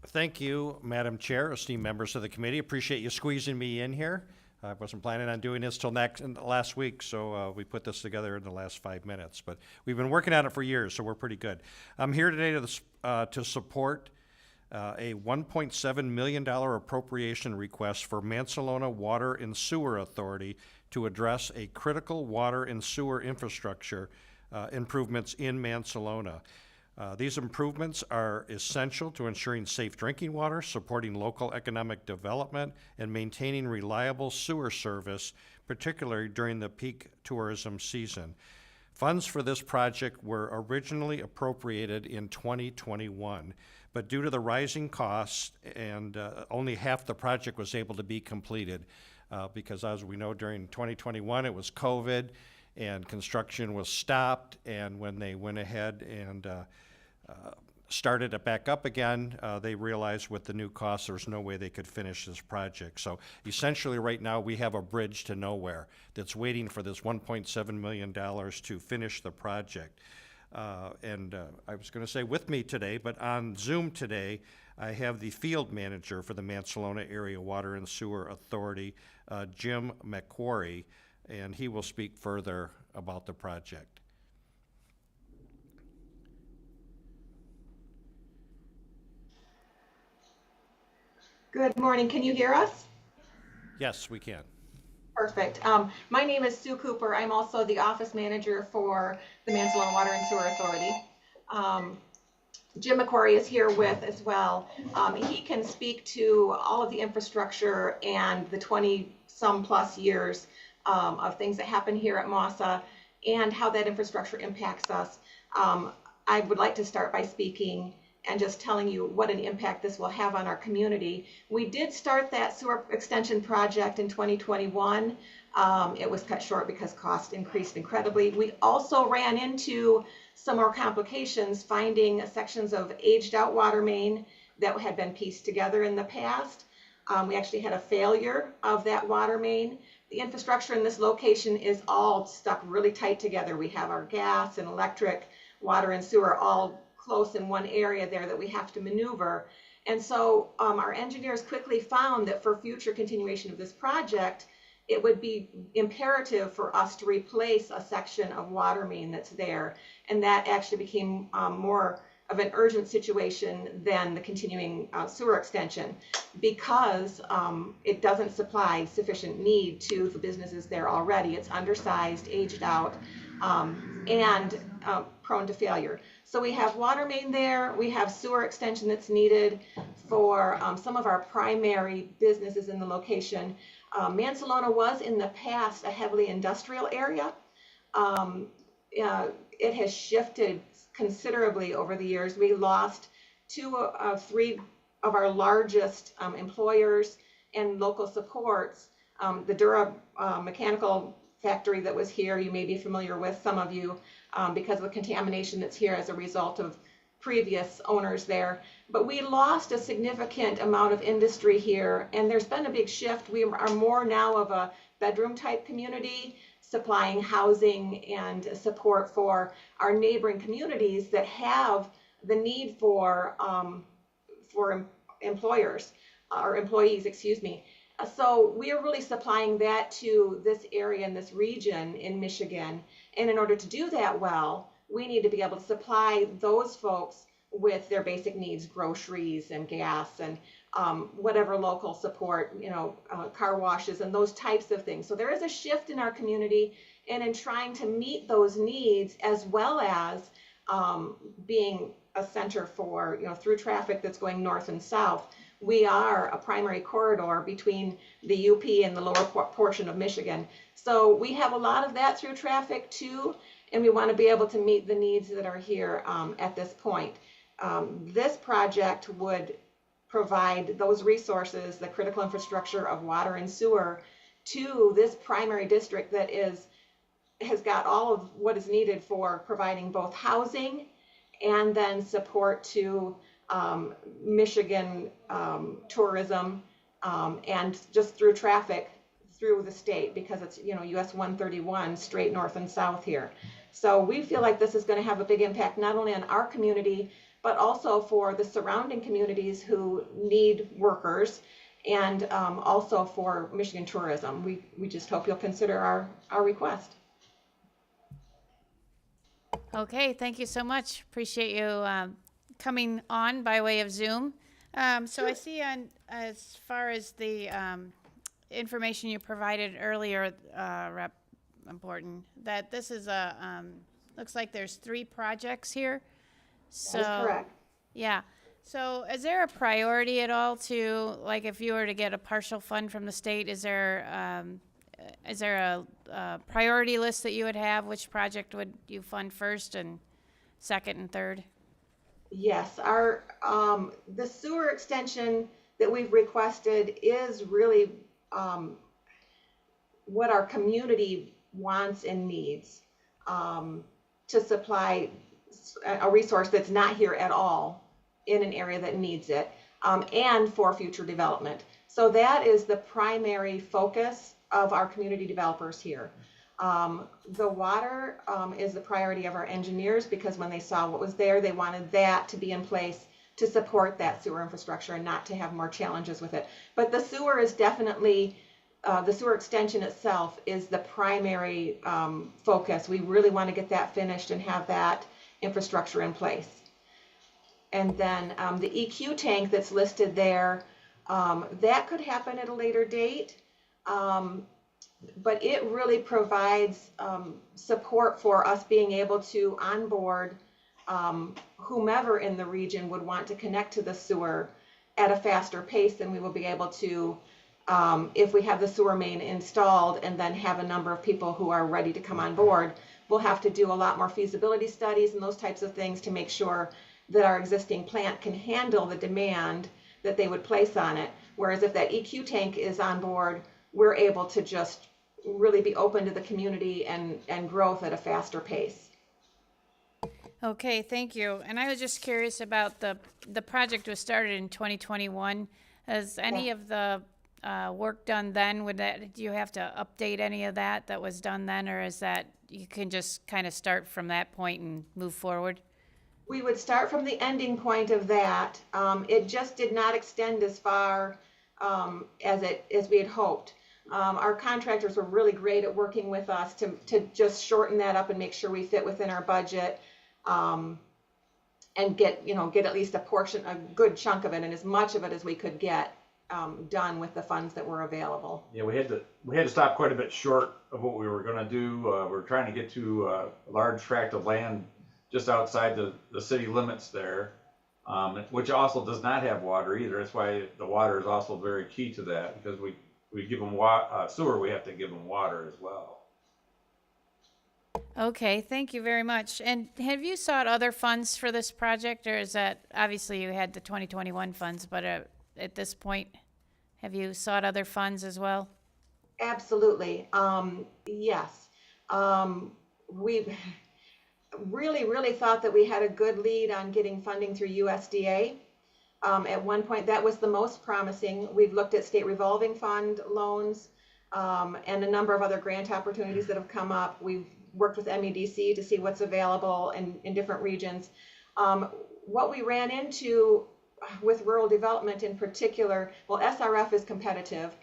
Thank you, Madam Chair, esteemed members of the committee. Appreciate you squeezing me in here. I wasn't planning on doing this till last week, so we put this together in the last 5 minutes. But we've been working on it for years, so we're pretty good. I'm here today to support a $1.7 million appropriation request for Mansalona Water and Sewer Authority to address a critical water and sewer infrastructure improvements in Mansalona. These improvements are essential to ensuring safe drinking water, supporting local economic development, and maintaining reliable sewer service, particularly during the peak tourism season. Funds for this project were originally appropriated in 2021, but due to the rising costs, and only half the project was able to be completed, because as we know, during 2021, it was COVID, and construction was stopped, and when they went ahead and started it back up again, they realized with the new costs, there's no way they could finish this project. So essentially right now, we have a bridge to nowhere that's waiting for this $1.7 million to finish the project. I was gonna say with me today, but on Zoom today, I have the field manager for the Mansalona Area Water and Sewer Authority, Jim McQuarrie, and he will speak further about the project.
Good morning. Can you hear us?
Yes, we can.
Perfect. My name is Sue Cooper. I'm also the office manager for the Mansalona Water and Sewer Authority. Jim McQuarrie is here with as well. He can speak to all of the infrastructure and the 20-some plus years of things that happen here at MASA and how that infrastructure impacts us. I would like to start by speaking and just telling you what an impact this will have on our community. We did start that sewer extension project in 2021. It was cut short because cost increased incredibly. We also ran into some more complications finding sections of aged out water main that had been pieced together in the past. We actually had a failure of that water main. The infrastructure in this location is all stuck really tight together. We have our gas and electric, water and sewer all close in one area there that we have to maneuver. And so our engineers quickly found that for future continuation of this project, it would be imperative for us to replace a section of water main that's there. And that actually became more of an urgent situation than the continuing sewer extension because it doesn't supply sufficient need to the businesses there already. It's undersized, aged out, and prone to failure. So we have water main there, we have sewer extension that's needed for some of our primary businesses in the location. Mansalona was in the past a heavily industrial area. It has shifted considerably over the years. We lost 2 of 3 of our largest employers and local supports. The Dura mechanical factory that was here. You may be familiar with, some of you, because of the contamination that's here as a result of previous owners there. But we lost a significant amount of industry here, and there's been a big shift. We are more now of a bedroom type community, supplying housing and support for our neighboring communities that have the need for employers or employees, excuse me. So we are really supplying that to this area and this region in Michigan. And in order to do that well, we need to be able to supply those folks with their basic needs, groceries and gas and whatever local support, car washes and those types of things. So there is a shift in our community, and in trying to meet those needs, as well as being a center for, through traffic that's going north and south, we are a primary corridor between the UP and the lower portion of Michigan. So we have a lot of that through traffic too, and we want to be able to meet the needs that are here at this point. This project would provide those resources, the critical infrastructure of water and sewer, to this primary district that has got all of what is needed for providing both housing and then support to Michigan tourism and just through traffic through the state, because it's US 131 straight north and south here. So we feel like this is going to have a big impact not only on our community but also for the surrounding communities who need workers, and also for Michigan tourism. We just hope you'll consider our request.
Okay, thank you so much. Appreciate you coming on by way of Zoom. So I see as far as the information you provided earlier, Rep. Important, that this is looks like there's 3 projects here. So,
that is correct.
Yeah. So is there a priority at all to, like, if you were to get a partial fund from the state, is there a priority list that you would have? Which project would you fund first and second and third?
Yes, our the sewer extension that we've requested is really what our community wants and needs to supply a resource that's not here at all in an area that needs it, and for future development. So that is the primary focus of our community developers here. The water is the priority of our engineers, because when they saw what was there, they wanted that to be in place to support that sewer infrastructure and not to have more challenges with it. But the sewer is definitely, the sewer extension itself is the primary focus. We really want to get that finished and have that infrastructure in place. And then the EQ tank that's listed there, that could happen at a later date. But it really provides support for us being able to onboard whomever in the region would want to connect to the sewer at a faster pace than we will be able to if we have the sewer main installed and then have a number of people who are ready to come on board. We'll have to do a lot more feasibility studies and those types of things to make sure that our existing plant can handle the demand that they would place on it. Whereas if that EQ tank is on board, we're able to just really be open to the community and growth at a faster pace.
Okay, thank you. And I was just curious about the project was started in 2021. Has any of the work done then? Do you have to update any of that was done then, or is that you can just kind of start from that point and move forward?
We would start from the ending point of that. It just did not extend as far as we had hoped. Our contractors were really great at working with us to just shorten that up and make sure we fit within our budget, and get at least a good chunk of it, and as much of it as we could get done with the funds that were available.
Yeah, we had to stop quite a bit short of what we were going to do. We were trying to get to a large tract of land just outside the city limits there, which also does not have water either. That's why the water is also very key to that, because we give them sewer, we have to give them water as well.
Okay, thank you very much. And have you sought other funds for this project, or is that, obviously you had the 2021 funds, but at this point, have you sought other funds as well?
Absolutely. Yes. We really thought that we had a good lead on getting funding through USDA. At one point, that was the most promising. We've looked at state revolving fund loans and a number of other grant opportunities that have come up. We've worked with MEDC to see what's available in different regions. What we ran into with rural development in particular, well, SRF is competitive.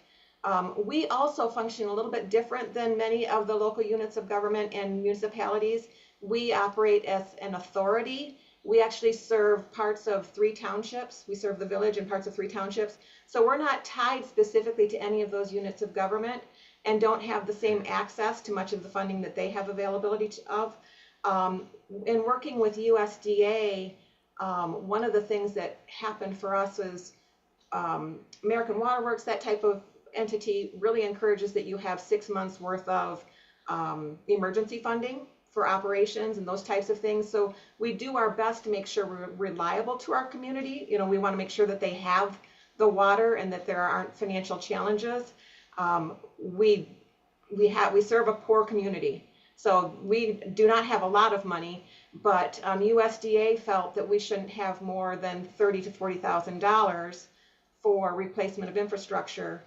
We also function a little bit different than many of the local units of government and municipalities. We operate as an authority. We actually serve parts of 3 townships. We serve the village and parts of 3 townships. So we're not tied specifically to any of those units of government and don't have the same access to much of the funding that they have availability of. In working with USDA, one of the things that happened for us was American Waterworks, that type of entity, really encourages that you have 6 months worth of emergency funding for operations and those types of things. So we do our best to make sure we're reliable to our community. You know, we want to make sure that they have the water and that there aren't financial challenges. We serve a poor community, so we do not have a lot of money, but USDA felt that we shouldn't have more than $30,000 to $40,000 for replacement of infrastructure,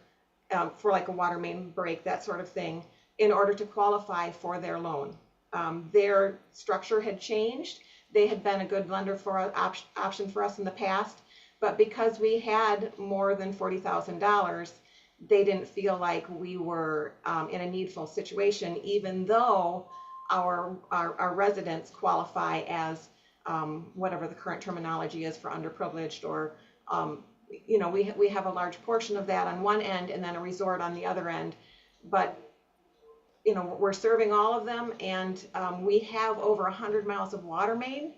for like a water main break, that sort of thing, in order to qualify for their loan. Their structure had changed. They had been a good lender for an option for us in the past, but because we had more than $40,000, they didn't feel like we were in a needful situation, even though our residents qualify as whatever the current terminology is for underprivileged, or you know, we have a large portion of that on one end and then a resort on the other end. But you know, we're serving all of them, and we have over 100 miles of water main,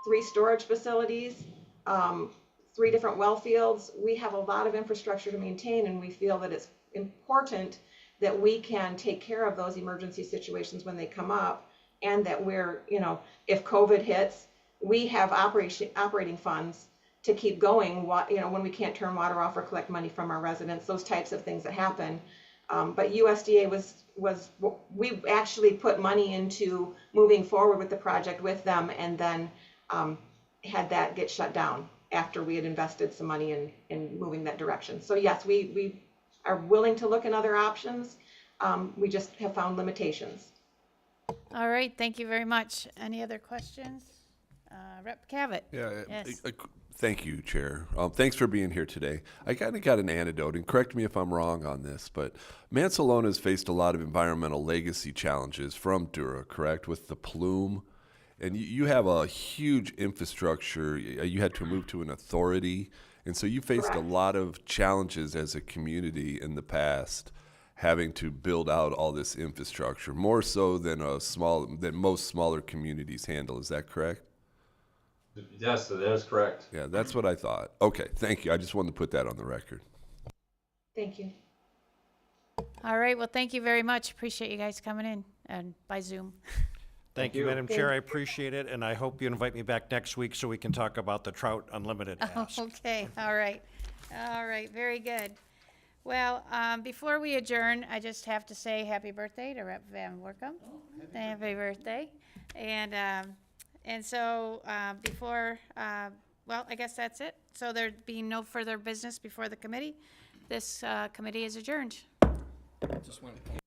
3 storage facilities, 3 different well fields. We have a lot of infrastructure to maintain, and we feel that it's important that we can take care of those emergency situations when they come up, and that we're, you know, if COVID hits, we have operating funds to keep going, you know, when we can't turn water off or collect money from our residents, those types of things that happen. But USDA we actually put money into moving forward with the project with them, and then had that get shut down after we had invested some money in moving that direction. So yes, we are willing to look at other options. We just have found limitations.
All right, thank you very much. Any other questions? Rep. Cavett?
Yeah,
Yes.
thank you, Chair. Thanks for being here today. I kind of got an anecdote, and correct me if I'm wrong on this, but Mansalona has faced a lot of environmental legacy challenges from Dura, correct, with the plume. And you have a huge infrastructure. You had to move to an authority. And so you faced a lot of challenges as a community in the past, having to build out all this infrastructure, more so than most smaller communities handle. Is that correct?
Yes, that is correct.
Yeah, that's what I thought. Okay, thank you. I just wanted to put that on the record.
Thank you.
All right, well, thank you very much. Appreciate you guys coming in and by Zoom.
Thank you, Madam Chair. I appreciate it, and I hope you invite me back next week so we can talk about the Trout Unlimited ask.
Okay, all right. All right, very good. Well, before we adjourn, I just have to say happy birthday to Rep. Van Workum. Happy birthday. And so before, well, I guess that's it. So there being no further business before the committee, this committee is adjourned.
Just want to